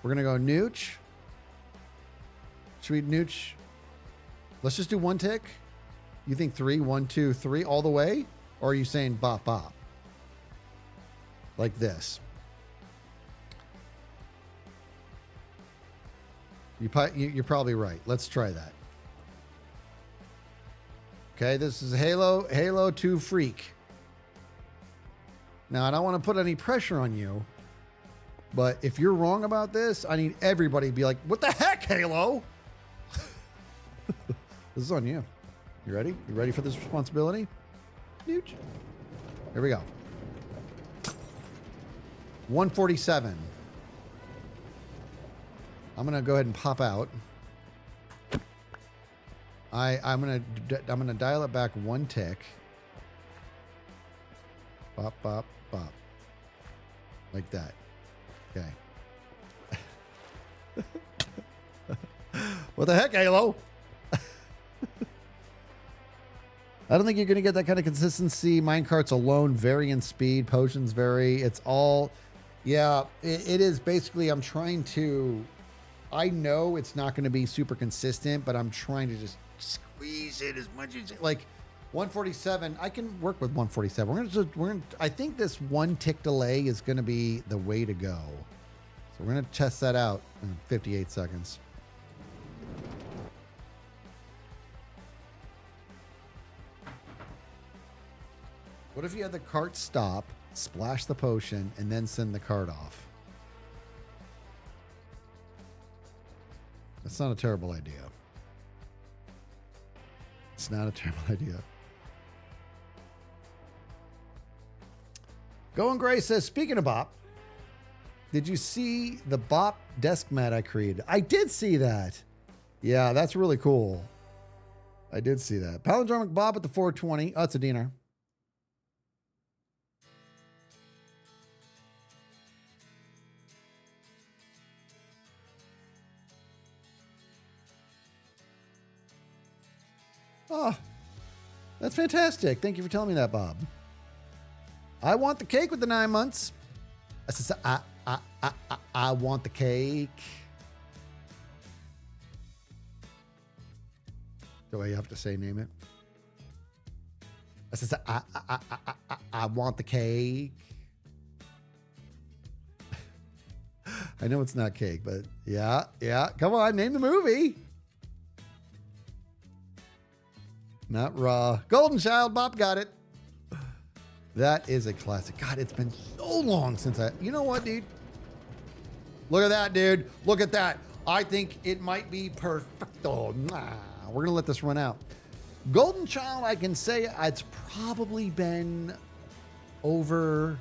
We're going to go nooch. Should we nooch? Let's just do 1 tick. You think 3, 1, 2, 3 all the way? Or are you saying bop, bop? Like this. You're probably right. Let's try that. Okay, this is Halo 2 Freak. Now, I don't want to put any pressure on you, but if you're wrong about this, I need everybody to be like, what the heck, Halo? This is on you. You ready? You ready for this responsibility? Nooch. Here we go. 147. I'm gonna go ahead and pop out. I'm gonna dial it back 1 tick. Bop, bop, bop. Like that. Okay. What the heck, Halo? I don't think you're going to get that kind of consistency. Minecarts alone vary in speed. Potions vary. It's all, yeah, it is basically, I'm trying to, I know it's not going to be super consistent, but I'm trying to just squeeze it as much as, like 147, I can work with 147. I think this 1 tick delay is going to be the way to go. So we're going to test that out in 58 seconds. What if you had the cart stop, splash the potion, and then send the cart off? That's not a terrible idea. It's not a terrible idea. Going Gray says, speaking of Bop, did you see the Bop desk mat I created? I did see that. Yeah, that's really cool. I did see that. Palindromic Bob at the 420. Oh, it's a dinar. Oh, that's fantastic. Thank you for telling me that, Bob. I want the cake with the 9 months. I want the cake. Do I have to say name it? I want the cake. I know it's not cake, but yeah. Come on, name the movie. Not raw. Golden Child, Bob got it. That is a classic. God, it's been so long since you know what, dude? Look at that, dude. Look at that. I think it might be perfecto. We're going to let this run out. Golden Child, I can say it's probably been over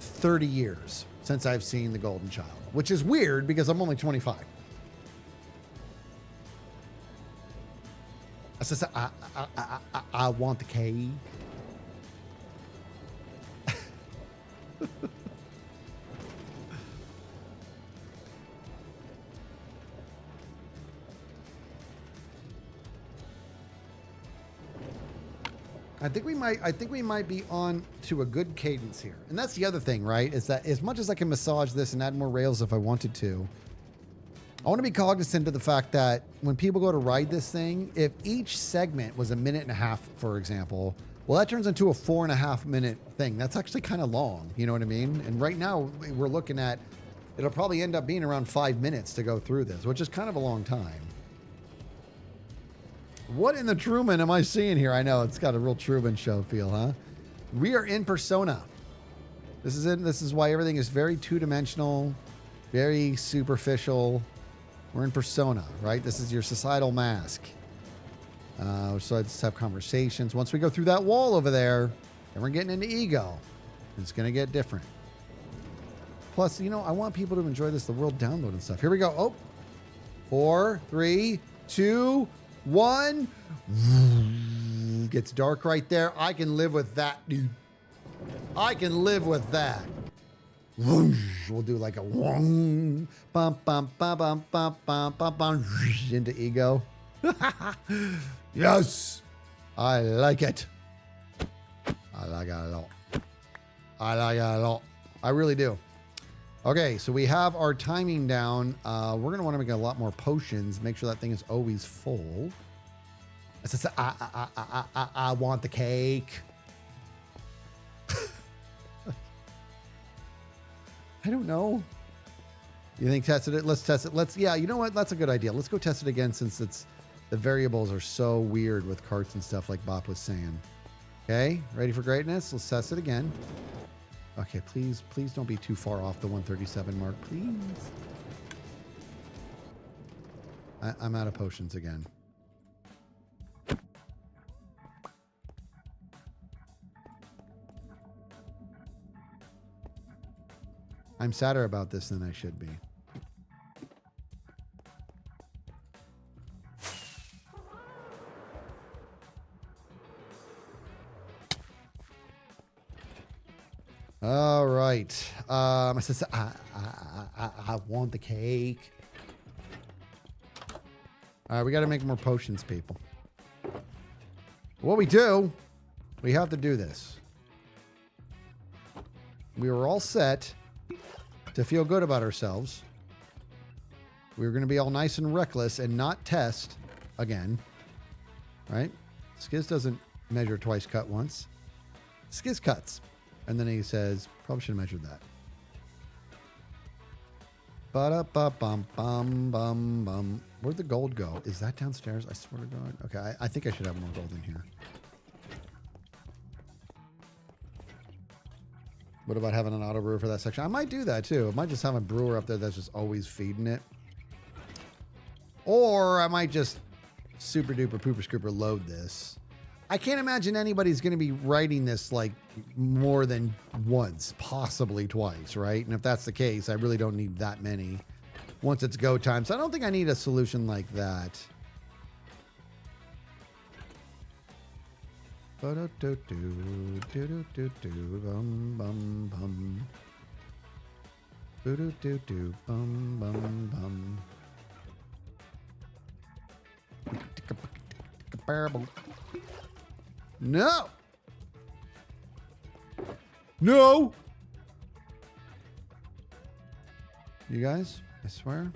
30 years since I've seen the Golden Child, which is weird because I'm only 25. I want the cake. I think we might be on to a good cadence here. And that's the other thing, right? Is that as much as I can massage this and add more rails if I wanted to, I want to be cognizant of the fact that when people go to ride this thing, if each segment was a minute and a half, for example, well, that turns into a 4.5 minute thing. That's actually kind of long. You know what I mean? And right now we're looking at, it'll probably end up being around 5 minutes to go through this, which is kind of a long time. What in the Truman am I seeing here? I know it's got a real Truman Show feel, huh? We are in persona. This is why everything is very two-dimensional, very superficial. We're in persona, right? This is your societal mask. So I just have conversations. Once we go through that wall over there, then we're getting into ego. It's going to get different. Plus, you know, I want people to enjoy this, the world download and stuff. Here we go. Oh, 4, 3, 2, 1. Gets dark right there. I can live with that, dude. I can live with that. We'll do like a bum bum bum bum bum bum bum bum into ego. Yes, I like it. I like it a lot. I like it a lot. I really do. Okay, so we have our timing down. We're gonna want to make a lot more potions. Make sure that thing is always full. I want the cake. I don't know. You think tested it? Let's test it. Yeah, you know what? That's a good idea. Let's go test it again since the variables are so weird with carts and stuff like Bop was saying. Okay, ready for greatness? Let's test it again. Okay, please don't be too far off the 137 mark, please. I'm out of potions again. I'm sadder about this than I should be. All right. I want the cake. All right, we got to make more potions, people. What we do, we have to do this. We were all set to feel good about ourselves. We were going to be all nice and reckless and not test again. Right? Skiz doesn't measure twice, cut once. Skiz cuts. And then he says, probably should have measured that. Ba-da-ba-bum-bum-bum-bum. Where'd the gold go? Is that downstairs? I swear to God. Okay, I think I should have more gold in here. What about having an auto brewer for that section? I might do that too. I might just have a brewer up there that's just always feeding it. Or I might just super duper pooper scooper load this. I can't imagine anybody's going to be writing this like more than once, possibly twice, right? And if that's the case, I really don't need that many once it's go time. So I don't think I need a solution like that. No. No. You guys, I swear.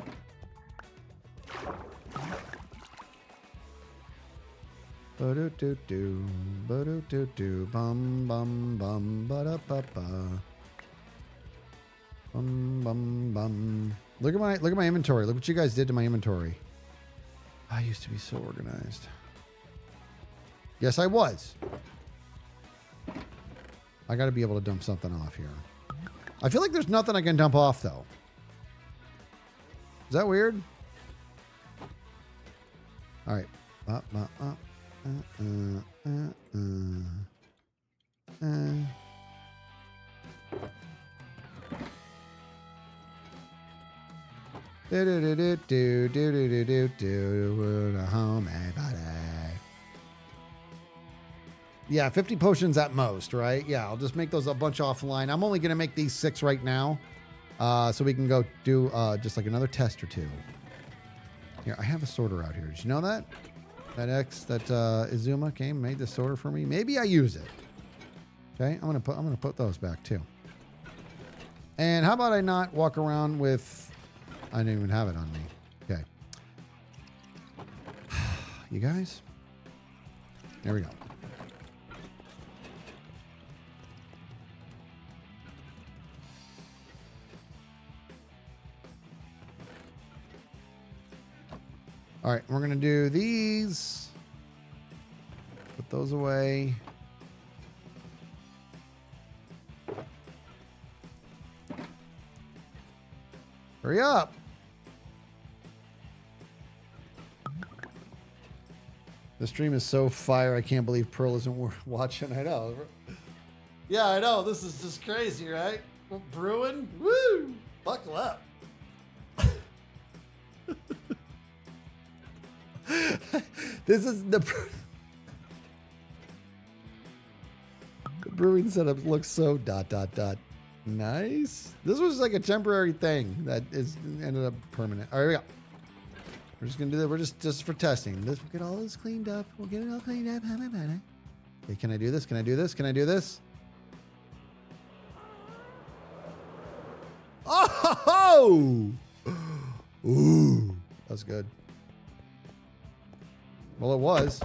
Ba-do-do-do, ba-do-do-do, bum bum bum, ba-da-ba-ba. Bum bum bum. Look at my inventory. Look what you guys did to my inventory. I used to be so organized. Yes, I was. I got to be able to dump something off here. I feel like there's nothing I can dump off, though. Is that weird? All right. Yeah, 50 potions at most, right? Yeah, I'll just make those a bunch offline. I'm only going to make these 6 right now. So we can go do just like another test or two. Here, I have a sorter out here. Did you know that? That Izuma came, made this order for me. Maybe I use it. Okay, I'm gonna put those back too. And how about I not walk around with? I didn't even have it on me. Okay. You guys. There we go. All right, we're gonna do these. Put those away. Hurry up. The stream is so fire. I can't believe Pearl isn't watching. I know. Yeah, I know. This is just crazy, right? Brewing. Woo! Buckle up. This is the brewing setup looks so ... Nice. This was like a temporary thing that is ended up permanent. All right, here we go. We're just gonna do that. We're just for testing. We'll get all this cleaned up. We'll get it all cleaned up. Okay, can I do this? Can I do this? Can I do this? Oh! Ooh, that's good. Well, it was.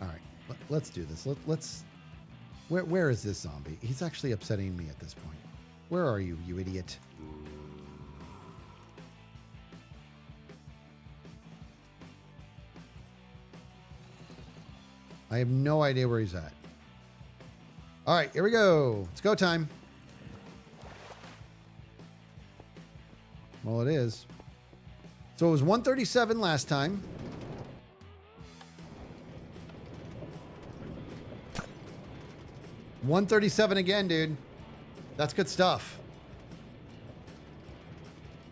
All right, let's do this. Let's. Where is this zombie? He's actually upsetting me at this point. Where are you, you idiot? I have no idea where he's at. All right, here we go. It's go time. Well, it is. So it was 137 last time. $137 again, dude. That's good stuff.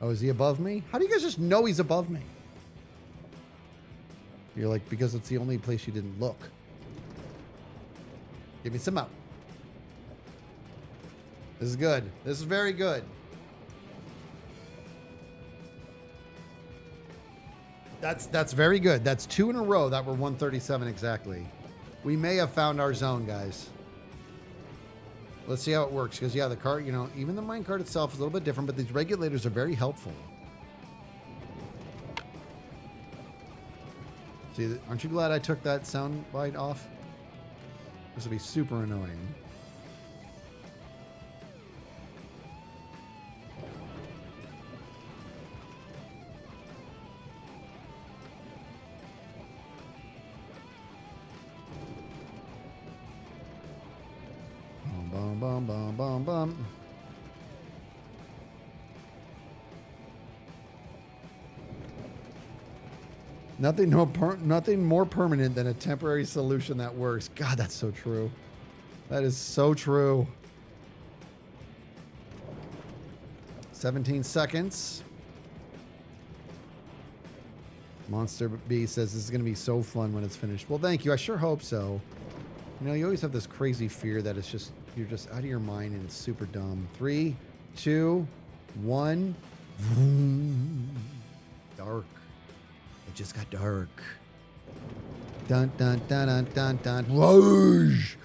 Oh, is he above me? How do you guys just know he's above me? You're like, because it's the only place you didn't look. Give me some out. This is good. This is very good. That's very good. That's 2 in a row that were 137 exactly. We may have found our zone, guys. Let's see how it works. Because, yeah, the cart, you know, even the minecart itself is a little bit different, but these regulators are very helpful. See, aren't you glad I took that sound bite off? This will be super annoying. Bum, bum, bum, bum, bum. Nothing more permanent than a temporary solution that works. God, that's so true. That is so true. 17 seconds. Monster B says this is going to be so fun when it's finished. Well, thank you. I sure hope so. You know, you always have this crazy fear that it's just, you're just out of your mind and it's super dumb. 3, 2, 1. Vroom. Dark. It just got dark. Dun dun dun dun dun dun. Whoosh!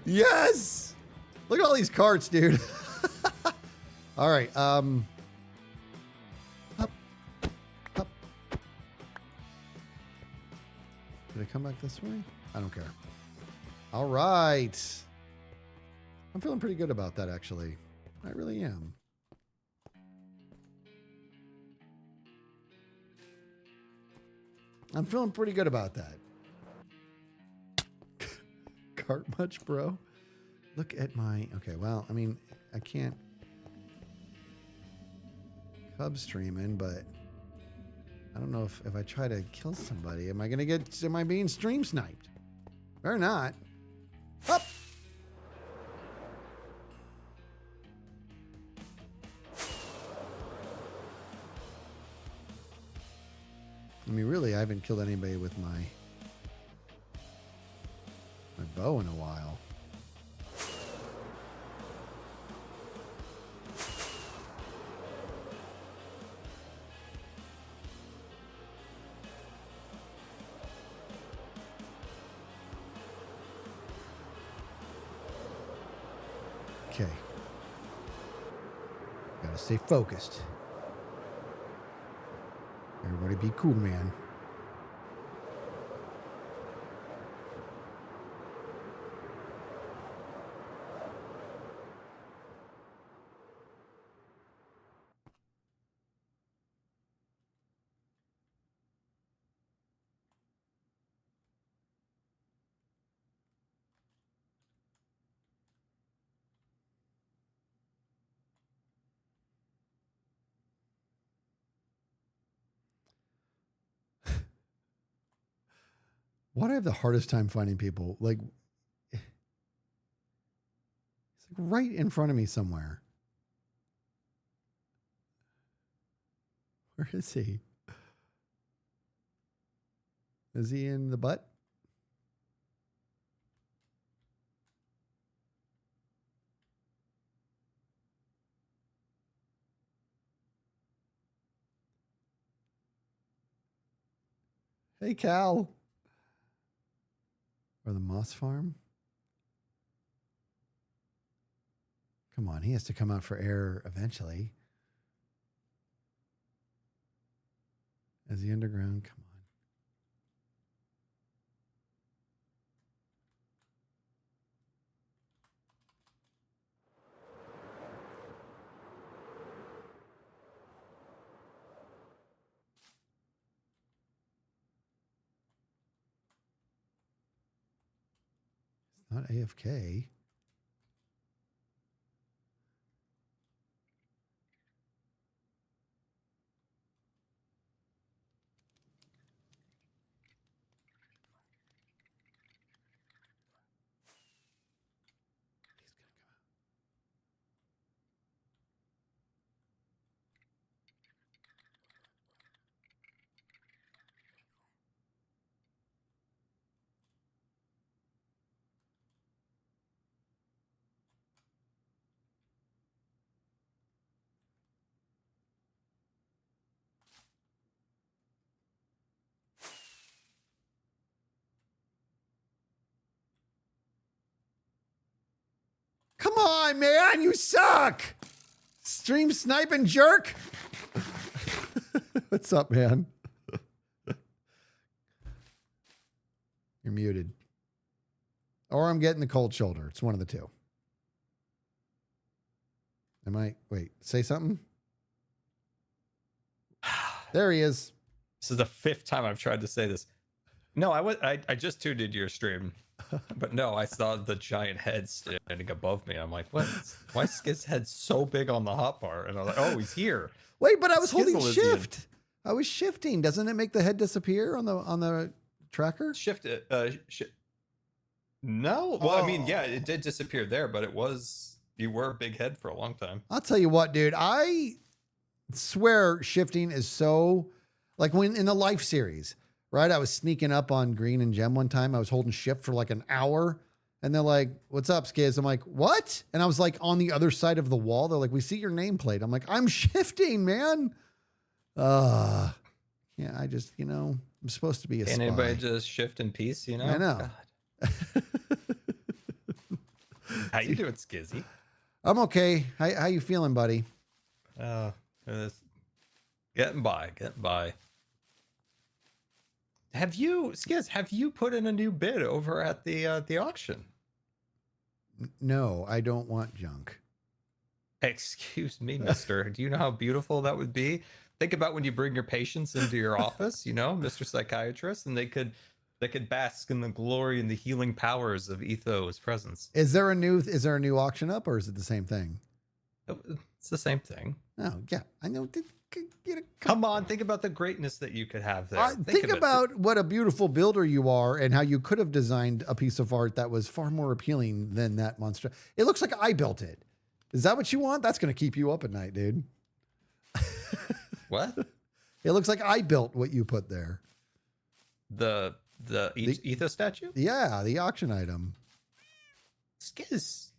Yes! Look at all these carts, dude. All right. Up. Up. Did I come back this way? I don't care. All right. I'm feeling pretty good about that, actually. I really am. I'm feeling pretty good about that. Cart much, bro? Look at my... Okay, well, I mean, I can't cub streaming, but I don't know if I try to kill somebody, am I being stream sniped? Or not. Up! I mean, really, I haven't killed anybody with my bow in a while. Gotta stay focused. Everybody be cool, man. Why do I have the hardest time finding people? Like, it's like right in front of me somewhere. Where is he? Is he in the butt? Hey, Cal. Or the Moss Farm? Come on, he has to come out for air eventually. Is he underground? Come on. It's not AFK. Come on, man, you suck. Stream sniping jerk. What's up, man? You're muted. Or I'm getting the cold shoulder. It's one of the two. Wait, say something? There he is. This is the 5th time I've tried to say this. No, I just tuned into your stream. But no, I saw the giant head standing above me. I'm like, what? Why is Skiz's head so big on the hotbar? And I was like, oh, he's here. Wait, but I was holding Skizzle is shift. I was shifting. Doesn't it make the head disappear on the tracker? Shift it. No. Well, I mean, yeah, it did disappear there, but you were a big head for a long time. I'll tell you what, dude. I swear shifting is so, like when in the Life series, right? I was sneaking up on Green and Gem one time. I was holding shift for like an hour. And they're like, what's up, Skiz? I'm like, what? And I was like on the other side of the wall. They're like, we see your nameplate. I'm like, I'm shifting, man. Yeah, I just, I'm supposed to be a Can spy. anybody just shift in peace, you know? I know. How you doing, Skizzy? I'm okay. How you feeling, buddy? It's getting by. Have you put in a new bid over at the auction? No, I don't want junk. Excuse me, mister. Do you know how beautiful that would be? Think about when you bring your patients into your office, Mr. Psychiatrist, and they could bask in the glory and the healing powers of Etho's presence. Is there a new auction up, or is it the same thing? It's the same thing. Oh, yeah. I know. Come on, think about the greatness that you could have there. Think about what a beautiful builder you are and how you could have designed a piece of art that was far more appealing than that monster. It looks like I built it. Is that what you want? That's going to keep you up at night, dude. What? It looks like I built what you put there. The Etho statue? Yeah, the auction item. Skiz.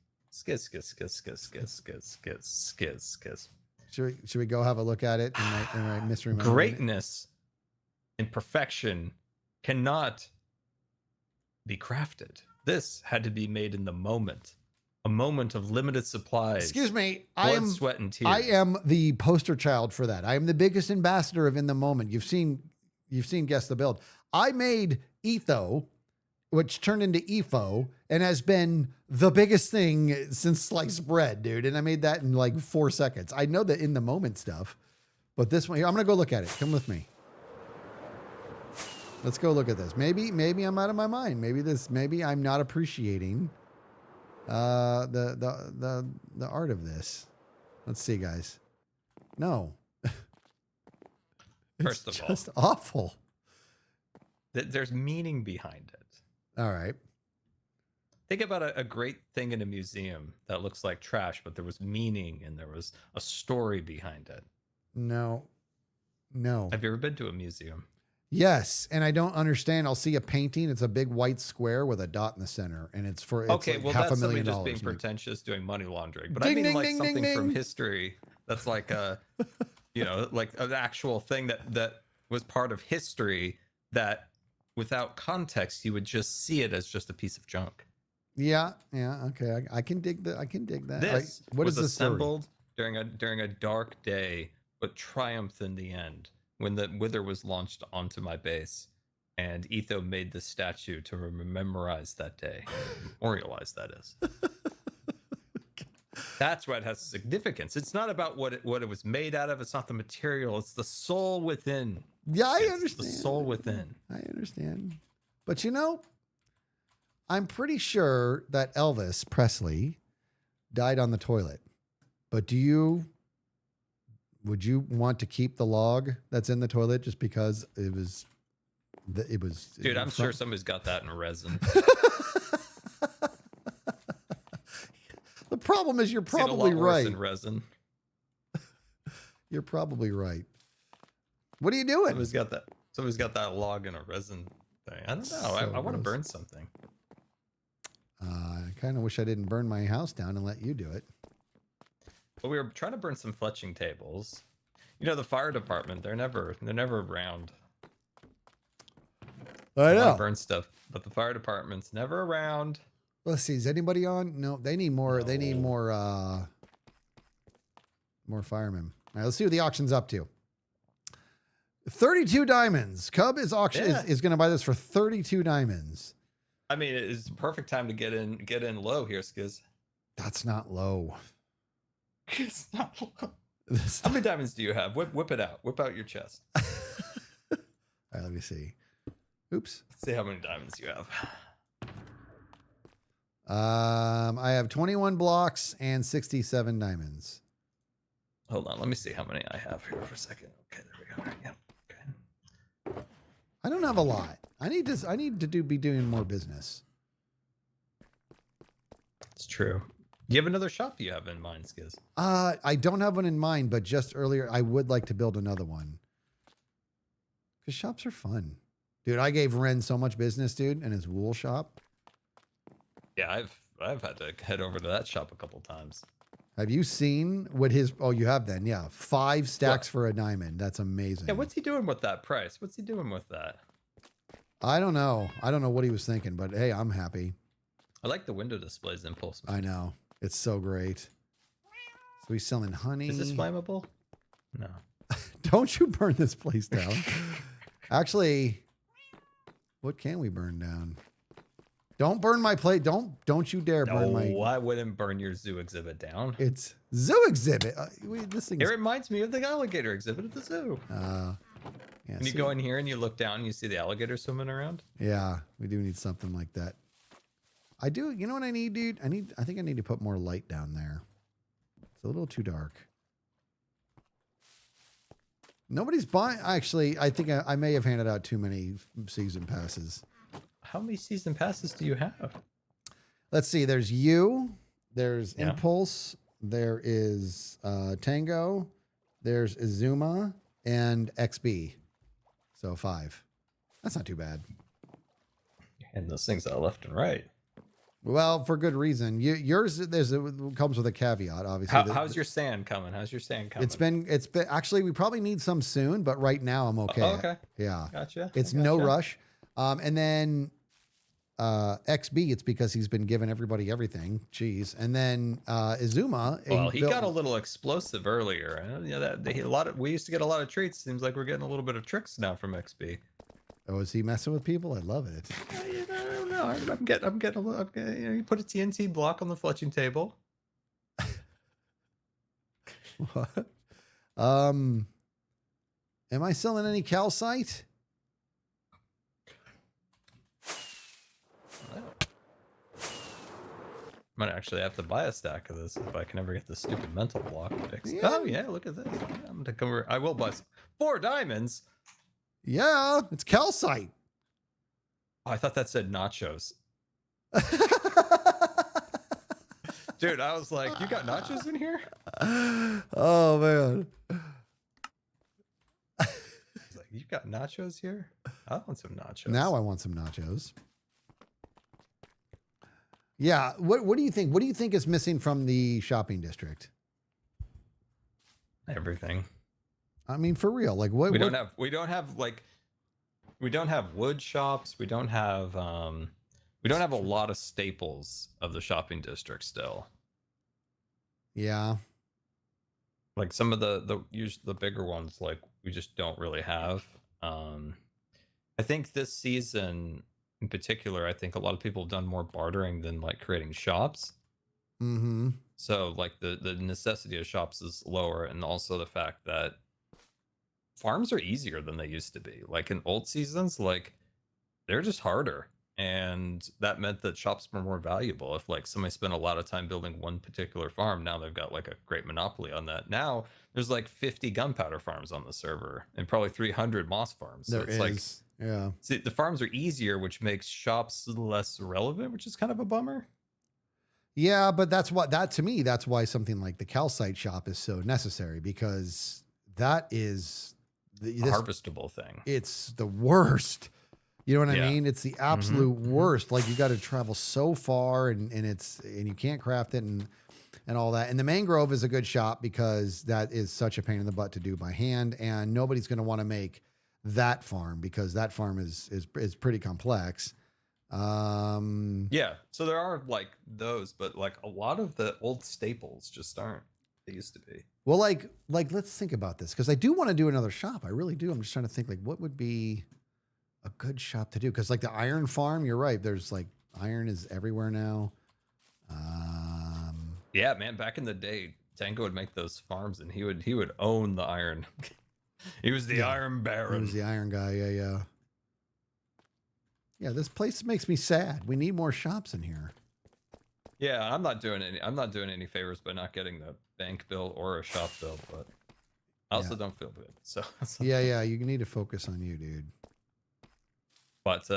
Should we go have a look at it in my misremembering? Greatness and perfection cannot be crafted. This had to be made in the moment. a moment of limited supplies. Excuse me. Blood, sweat, and tears. I am the poster child for that. I am the biggest ambassador of In the Moment. You've seen Guess the Build. I made Etho, which turned into EFO, and has been the biggest thing since sliced bread, dude. And I made that in like 4 seconds. I know the In the Moment stuff, but this one here, I'm gonna go look at it. Come with me. Let's go look at this. Maybe I'm out of my mind. Maybe I'm not appreciating the art of this. Let's see, guys. No. First of all, just awful. There's meaning behind it. All right. Think about a great thing in a museum that looks like trash, but there was meaning and there was a story behind it. No. Have you ever been to a museum? Yes, and I don't understand. I'll see a painting. It's a big white square with a dot in the center, and it's for Okay, like well, $500,000. that's somebody just being pretentious, doing money laundering. But I Ding, mean, ding, like ding, something ding, from ding. history that's like a, like an actual thing that was part of history that, without context, you would just see it as just a piece of junk. Yeah, okay. I can dig that. This What was is the story? assembled during a dark day, but triumphed in the end when the Wither was launched onto my base, and Etho made this statue to memorialize that day, memorialize that is. That's what has significance. It's not about what it was made out of. It's not the material. It's the soul within. Yeah, I It's understand. the soul within. I understand. But I'm pretty sure that Elvis Presley died on the toilet. But would you want to keep the log that's in the toilet just because it was? Dude, I'm sure somebody's got that in resin. The problem is you're Seen a lot probably worse right. in resin. You're probably right. What are you doing? Somebody's got that log in a resin thing. I don't know. So I want to gross. burn something. I kind of wish I didn't burn my house down and let you do it. But we were trying to burn some fletching tables. The fire department, they're never around. I wanna know. burn stuff, but the fire department's never around. Let's see. Is anybody on? No, they need more. They need No. more firemen. All right, let's see what the auction's up to. 32 diamonds. Cub is is going to buy this for 32 diamonds. I mean, it's the perfect time to get in low here, Skiz. That's not low. It's not low. How many diamonds do you have? Whip it out. Whip out your chest. All right, let me see. Oops. Let's see how many diamonds you have. I have 21 blocks and 67 diamonds. Hold on, let me see how many I have here for a second. Okay, there we go. Yep. Okay. I don't have a lot. I need to be doing more business. It's true. Do you have another shop you have in mind, Skiz? I don't have one in mind, but just earlier I would like to build another one. Because shops are fun. Dude, I gave Ren so much business, dude, in his wool shop. Yeah, I've had to head over to that shop a couple times. Have you seen what his... Oh, you have then, yeah. 5 stacks for a diamond. That's amazing. Yeah, what's he doing with that price? What's he doing with that? I don't know. I don't know what he was thinking, but hey, I'm happy. I like the window displays impulse. I know. It's so great. So he's selling honey. Is this flammable? No. Don't you burn this place down. Actually, what can we burn down? Don't burn my plate. Don't you dare burn my... No, I wouldn't burn your zoo exhibit down. It's zoo exhibit. This thing It is... reminds me of the alligator exhibit at the zoo. yeah, When you see- go in here and you look down and you see the alligator swimming around. Yeah, we do need something like that. I do. You know what I need, dude? I think I need to put more light down there. It's a little too dark. Nobody's buying. Actually, I think I may have handed out too many season passes. How many season passes do you have? Let's see. There's you. There's Yeah. Impulse. There is Tango. There's Izuma and XB. So 5. That's not too bad. And those things out left and right. Well, for good reason. Yours comes with a caveat, obviously. How's your sand coming? How's your sand coming? It's been actually, we probably need some soon, but right now I'm okay. Oh, okay. Yeah. Gotcha. It's I no gotcha. rush. And then XB, it's because he's been giving everybody everything. Jeez. And then Izuma. Well, he got a little explosive earlier. We used to get a lot of treats. Seems like we're getting a little bit of tricks now from XB. Oh, is he messing with people? I love it. I don't know. I'm getting a little. You put a TNT block on the fletching table. What? Am I selling any calcite? Might actually have to buy a stack of this if I can ever get this stupid mental block fixed. Yeah. Oh yeah, look at this. I'm gonna come over. I will buy 4 diamonds. Yeah, it's calcite. Oh, I thought that said nachos. Dude, I was like, you got nachos in here? Oh man. I was like, you got nachos here? I want some nachos. Now I want some nachos. Yeah, what do you think? What do you think is missing from the shopping district? Everything. I mean, for real, like what? We don't have wood shops. We don't have a lot of staples of the shopping district still. Yeah. Like some of the bigger ones, like we just don't really have. I think this season in particular, I think a lot of people have done more bartering than like creating shops. Mm-hmm. So like the necessity of shops is lower, and also the fact that farms are easier than they used to be. Like in old seasons, like they're just harder. And that meant that shops were more valuable. If like somebody spent a lot of time building one particular farm, now they've got like a great monopoly on that. Now there's like 50 gunpowder farms on the server and probably 300 moss farms. So There it's is. like, Yeah. see, the farms are easier, which makes shops less relevant, which is kind of a bummer. Yeah, but that's why something like the calcite shop is so necessary, because that is A harvestable thing. it's the worst. You know what Yeah. I mean? It's the absolute worst. Like you got to travel so far and you can't craft it and all that. And the mangrove is a good shop because that is such a pain in the butt to do by hand, and nobody's going to want to make that farm because that farm is pretty complex. Yeah. So there are like those, but like a lot of the old staples just aren't. They used to be. Well, like let's think about this, because I do want to do another shop. I really do. I'm just trying to think like what would be a good shop to do, because like the iron farm, you're right. There's like iron is everywhere now. Yeah, man. Back in the day, Tango would make those farms, and he would own the iron. He was the Iron He Baron. was the iron guy. Yeah. Yeah, this place makes me sad. We need more shops in here. Yeah, I'm not doing any favors by not getting the bank bill or a shop bill, but I also don't feel good. So Yeah, you need to focus on you, dude. But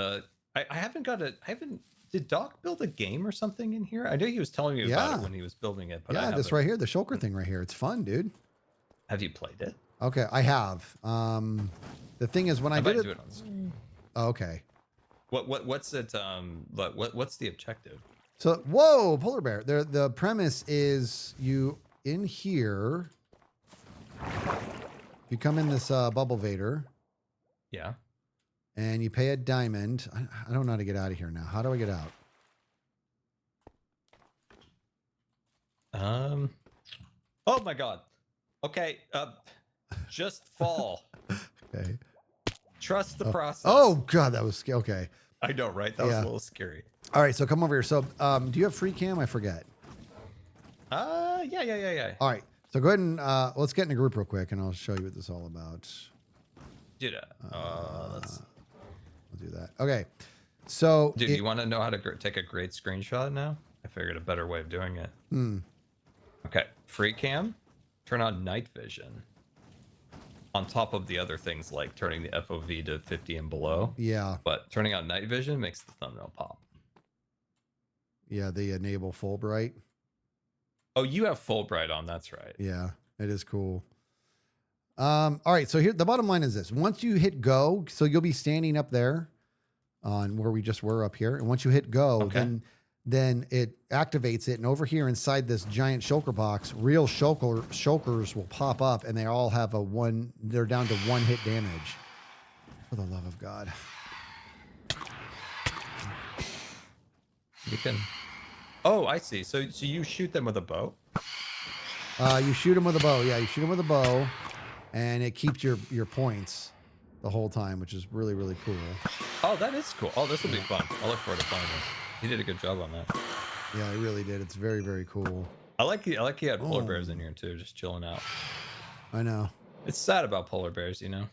I haven't did Doc build a game or something in here? I know he was telling me about it when he was building it, but I this haven't. right here, the shulker thing right here. It's fun, dude. Have you played it? Okay, I have. The thing is, when I might did do it, it on stream. oh, okay. What's it? What's the objective? So, whoa, polar bear. The premise is you in here. You come in this bubble vader. Yeah. And you pay a diamond. I don't know how to get out of here now. How do I get out? Oh my God. Okay. Just fall. Okay. Trust the process. Oh God, that was scary. Okay. I know, right? That was a little scary. All right, so come over here. So, do you have free cam? I forget. Yeah. All right. So go ahead and let's get in a group real quick, and I'll show you what this is all about. Dude, I'll do that. Okay. So, dude, you want to know how to take a great screenshot now? I figured a better way of doing it. Okay, free cam, turn on night vision. On top of the other things like turning the FOV to 50 and below. Yeah. But turning on night vision makes the thumbnail pop. Yeah, the enable Fulbright. Oh, you have Fulbright on. That's right. Yeah, it is cool. All right, so here the bottom line is this: once you hit go, so you'll be standing up there on where we just were up here, and once you hit go, then it activates it, and over here inside this giant shulker box, real shulkers will pop up, and they all have they're down to 1 hit damage. For the love of God. You can. Oh, I see. So you shoot them with a bow? You shoot them with a bow. Yeah, you shoot them with a bow, and it keeps your points the whole time, which is really, really cool. Oh, that is cool. Oh, this will be fun. I'll look forward to playing this. You did a good job on that. Yeah, I really did. It's very, very cool. I like you had polar bears in here too, just chilling out. I know. It's sad about polar bears, you know.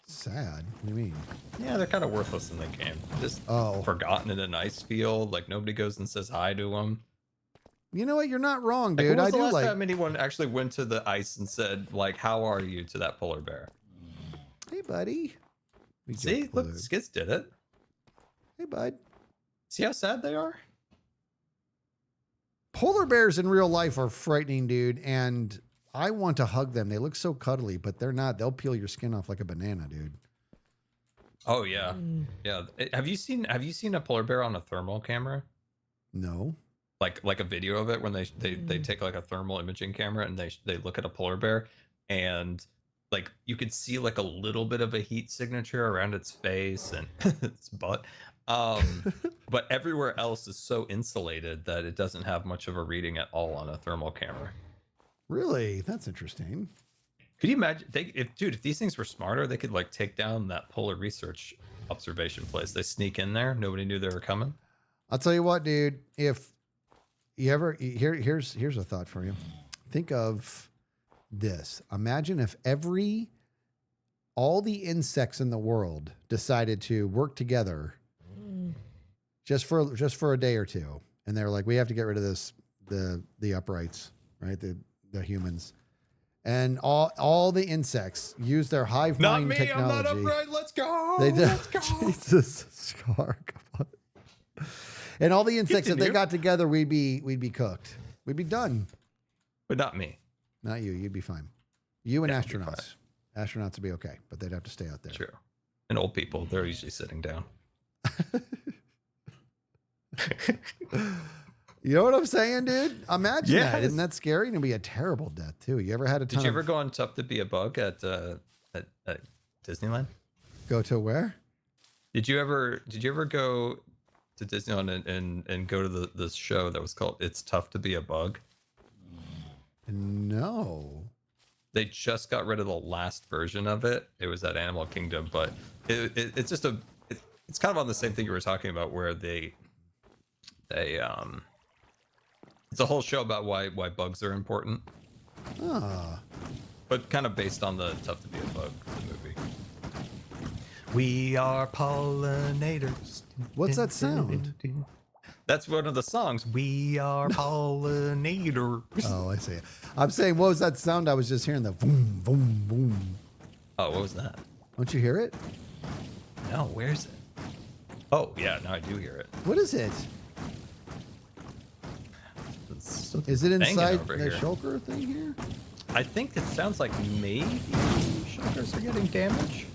Sad. What do you mean? Yeah, they're kind of worthless in the game. Just forgotten in an ice field. Like nobody goes and says hi to them. You know what? You're not wrong, Like, dude. when was I the do last like. time anyone actually went to the ice and said, like, "How are you?" to that polar bear? Hey, buddy. We See, just look, blew. Skids did it. Hey, bud. See how sad they are? Polar bears in real life are frightening, dude, and I want to hug them. They look so cuddly, but they're not. They'll peel your skin off like a banana, dude. Oh yeah, yeah. Have you seen a polar bear on a thermal camera? No. Like a video of it when they take like a thermal imaging camera and they look at a polar bear and like you could see like a little bit of a heat signature around its face and its butt. But everywhere else is so insulated that it doesn't have much of a reading at all on a thermal camera. Really? That's interesting. Could you imagine if these things were smarter, they could like take down that polar research observation place. They sneak in there, nobody knew they were coming. I'll tell you what, dude. If you ever here's a thought for you. Think of this. Imagine if all the insects in the world decided to work together just for a day or two, and they're like, we have to get rid of the uprights, right? The humans. And all the insects use their hive mind technology. I'm not upright. Let's go. Let's go. Jesus, Scar, come on. And all the insects, if they got together, we'd be cooked. We'd be done. But not me. Not you. You'd be fine. You and Yeah, I'd be astronauts. Astronauts would be okay, but they'd have to stay out there. True. And old people, they're usually sitting down. You know what I'm saying, dude? Imagine that. Yes. Isn't that scary? And it'd be a terrible death too. You ever had a ton Did you ever go on Tough to Be a Bug at Disneyland? go to where? Did you ever go to Disneyland and go to the show that was called It's Tough to Be a Bug? No. They just got rid of the last version of it. It was at Animal Kingdom, but it's just it's kind of on the same thing you were talking about, where they it's a whole show about why bugs are important, but kind of based on the Tough to Be a Bug movie. We are pollinators. What's that sound? That's one of the songs. We are pollinators. Oh, I see. I'm saying, what was that sound? I was just hearing the boom, boom, boom. Oh, what was that? Don't you hear it? No, where's it? Oh, yeah, now I do hear it. What is it? It's Is it banging inside over the here. shulker thing here? I think it sounds like maybe shulkers are getting damaged.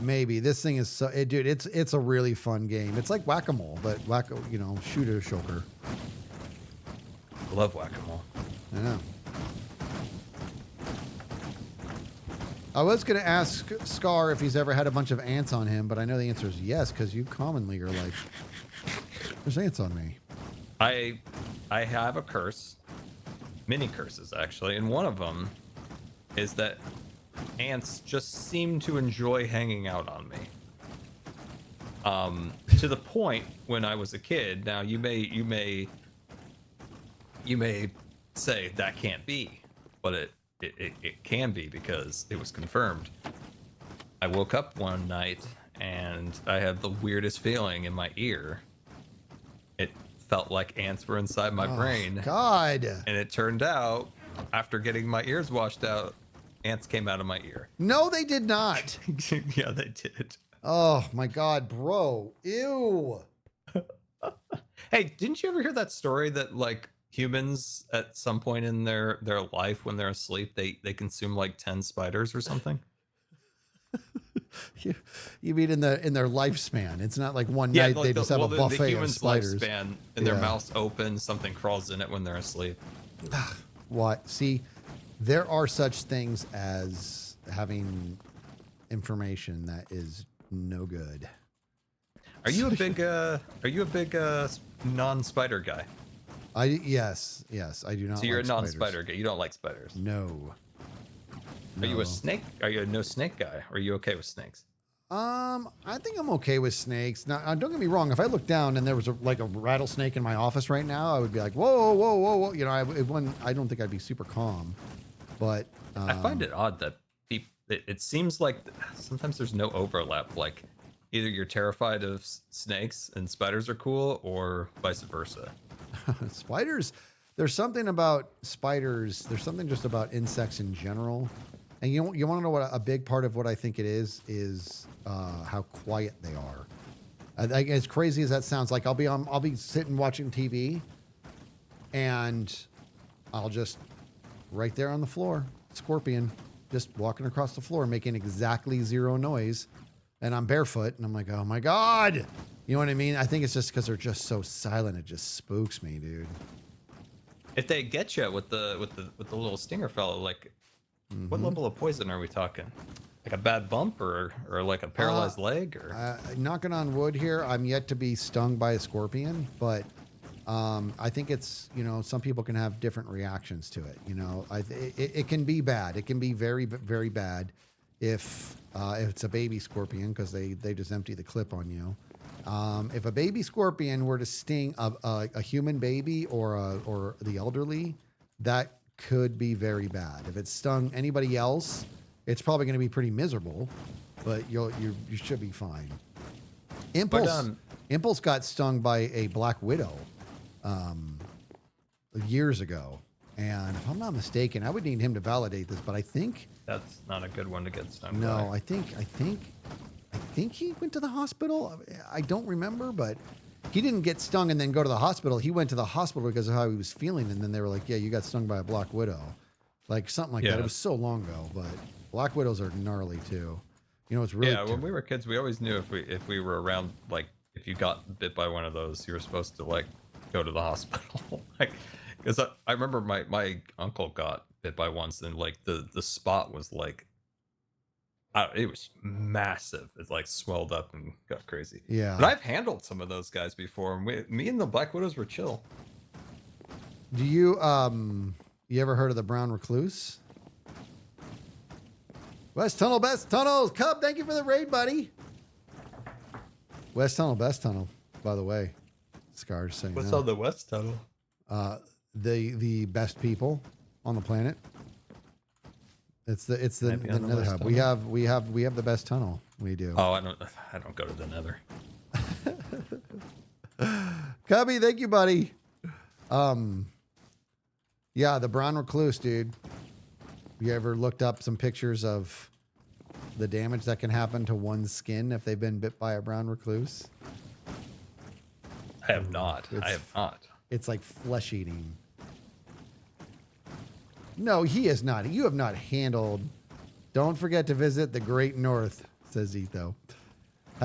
Maybe this thing is so, dude. It's a really fun game. It's like whack-a-mole, but shoot a shulker. I love whack-a-mole. I know. I was gonna ask Scar if he's ever had a bunch of ants on him, but I know the answer is yes, because you commonly are like, "There's ants on me." I have a curse, many curses actually, and one of them is that ants just seem to enjoy hanging out on me. To the point when I was a kid. Now you may say that can't be, but it can be, because it was confirmed. I woke up one night and I had the weirdest feeling in my ear. It felt like ants were inside my brain. God. And it turned out, after getting my ears washed out, ants came out of my ear. No, they did not. Yeah, they did. Oh my God, bro. Ew. Hey, didn't you ever hear that story that like humans at some point in their life when they're asleep, they consume like 10 spiders or something? You mean in their lifespan? It's not like one night they just have a buffet the of human's spiders. lifespan, and their mouth's open, something crawls in it when they're asleep. What? See, there are such things as having information that is no good. Are you a big non-spider guy? Yes, I do not. So you're like a spiders. non-spider guy. You don't like spiders. No. Are you No. a snake? Are you a no snake guy? Or are you okay with snakes? I think I'm okay with snakes. Now, don't get me wrong. If I looked down and there was like a rattlesnake in my office right now, I would be like, whoa, whoa, whoa, whoa. You know, I don't think I'd be super calm. But I find it odd that it seems like sometimes there's no overlap. Like either you're terrified of snakes and spiders are cool, or vice versa. spiders. There's something about spiders. There's something just about insects in general. And you want to know what a big part of what I think it is how quiet they are. As crazy as that sounds, like I'll be sitting watching TV, and I'll just right there on the floor, scorpion, just walking across the floor, making exactly zero noise, and I'm barefoot, and I'm like, oh my god, you know what I mean? I think it's just because they're just so silent, it just spooks me, dude. If they get you with the little stinger fellow, like what level of poison are we talking? Like a bad bump or like a paralyzed leg or Knocking on wood here, I'm yet to be stung by a scorpion, but I think it's, you know, some people can have different reactions to it. You know, it can be bad. It can be very, very bad if it's a baby scorpion, because they just empty the clip on you. If a baby scorpion were to sting a human baby or the elderly, that could be very bad. If it stung anybody else, it's probably going to be pretty miserable, but you should be fine. Impulse got stung by a black widow years ago, and if I'm not mistaken, I would need him to validate this, but I think that's not a good one to get stung no, by. I think he went to the hospital. I don't remember, but he didn't get stung and then go to the hospital. He went to the hospital because of how he was feeling, and then they were like, "Yeah, you got stung by a black widow," like something like that. It was so long ago, but black widows are gnarly too. You know, it's really when we were kids, we always knew if we were around, like if you got bit by one of those, you were supposed to like go to the hospital, like because I remember my uncle got bit by once, and like the spot was like. It was massive. It like swelled up and got crazy. Yeah. But I've handled some of those guys before, and me and the Black Widows were chill. Do you you ever heard of the brown recluse? West Tunnel, best tunnels. Cub, thank you for the raid, buddy. West Tunnel, best tunnel. By the way, Scar's saying What's no. on the West Tunnel? The best people on the planet. It's the Maybe on the Nether West Hub. Tunnel. We have the best tunnel. We do. Oh, I don't go to the Nether. Cubby, thank you, buddy. Yeah, the brown recluse, dude. You ever looked up some pictures of the damage that can happen to one's skin if they've been bit by a brown recluse? I have not. I It's- have not. It's like flesh eating. No, he is not. You have not handled. Don't forget to visit the Great North, says Etho.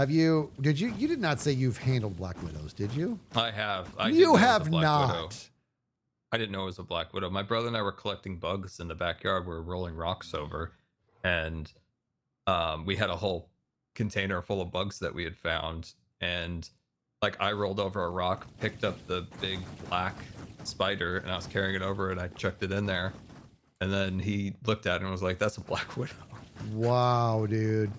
You did not say you've handled black widows, did you? I have. I You didn't know it was a have Black not. Widow. I didn't know it was a Black Widow. My brother and I were collecting bugs in the backyard. We were rolling rocks over, and we had a whole container full of bugs that we had found. And like I rolled over a rock, picked up the big black spider, and I was carrying it over, and I chucked it in there. And then he looked at it and was like, "That's a Black Widow." Wow, dude.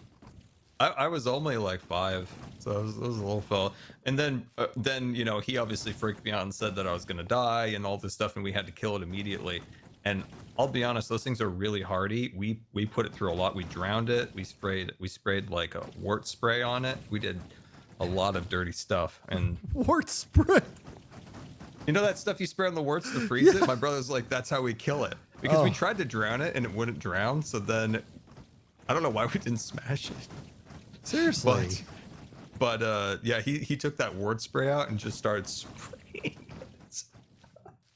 I was only like 5, so it was a little fella. And then you know, he obviously freaked me out and said that I was gonna die and all this stuff, and we had to kill it immediately. And I'll be honest, those things are really hardy. We put it through a lot. We drowned it. We sprayed like a wart spray on it. We did a lot of dirty stuff. And Wart spray. you know that stuff you spray on the warts to freeze it? My brother's like, that's how we kill it. Because we Oh. tried to drown it and it wouldn't drown. So then I don't know why we didn't smash it. Seriously. But yeah, he took that wart spray out and just started spraying it.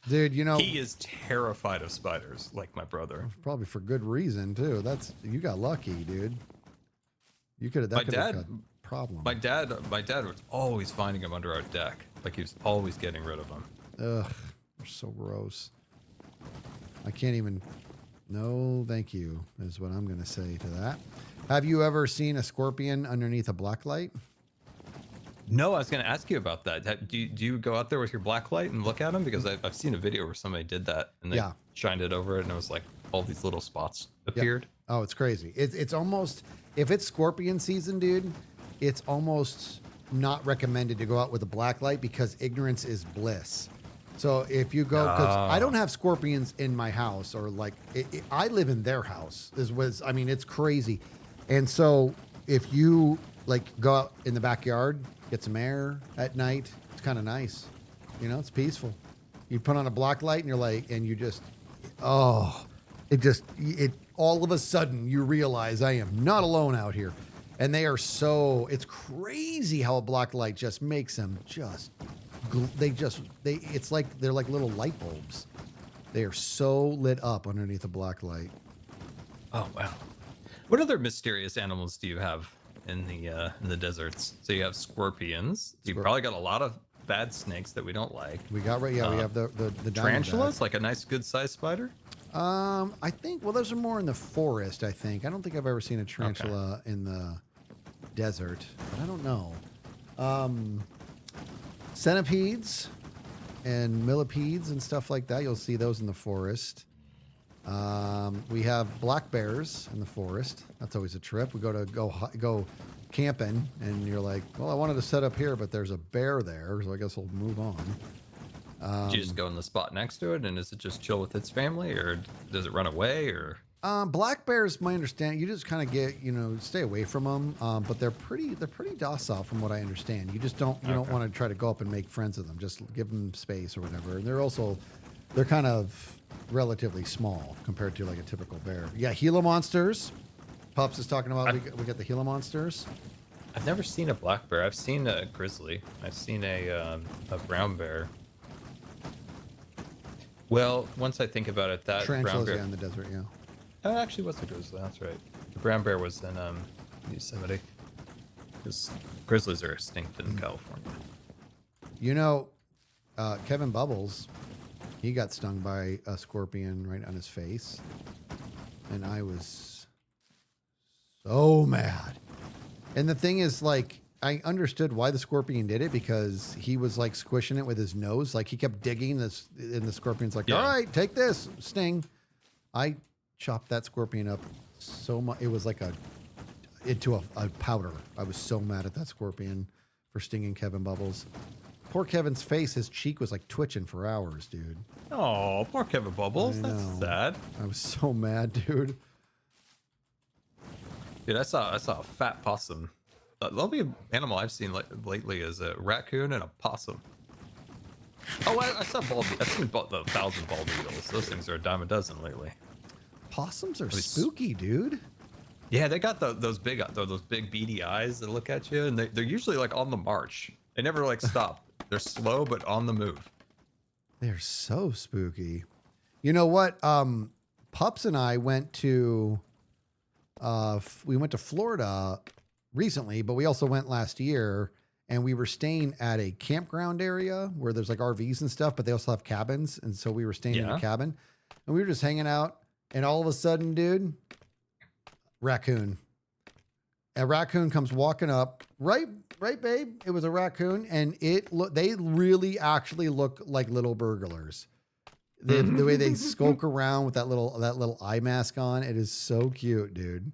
Dude, you know, He is terrified of spiders, like my brother. probably for good reason too. You got lucky, dude. You could have My that could have dad- been a problem. My dad was always finding them under our deck. Like he was always getting rid of them. Ugh, they're so gross. I can't even No, thank you, is what I'm going to say to that. Have you ever seen a scorpion underneath a black light? No, I was going to ask you about that. Do you go out there with your black light and look at them? Because I've seen a video where somebody did that and they Yeah. shined it over it, and it was like all these little spots appeared. Oh, it's crazy. It's almost, if it's scorpion season, dude, it's almost not recommended to go out with a black light because ignorance is bliss. So if you go, because I don't have scorpions in my house, or like I live in their house. I mean, it's crazy. And so if you like go out in the backyard, get some air at night, it's kind of nice. You know, it's peaceful. You put on a black light and you're like, and you just, it all of a sudden you realize I am not alone out here. And they are it's crazy how a black light just makes them it's like they're like little light bulbs. They are so lit up underneath a black light. Oh wow! What other mysterious animals do you have in the deserts? So you have scorpions. You probably got a lot of bad snakes that we don't like. We got we have the tarantulas, like a nice good sized spider. I think those are more in the forest. I think I don't think I've ever seen a tarantula in the desert, but I don't know. Centipedes and millipedes and stuff like that. You'll see those in the forest. We have black bears in the forest. That's always a trip. We go camping, and you're like, well, I wanted to set up here, but there's a bear there, so I guess we'll move on. Do you just go in the spot next to it, and is it just chill with its family, or does it run away, or? Black bears, my understanding, you just kind of get, stay away from them. But they're pretty docile from what I understand. You just don't want to try to go up and make friends with them. Just give them space or whatever. And they're kind of relatively small compared to like a typical bear. Yeah, Gila monsters. Pups is talking about. We got the Gila monsters. I've never seen a black bear. I've seen a grizzly. I've seen a brown bear. Well, once I think about it, that brown Tarantulas, bear yeah, in the desert, yeah. Oh, actually, was a grizzly. That's right. The brown bear was in Yosemite. Because grizzlies are extinct in California. Kevin Bubbles, he got stung by a scorpion right on his face, and I was so mad. And the thing is, like, I understood why the scorpion did it, because he was like squishing it with his nose, like he kept digging this, and the scorpion's like, all right, take this, sting. I chopped that scorpion up so much. It was like into a powder. I was so mad at that scorpion for stinging Kevin Bubbles. Poor Kevin's face, his cheek was like twitching for hours, dude. Oh, poor Kevin Bubbles. I That's know. sad. I was so mad, dude. Dude, I saw a fat possum. The only animal I've seen lately is a raccoon and a possum. Oh, I saw I've seen the 1,000 bald eagles. Those things are a dime a dozen lately. Possums are spooky, dude. Yeah, they got those big beady eyes that look at you, and they're usually like on the march. They never like stop. They're slow but on the move. They're so spooky. You know what? Pups and I went to Florida recently, but we also went last year, and we were staying at a campground area where there's like RVs and stuff, but they also have cabins. And so we were staying in a cabin, and we were just hanging out, and all of a sudden, dude, raccoon. A raccoon comes walking up. Right, babe. It was a raccoon, and they really actually look like little burglars. The way they skulk around with that little eye mask on, it is so cute, dude.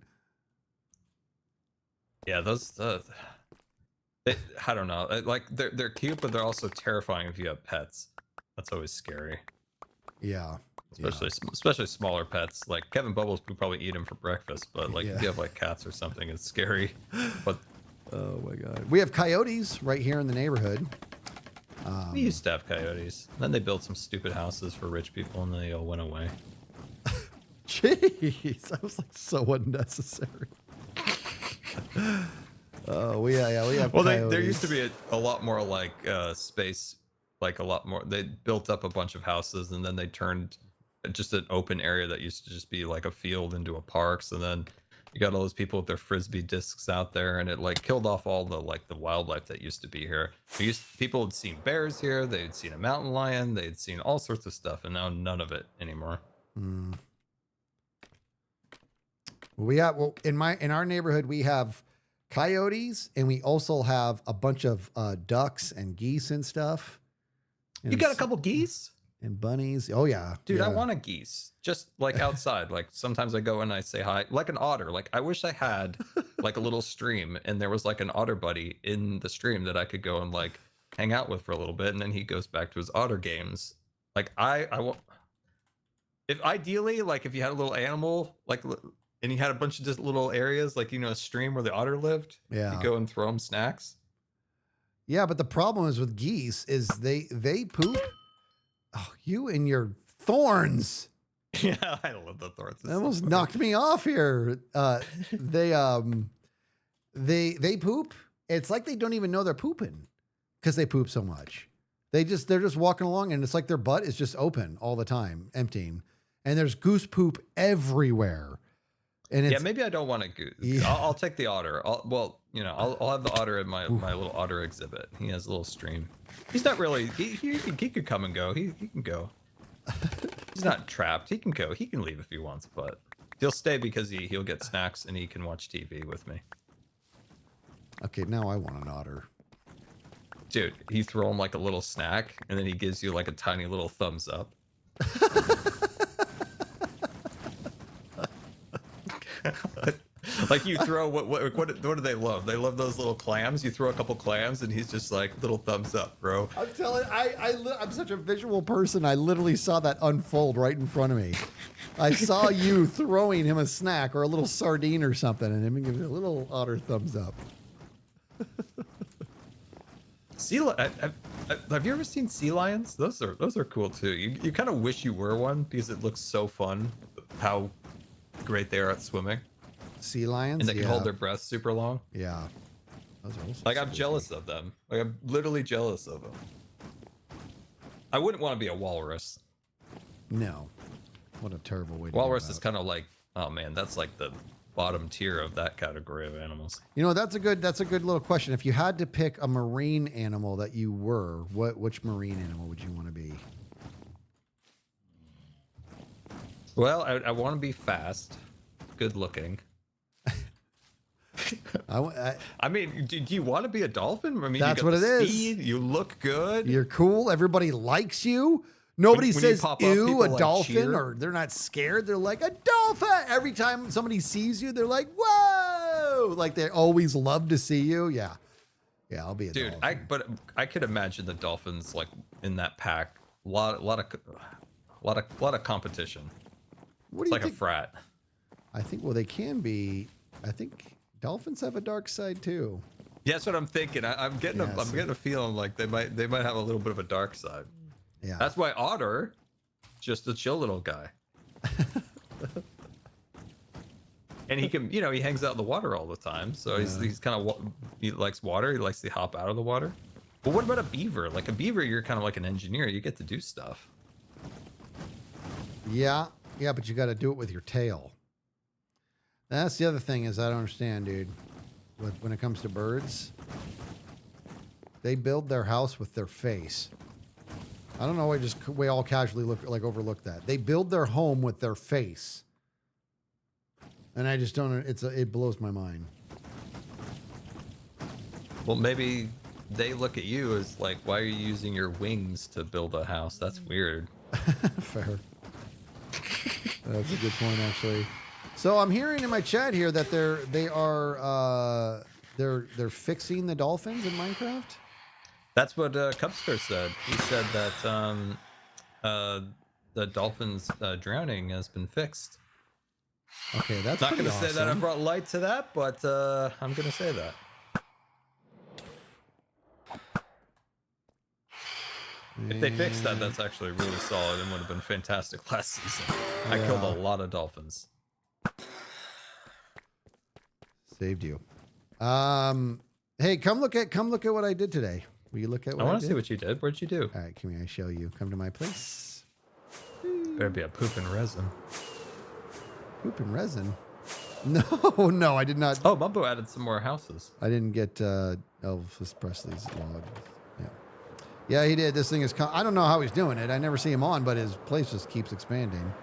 Yeah, those. I don't know. Like they're cute, but they're also terrifying if you have pets. That's always scary. Yeah. Especially smaller pets. Like Kevin Bubbles would probably eat them for breakfast, but like if you have like cats or something, it's scary. But oh my god, we have coyotes right here in the neighborhood. We used to have coyotes. Then they built some stupid houses for rich people, and they all went away. Jeez, that was like so unnecessary. Oh, we have. Well, coyotes. there used to be a lot more like space, like a lot more. They built up a bunch of houses, and then they turned just an open area that used to just be like a field into a park. So then you got all those people with their frisbee discs out there, and it like killed off all the wildlife that used to be here. People had seen bears here, they'd seen a mountain lion, they'd seen all sorts of stuff, and now none of it anymore. Well, in our neighborhood we have coyotes, and we also have a bunch of ducks and geese and stuff. You got a couple geese? And bunnies. Oh yeah. Dude, I yeah. want a geese. Just like outside. Like sometimes I go and I say hi. Like an otter. Like I wish I had like a little stream and there was like an otter buddy in the stream that I could go and like hang out with for a little bit, and then he goes back to his otter games. Like I want, if ideally, like if you had a little animal, like, and you had a bunch of just little areas, like, you know, a stream where the otter lived. Yeah. You go and throw them snacks. Yeah, but the problem is with geese is they poop. Oh, you and your thorns. Yeah, I love the thorns. That almost knocked me off here. They poop. It's like they don't even know they're pooping because they poop so much. They're just walking along, and it's like their butt is just open all the time, emptying. And there's goose poop everywhere. And it's, yeah, maybe I don't want a goose. Yeah. I'll take the otter. I'll have the otter in my little otter exhibit. He has a little stream. He's not really. He could come and go. He can go. He's not trapped. He can go. He can leave if he wants, but he'll stay because he'll get snacks and he can watch TV with me. okay, now I want an otter. Dude, you throw him like a little snack, and then he gives you like a tiny little thumbs up. Like you throw what do they love? They love those little clams. You throw a couple clams, and he's just like little thumbs up, bro. I'm telling. I'm such a visual person. I literally saw that unfold right in front of me. I saw you throwing him a snack or a little sardine or something, and him giving a little otter thumbs up. Have you ever seen sea lions? Those are cool too. You kind of wish you were one because it looks so fun how great they are at swimming, Sea lions. and they can hold their breath super long. Yeah. Those are also Like I'm super jealous of them. Like I'm literally jealous of them. I wouldn't want to be a walrus. cool. No. What a terrible way to Walrus go is about kind of like, oh man, that's like the bottom tier of that category of animals. it. You know, that's a good little question. If you had to pick a marine animal that you were, which marine animal would you want to be? Well, I want to be fast, good looking. I mean, do you want to be a dolphin? I mean, That's you got what the it is. speed, you look good. You're cool. Everybody likes you. Nobody When you says pop up, ew, people, a like, dolphin, cheer. or they're not scared. They're like, a dolphin. Every time somebody sees you, they're like, whoa. Like they always love to see you. Yeah. Yeah, I'll be a Dude, dolphin. I could imagine the dolphins like in that pack. A lot of competition. What do It's you like think? a frat. I think, well, they can be. I think dolphins have a dark side too. Yeah, that's what I'm thinking. I'm getting Yeah, I'm so- getting a feeling like they might have a little bit of a dark side. Yeah. That's why Otter, just a chill little guy. And he can, he hangs out in the water all the time. So he's kind of, he likes water. He likes to hop out of the water. But what about a beaver? Like a beaver, you're kind of like an engineer. You get to do stuff. Yeah, but you got to do it with your tail. That's the other thing is I don't understand, dude. When it comes to birds, they build their house with their face. I don't know why we all casually overlook that. They build their home with their face. And I just don't, it blows my mind. Well, maybe they look at you as like, why are you using your wings to build a house? That's weird. Fair. That's a good point, actually. So I'm hearing in my chat here that they're fixing the dolphins in Minecraft. That's what Cubster said. He said that the dolphins drowning has been fixed. Okay, that's Not pretty going to say that I awesome. brought light to that, but I'm going to say that. If they fixed that, that's actually really solid and would have been fantastic last season. I killed a lot of dolphins. Saved you. Hey, come look at what I did today. Will you look at what I I want did? to see what you did. What'd you do? All right, come here. I show you. Come to my place. Better be a poop and resin. Poop and resin. No, I did not. Oh, Mumbo added some more houses. I didn't get Elvis Presley's log. Yeah, he did. This thing is. I don't know how he's doing it. I never see him on, but his place just keeps expanding.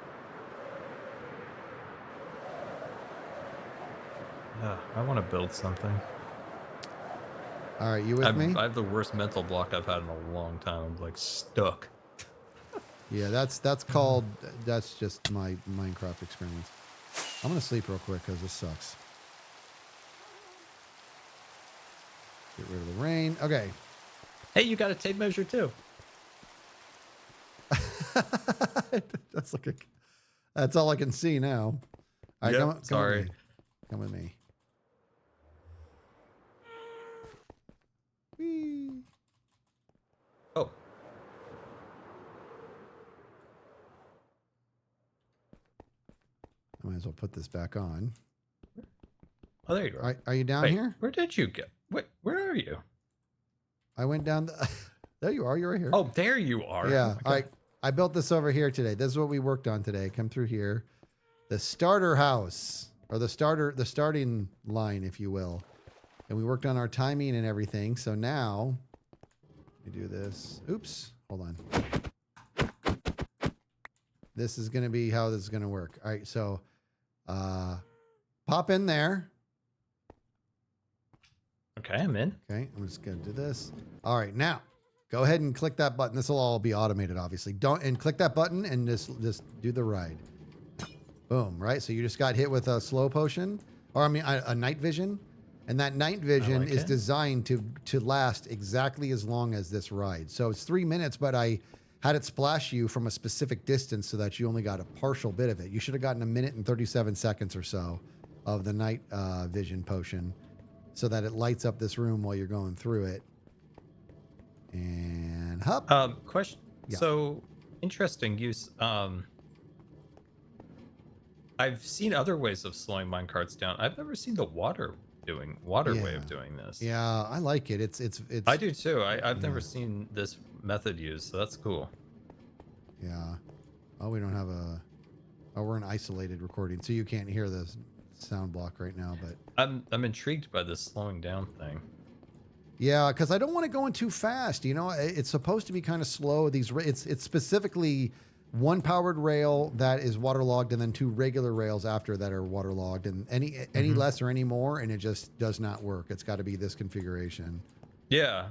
I want to build something. All right, you with me? I have the worst mental block I've had in a long time. I'm like stuck. Yeah, that's called. That's just my Minecraft experience. I'm gonna sleep real quick because this sucks. Get rid of the rain. Okay. Hey, you got a tape measure too. That's like that's all I can see now. All right, Yep, come sorry. with me. Come with me. Whee. Oh, I might as well put this back on. oh, there you are. Are you down Wait, here? where did you get? Where are you? I went down. There you are. You're right here. Oh, there you are. yeah. Okay. All right. I built this over here today. This is what we worked on today. Come through here. The starter house, or the starting line, if you will. And we worked on our timing and everything. So now we do this. Oops. Hold on. This is going to be how this is going to work. All right. So pop in there. Okay, I'm in. Okay. I'm just going to do this. All right. Now go ahead and click that button. This will all be automated, obviously. And click that button and just do the ride. Boom, right? So you just got hit with a slow potion, or I mean a night vision, and that night vision like is it. designed to last exactly as long as this ride. So it's 3 minutes, but I had it splash you from a specific distance so that you only got a partial bit of it. You should have gotten 1 minute and 37 seconds or so of the night vision potion, so that it lights up this room while you're going through it. And hop. Question. Yeah. So interesting use. I've seen other ways of slowing minecarts down. I've never seen the water way of doing this. Yeah, I like it. It's. I do too. I've never seen this method used, so that's cool. Yeah. Oh, we don't have a. Oh, we're an isolated recording, so you can't hear the sound block right now. But I'm intrigued by this slowing down thing. yeah, because I don't want it going too fast. You know, it's supposed to be kind of slow. It's specifically one powered rail that is waterlogged, and then 2 regular rails after that are waterlogged, and any less or any more, and it just does not work. It's got to be this configuration. Yeah,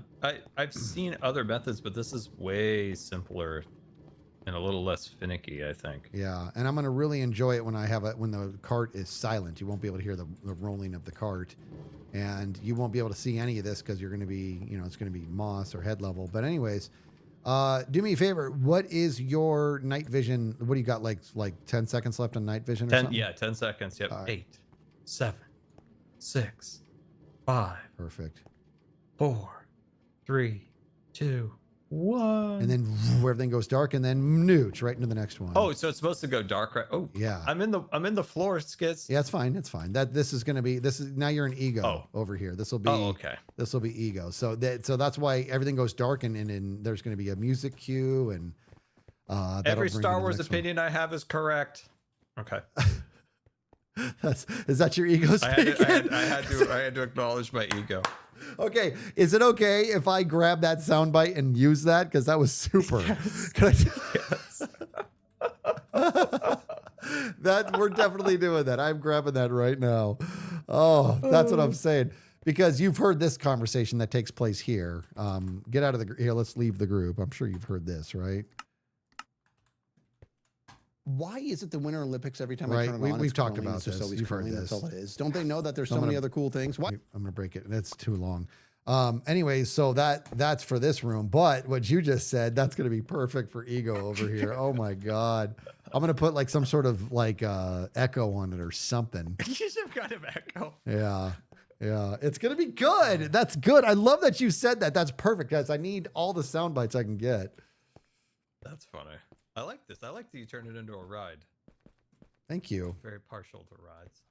I've seen other methods, but this is way simpler and a little less finicky, I think. Yeah, and I'm gonna really enjoy it when when the cart is silent. You won't be able to hear the rolling of the cart, and you won't be able to see any of this because you're gonna be, it's gonna be moss or head level. But anyways, do me a favor. What is your night vision? What do you got? Like 10 seconds left on night vision? Or 10, something? yeah, 10 seconds. Yep. All right. 8, 7, 6, 5, Perfect. 4, 3, 2, 1. And then everything goes dark, and then nooch right into the next one. Oh, so it's supposed to go dark, right? Oh, yeah. I'm in the floor, Skids. Yeah, it's fine. It's fine. This is now you're an ego over here. This will be okay. This will be ego. So that's why everything goes dark, and there's going to be a music cue, and Every Star Wars opinion I have is correct. Okay. Is that your ego speaking? I had to acknowledge my ego. Okay, is it okay if I grab that soundbite and use that, because that was super? Yes. Can I we're definitely doing that. I'm grabbing that right now. Oh, that's what I'm saying. Because you've heard this conversation that takes place here. Get out of here. Let's leave the group. I'm sure you've heard this, right? Why is it the Winter Olympics every time I Right, turn it we've on? it's talked curling, about it's just this. always You've heard curling, That's this. all it is. Don't they know that there's so I'm many gonna- other cool things? Why? I'm going to break it. It's too long. Anyways, so that's for this room. But what you just said, that's going to be perfect for ego over here. Oh my God. I'm going to put like some sort of like echo on it or something. You some kind of echo. Yeah. Yeah. It's going to be good. That's good. I love that you said that. That's perfect, guys. I need all the sound bites I can get. That's funny. I like this. I like that you turned it into a ride. Thank you. Very partial to rides.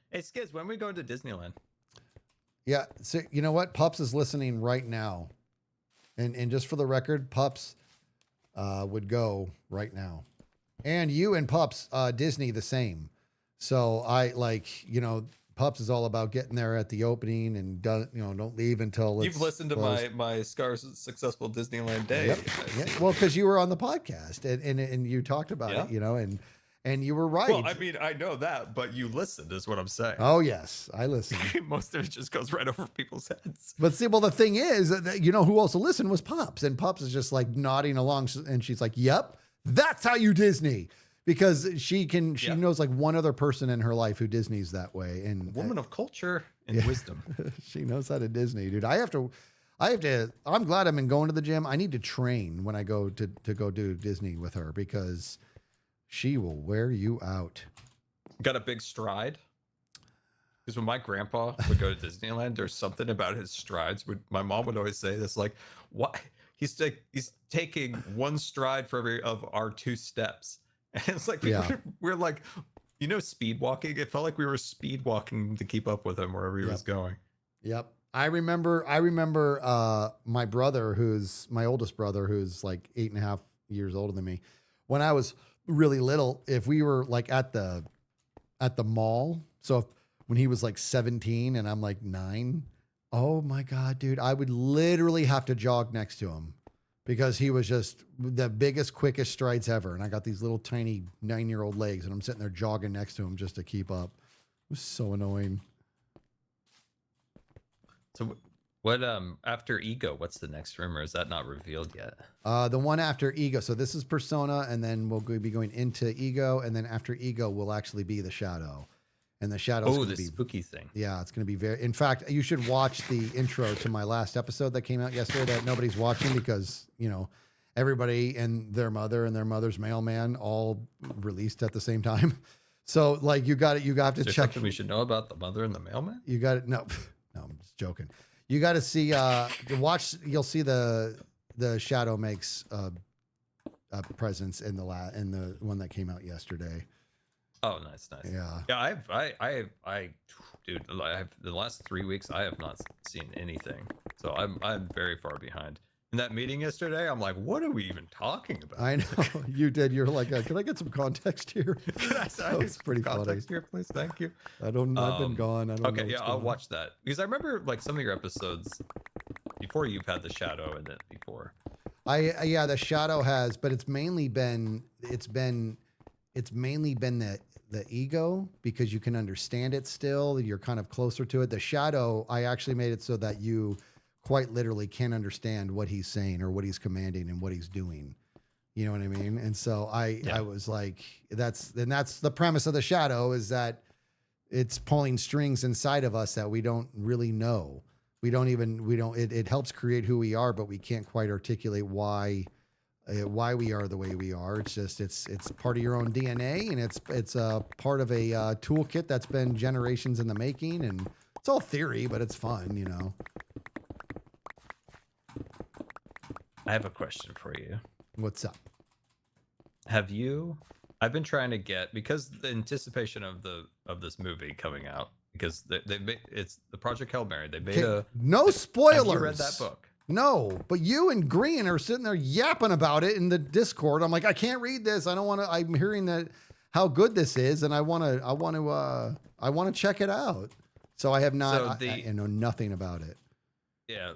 Hey, Skids, when we go to Disneyland? Yeah. So you know what? Pups is listening right now. And just for the record, Pups would go right now. And you and Pups, Disney the same. So I Pups is all about getting there at the opening and don't leave until You've listened to my Scar's successful Disneyland day. Yep. Yeah. Well, because you were on the podcast and you talked about Yeah. it, And you were right. Well, I mean, I know that, but you listened is what I'm saying. Oh, yes, I listened. Most of it just goes right over people's heads. But see, well, the thing is, that, you know, who also listened was Pops. And Pops is just like nodding along. And she's like, yep, that's how you Disney. Because she knows like one other person in her life who Disney's that way. And Woman of culture and wisdom. she knows how to Disney, dude. I'm glad I've been going to the gym. I need to train when I go to go do Disney with her because she will wear you out. Got a big stride. Because when my grandpa would go to Disneyland, there's something about his strides. My mom would always say this, like, what? He's taking one stride for every of our 2 steps. And it's like, we're like, you know, speed walking. It felt like we were speed walking to keep up with him wherever he was going. Yep. I remember my brother, who's my oldest brother, who's like 8.5 years older than me. When I was really little, if we were like at the mall, when he was like 17 and I'm like 9, oh my God, dude, I would literally have to jog next to him because he was just the biggest, quickest strides ever. And I got these little tiny 9-year-old legs and I'm sitting there jogging next to him just to keep up. It was so annoying. So what after Ego, what's the next rumor? Is that not revealed yet? The one after Ego. So this is Persona, and then we'll be going into Ego, and then after Ego will actually be the Shadow. And the Shadow's going to be spooky thing. Yeah, it's going to be very. In fact, you should watch the intro to my last episode that came out yesterday that nobody's watching because, you know, everybody and their mother and their mother's mailman all released at the same time. So like you have to check. Something we should know about the mother and the mailman? You got it. No, I'm just joking. You got to see. Watch. You'll see the Shadow makes a presence in the one that came out yesterday. Oh, nice. Yeah, dude, the last 3 weeks I have not seen anything, so I'm very far behind. In that meeting yesterday, I'm like, what are we even talking about? I know you did. You're like, can I get some context here? That was pretty context here, please. Thank you. I've been gone. I don't know. Okay, yeah, I'll watch that because I remember like some of your episodes before you've had the Shadow in it before. The Shadow has, but it's mainly been the Ego because you can understand it still. You're kind of closer to it. The Shadow, I actually made it so that you quite literally can't understand what he's saying or what he's commanding and what he's doing. You know what I mean? And so I was like, that's the premise of the Shadow is that it's pulling strings inside of us that we don't really know. It helps create who we are, but we can't quite articulate why we are the way we are. It's just, it's part of your own DNA and it's a part of a toolkit that's been generations in the making, and it's all theory, but it's fun, you know? I have a question for you. What's up? I've been trying to get, because the anticipation of this movie coming out, because it's the Project Hail Mary. They made no spoilers. Have you read that book? No, but you and Green are sitting there yapping about it in the Discord. I'm like, I can't read this. I don't want to. I'm hearing that how good this is, and I want to check it out. So I have not. So I know nothing about it. Yeah,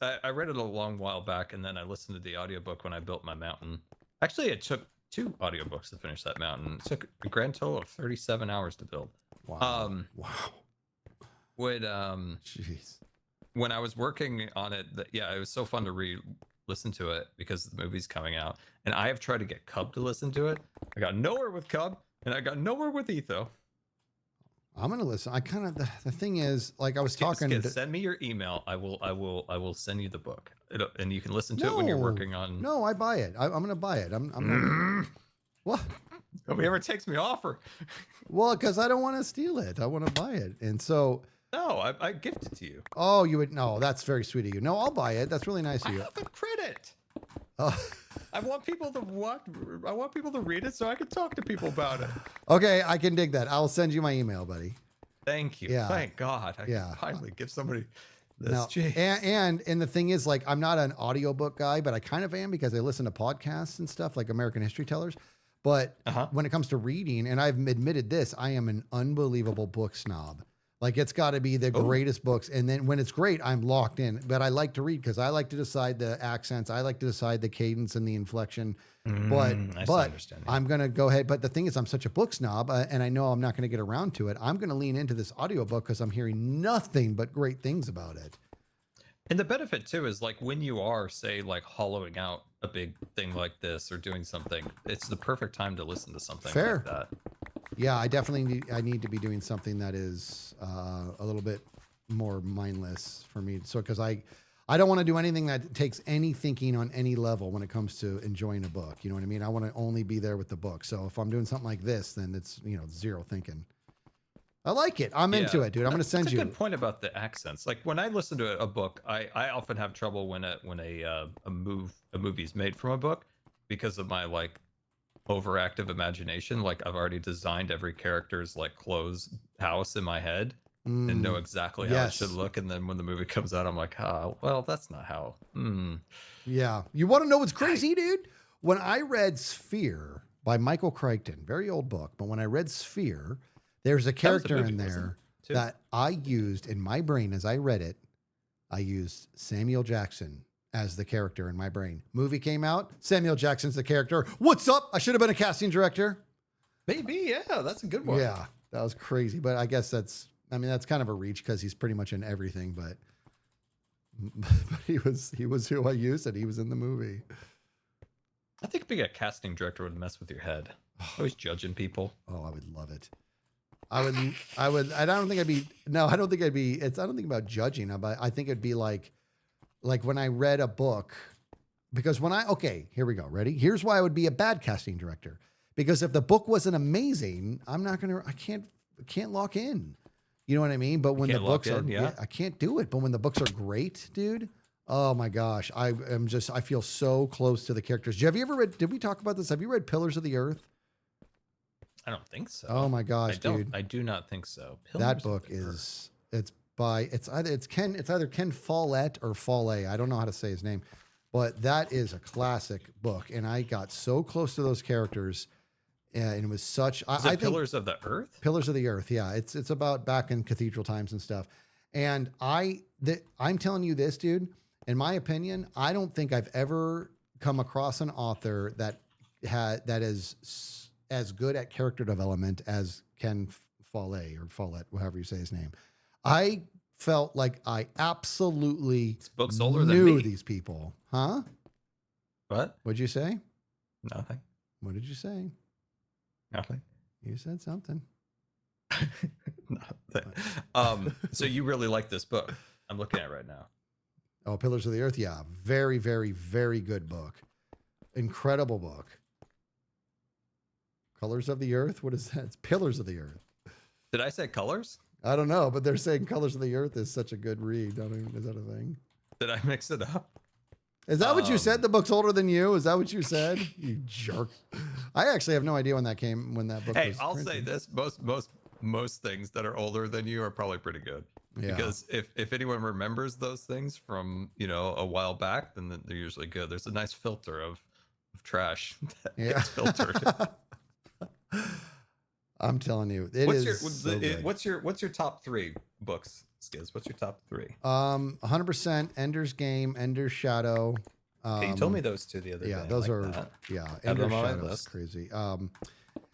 I read it a long while back, and then I listened to the audiobook when I built my mountain. Actually, it took 2 audiobooks to finish that mountain. It took a grand total of 37 hours to build. Wow. Jeez. When I was working on it, it was so fun to listen to it because the movie's coming out, and I have tried to get Cub to listen to it. I got nowhere with Cub, and I got nowhere with Etho. I'm gonna listen. I kind of the thing is, like I was talking. Send me your email. I will send you the book, and you can listen to it when you're working on. No, I buy it. I'm gonna buy it. I'm not. What? Nobody ever takes me offer. Well, because I don't want to steal it. I want to buy it, and so. No, I gift it to you. Oh, you would? No, that's very sweet of you. No, I'll buy it. That's really nice of you. I have the credit. Oh. I want people to I want people to read it so I can talk to people about it. Okay, I can dig that. I'll send you my email, buddy. Thank you. Yeah. Thank God. I can finally give somebody this. Now, and the thing is, like, I'm not an audiobook guy, but I kind of am because I listen to podcasts and stuff like American History Tellers. But when it comes to reading, and I've admitted this, I am an unbelievable book snob. Like it's got to be the Oh. greatest books. And then when it's great, I'm locked in. But I like to read because I like to decide the accents. I like to decide the cadence and the inflection. But I but understand. I'm gonna go ahead. But the thing is, I'm such a book snob, and I know I'm not gonna get around to it. I'm gonna lean into this audiobook because I'm hearing nothing but great things about it. And the benefit too is like when you are, say, like hollowing out a big thing like this or doing something, it's the perfect time to listen to something Fair. like that. Yeah, I definitely need to be doing something that is a little bit more mindless for me. So because I don't want to do anything that takes any thinking on any level when it comes to enjoying a book. You know what I mean? I want to only be there with the book. So if I'm doing something like this, then it's zero thinking. I like it. I'm into it, dude. I'm going to send That's you. a good point about the accents. Like when I listen to a book, I often have trouble when a movie's made from a book because of my like overactive imagination. Like I've already designed every character's like clothes house in my head and know exactly how it should look. And then when the movie comes out, I'm like, well, that's not how. Yeah. You want to know what's crazy, dude? When I read Sphere by Michael Crichton, very old book, but when I read Sphere, there's a character movie, in wasn't there it, too? that I used in my brain as I read it. I used Samuel Jackson as the character in my brain. Movie came out, Samuel Jackson's the character. What's up? I should have been a casting director. Maybe, yeah, that's a good one. Yeah, that was crazy. But I guess that's kind of a reach because he's pretty much in everything. But he was who I used, and he was in the movie. I think being a casting director would mess with your head. Always judging people. Oh, I would love it. I would. I don't think I'd be. No, I don't think I'd be. I don't think about judging. But I think it'd be like when I read a book, because okay, here we go. Ready? Here's why I would be a bad casting director. Because if the book wasn't amazing, I can't lock in. You know what I mean? But when the books are, I can't do it. But when the books are great, dude, oh my gosh, I feel so close to the characters. Have you ever read, did we talk about this? Have you read Pillars of the Earth? I don't think so. Oh my gosh, dude. I do not think so. That book is, it's either Ken Follett or Follett. I don't know how to say his name, but that is a classic book. And I got so close to those characters. And it was such. I think Pillars of the Earth. Pillars of the Earth. Yeah, it's about back in cathedral times and stuff. And I'm telling you this, dude. In my opinion, I don't think I've ever come across an author that is as good at character development as Ken Follett, however you say his name. I felt like I absolutely This book's older than knew me. these people. Huh? What? What'd you say? Nothing. What did you say? Nothing. You said something. Nothing. So you really like this book? I'm looking at it right now. Oh, Pillars of the Earth. Yeah. Very, very, very good book. Incredible book. Colors of the Earth? What is that? It's Pillars of the Earth. Did I say colors? I don't know, but they're saying Colors of the Earth is such a good read. Is that a thing? Did I mix it up? Is that what you said? The book's older than you? Is that what you said? You jerk. I actually have no idea when that book Hey, was I'll printed. say this: most things that are older than you are probably pretty good. Yeah. Because if anyone remembers those things from a while back, then they're usually good. There's a nice filter of trash that gets filtered. I'm telling you, what's your top 3 books, Skiz? What's your top 3? 100% Ender's Game, Ender's Shadow. Okay, you told me those 2 the other day. Yeah, I those like are that. Ender's them on my Shadow is list. crazy.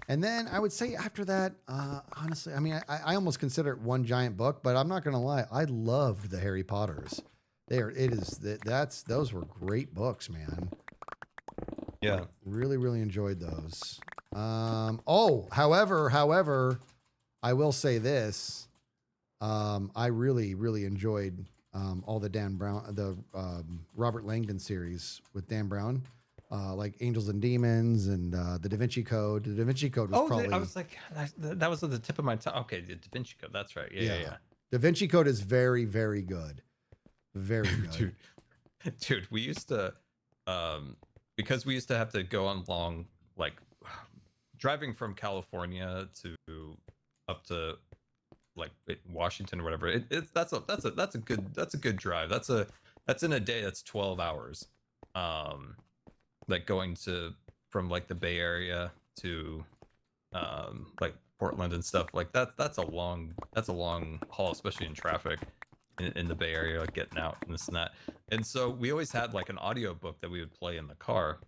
And then I would say after that, honestly, I mean, I almost consider it one giant book, but I'm not gonna lie, I loved the Harry Potters. Those were great books, man. Yeah. Really, really enjoyed those. However, I will say this. I really, really enjoyed all the Dan Brown, the Robert Langdon series with Dan Brown, like Angels and Demons and the Da Vinci Code. The Da Vinci Code was probably. I was like, that was at the tip of my tongue. Okay, the Da Vinci Code. That's right. Yeah. Da Vinci Code is very, very good. Very good. Dude, we used to, because we used to have to go on long, like, driving from California to up to like Washington or whatever. That's a good drive. That's in a day. That's 12 hours. Like going from like the Bay Area to like Portland and stuff like that. That's a long haul, especially in traffic in the Bay Area, like getting out and this and that. And so we always had like an audio book that we would play in the car.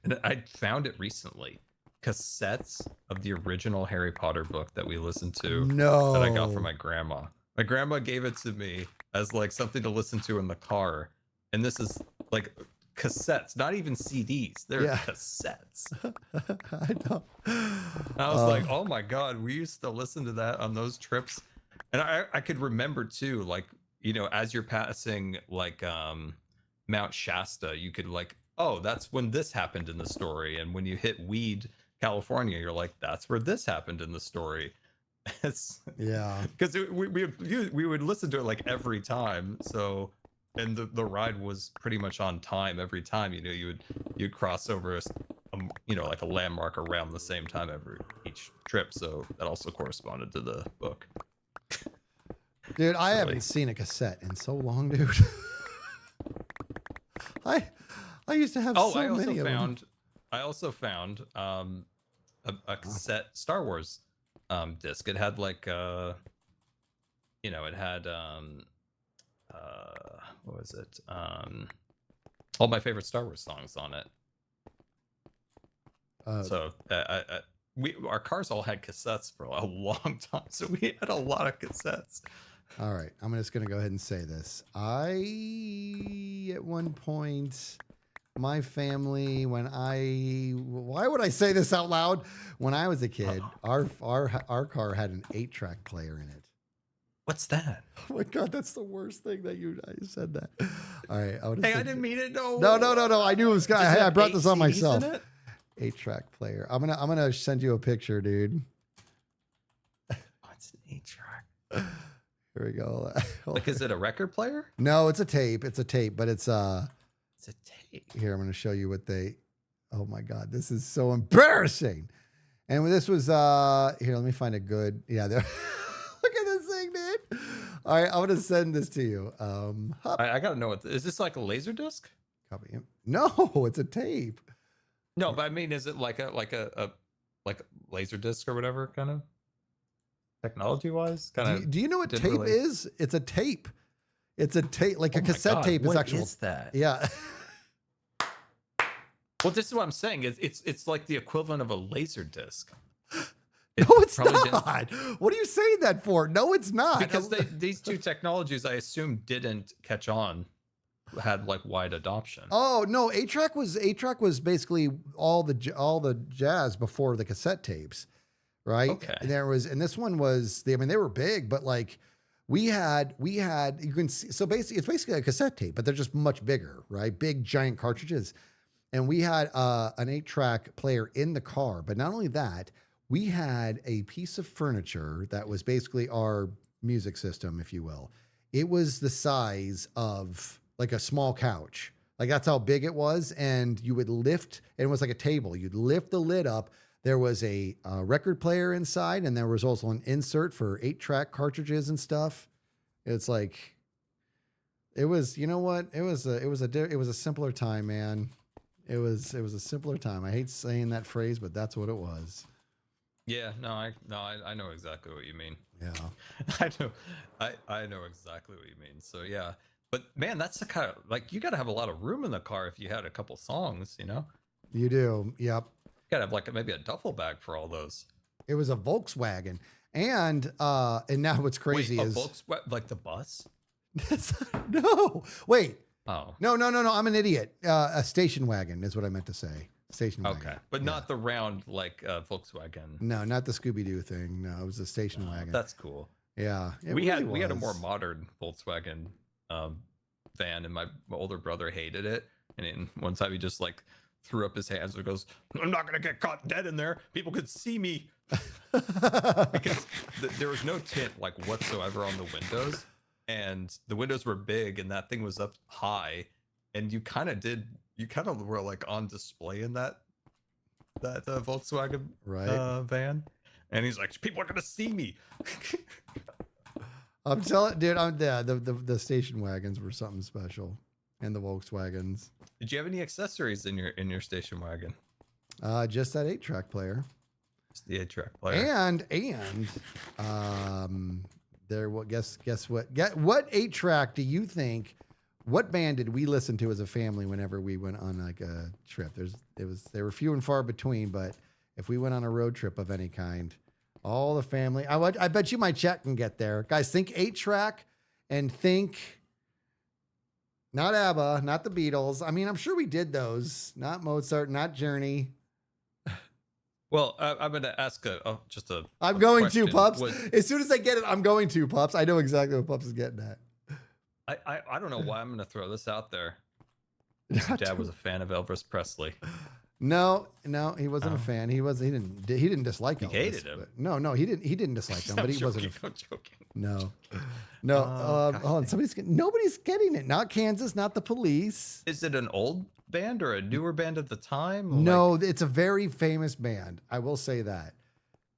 And I found it recently, cassettes of the original Harry Potter book that we listened to No. that I got from my grandma. My grandma gave it to me as like something to listen to in the car. And this is like cassettes, not even CDs. They're Yeah. cassettes. I know. I was like, oh my God, we used to listen to that on those trips. And I could remember too, like, you know, as you're passing like Mount Shasta, you could like, oh, that's when this happened in the story. And when you hit Weed, California, you're like, that's where this happened in the story. It's Yeah. because we would listen to it like every time. So, and the ride was pretty much on time every time. You know, you'd cross over you know, like a landmark around the same time each trip. So that also corresponded to the book. Dude, I Silly. haven't seen a cassette in so long, dude. I used to have so many of them. I also found a cassette Star Wars disc. It had like you know, it had what was it? All my favorite Star Wars songs on it. So our cars all had cassettes for a long time, so we had a lot of cassettes. All right, I'm just gonna go ahead and say this. At one point, my family, why would I say this out loud? When I was a kid, our car had an 8-track player in it. What's that? Oh my God, that's the worst thing that I said that. All right, Hey, I didn't mean it. No. No. I knew it was Does guy. it I have brought this on 8 CDs myself. in it? 8-track player. I'm gonna send you a picture, dude. What's an 8-track? Here we go. Like, is it a record player? No, it's a tape. It's a tape, but it's It's a tape. Here, I'm going to show you what they. Oh my God, this is so embarrassing. And when this was here, let me find a good. Yeah, there. Look at this thing, dude. All right, I'm going to send this to you. I gotta know what. Is this like a laser disc? Copy him. No, it's a tape. No, but I mean, is it like a laser disc or whatever kind of technology wise? Do you know what didn't tape really- is? It's a tape. It's a tape, like Oh a my cassette God, tape is what actual. is that? Yeah. Well, this is what I'm saying. It's like the equivalent of a laser disc. No, it's probably didn't- not. What are you saying that for? No, it's not. Because these two technologies, I assume, didn't catch on, had like wide adoption. Oh no, 8-track was basically all the jazz before the cassette tapes, right? Okay. And and this one was they were big, but like we had you can see, so basically it's basically a cassette tape, but they're just much bigger, right? Big giant cartridges. And we had an 8-track player in the car, but not only that, we had a piece of furniture that was basically our music system, if you will. It was the size of like a small couch. Like that's how big it was. And you would lift, and it was like a table. You'd lift the lid up. There was a record player inside, and there was also an insert for 8-track cartridges and stuff. It's like, it was, you know what? It was a simpler time, man. It was a simpler time. I hate saying that phrase, but that's what it was. Yeah, I know exactly what you mean. Yeah. I know exactly what you mean. So yeah, but man, that's the kind of like you got to have a lot of room in the car if you had a couple songs, you know. You do. Yep. You got to have like maybe a duffel bag for all those. It was a Volkswagen. And now what's crazy Wait, is like the bus. no. Wait. Oh. No. I'm an idiot. A station wagon is what I meant to say. Station wagon. Okay, but not the round like Volkswagen. No, not the Scooby-Doo thing. No, it was a station wagon. That's cool. Yeah. We had a more modern Volkswagen van, and my older brother hated it. And one time he just like threw up his hands and goes, "I'm not gonna get caught dead in there. People could see me." Because there was no tint like whatsoever on the windows, and the windows were big, and that thing was up high, and you kind of were like on display in that Volkswagen Right. van, and he's like, "People are gonna see me." I'm telling, dude. The station wagons were something special, and the Volkswagens. Did you have any accessories in your station wagon? Just that 8-track player. It's the 8-track player. And there. What? Guess what? What 8-track do you think? What band did we listen to as a family whenever we went on like a trip? They were few and far between, but if we went on a road trip of any kind, all the family. I bet you my chat can get there, guys. Think 8-track and think. Not ABBA, not the Beatles. I mean, I'm sure we did those. Not Mozart, not Journey. Well, I'm going to ask I'm going to, question. Pups. As soon as I get it, I'm going to, Pups. I know exactly what Pups is getting at. I don't know why I'm going to throw this out there. Your dad was a fan of Elvis Presley. No, he wasn't a fan. He didn't dislike Elvis. He hated him. No, he didn't dislike him, but he wasn't. I'm joking. No. Oh, Hold on. Nobody's getting it. Not Kansas, not the Police. Is it an old band or a newer band at the time? No, it's a very famous band. I will say that.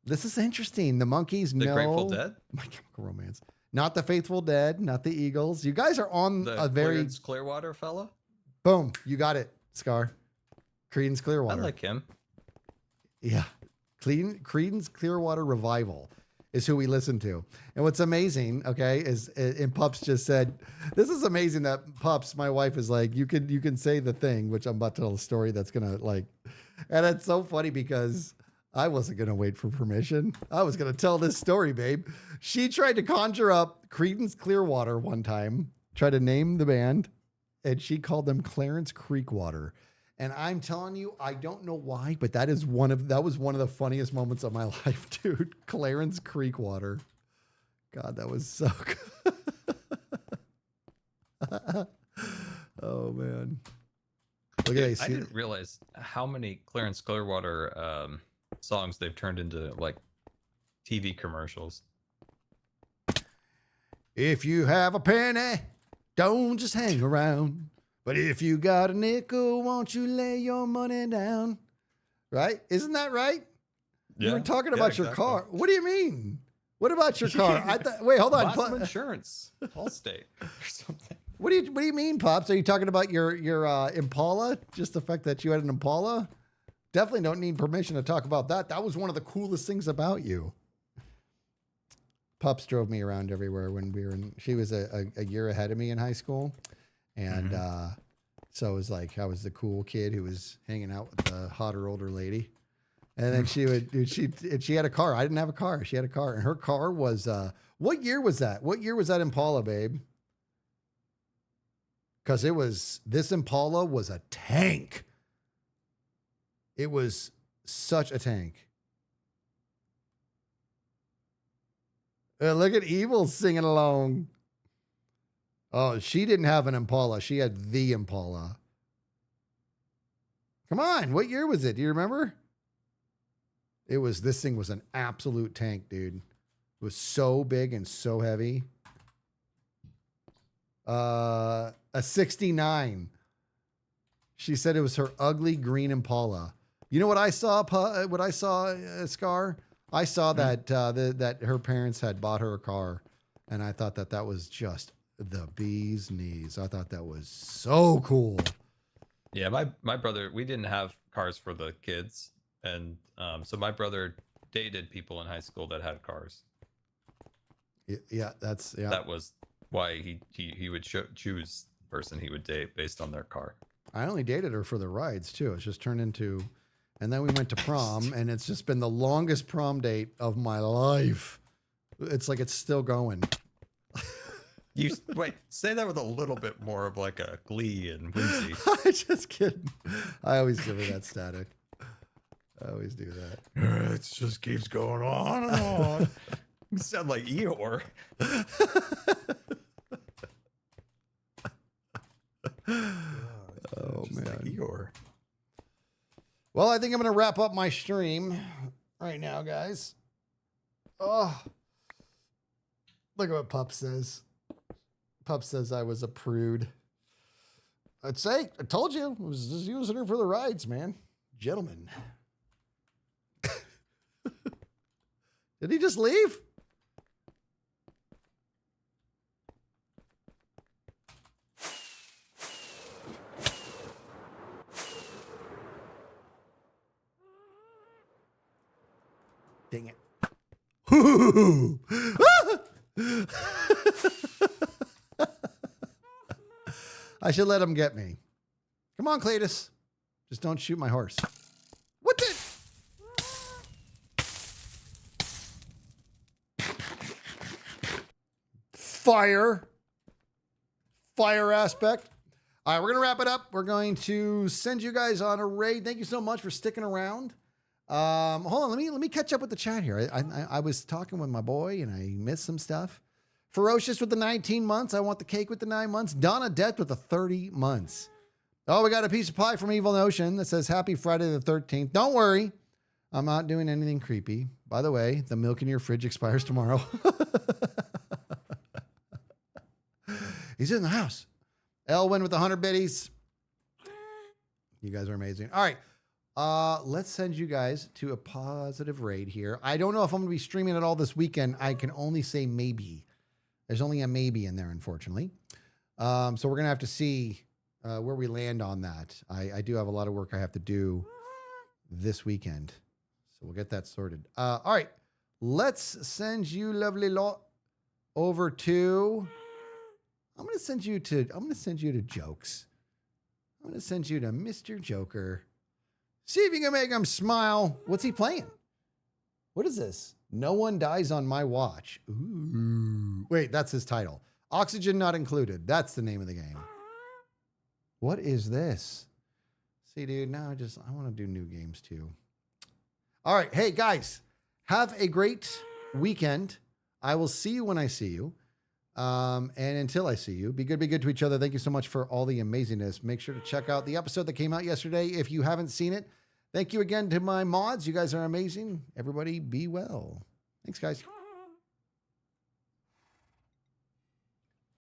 This is interesting. The Monkees, The no. Grateful Dead? My Chemical Romance. Not the Faithful Dead, not the Eagles. You guys are on The a very Clarence Clearwater fella? boom. You got it, Scar. Creedence I Clearwater. like him. Yeah. Creedence Clearwater Revival is who we listen to. And what's amazing, okay, is and Pups just said, this is amazing that Pups, my wife, is like, you can say the thing, which I'm about to tell a story that's gonna like, and it's so funny because I wasn't gonna wait for permission. I was gonna tell this story, babe. She tried to conjure up Creedence Clearwater one time, tried to name the band, and she called them Clarence Creekwater. And I'm telling you, I don't know why, but that was one of the funniest moments of my life, dude. Clarence Creekwater. God, that was so good. Oh man. Look at that. I didn't realize how many Clarence Clearwater songs they've turned into like TV commercials. If you have a penny, don't just hang around. But if you got a nickel, won't you lay your money down? Right? Isn't that right? You were talking about your car. What do you mean? What about your car? Wait, hold on. Buy some insurance, Allstate or something. What do you mean, Pops? Are you talking about your Impala? Just the fact that you had an Impala? Definitely don't need permission to talk about that. That was one of the coolest things about you. Pups drove me around everywhere when we were in. She was a year ahead of me in high school. And so it was like I was the cool kid who was hanging out with the hotter older lady. And then she had a car. I didn't have a car. She had a car. And her car was what year was that? What year was that Impala, babe? Because this Impala was a tank. It was such a tank. Look at Evil singing along. Oh, she didn't have an Impala. She had the Impala. Come on. What year was it? Do you remember? This thing was an absolute tank, dude. It was so big and so heavy. A 69. She said it was her ugly green Impala. You know what I saw? Scar? I saw that that her parents had bought her a car, and I thought that was just the bee's knees. I thought that was so cool. Yeah, my brother, we didn't have cars for the kids, and so my brother dated people in high school that had cars. Yeah, that was why he would choose the person he would date based on their car. I only dated her for the rides too. It's just turned into, and then we went to prom, and it's just been the longest prom date of my life. It's like it's still going. You wait, say that with a little bit more of like a glee and whimsy. I'm just kidding. I always give her that static. I always do that. It just keeps going on and on. You sound like Eeyore. Oh man, like Eeyore. Well, I think I'm going to wrap up my stream right now, guys. Oh, look at what Pup says. Pup says I was a prude. I'd say, I told you, I was just using her for the rides, man. Gentlemen. Did he just leave? Ooh. I should let him get me. Come on, Cletus. Just don't shoot my horse. What the? Fire aspect. All right, we're going to wrap it up. We're going to send you guys on a raid. Thank you so much for sticking around. Hold on, let me catch up with the chat here. I was talking with my boy and I missed some stuff. Ferocious with the 19 months. I want the cake with the 9 months. Donna Death with the 30 months. Oh, we got a piece of pie from Evil Notion that says Happy Friday the 13th. Don't worry. I'm not doing anything creepy. By the way, the milk in your fridge expires tomorrow. He's in the house. Elwin with the 100 biddies. You guys are amazing. All right. Let's send you guys to a positive raid here. I don't know if I'm going to be streaming it all this weekend. I can only say maybe. There's only a maybe in there, unfortunately. So we're going to have to see where we land on that. I do have a lot of work I have to do this weekend. So we'll get that sorted. All right. Let's send you lovely lot over to... I'm going to send you to Jokes. I'm going to send you to Mr. Joker. See if you can make him smile. What's he playing? What is this? No One Dies on My Watch. Ooh. Wait, that's his title. Oxygen Not Included. That's the name of the game. What is this? See, dude, now I want to do new games too. All right. Hey, guys, have a great weekend. I will see you when I see you. And until I see you, be good to each other. Thank you so much for all the amazingness. Make sure to check out the episode that came out yesterday if you haven't seen it. Thank you again to my mods. You guys are amazing. Everybody be well. Thanks, guys.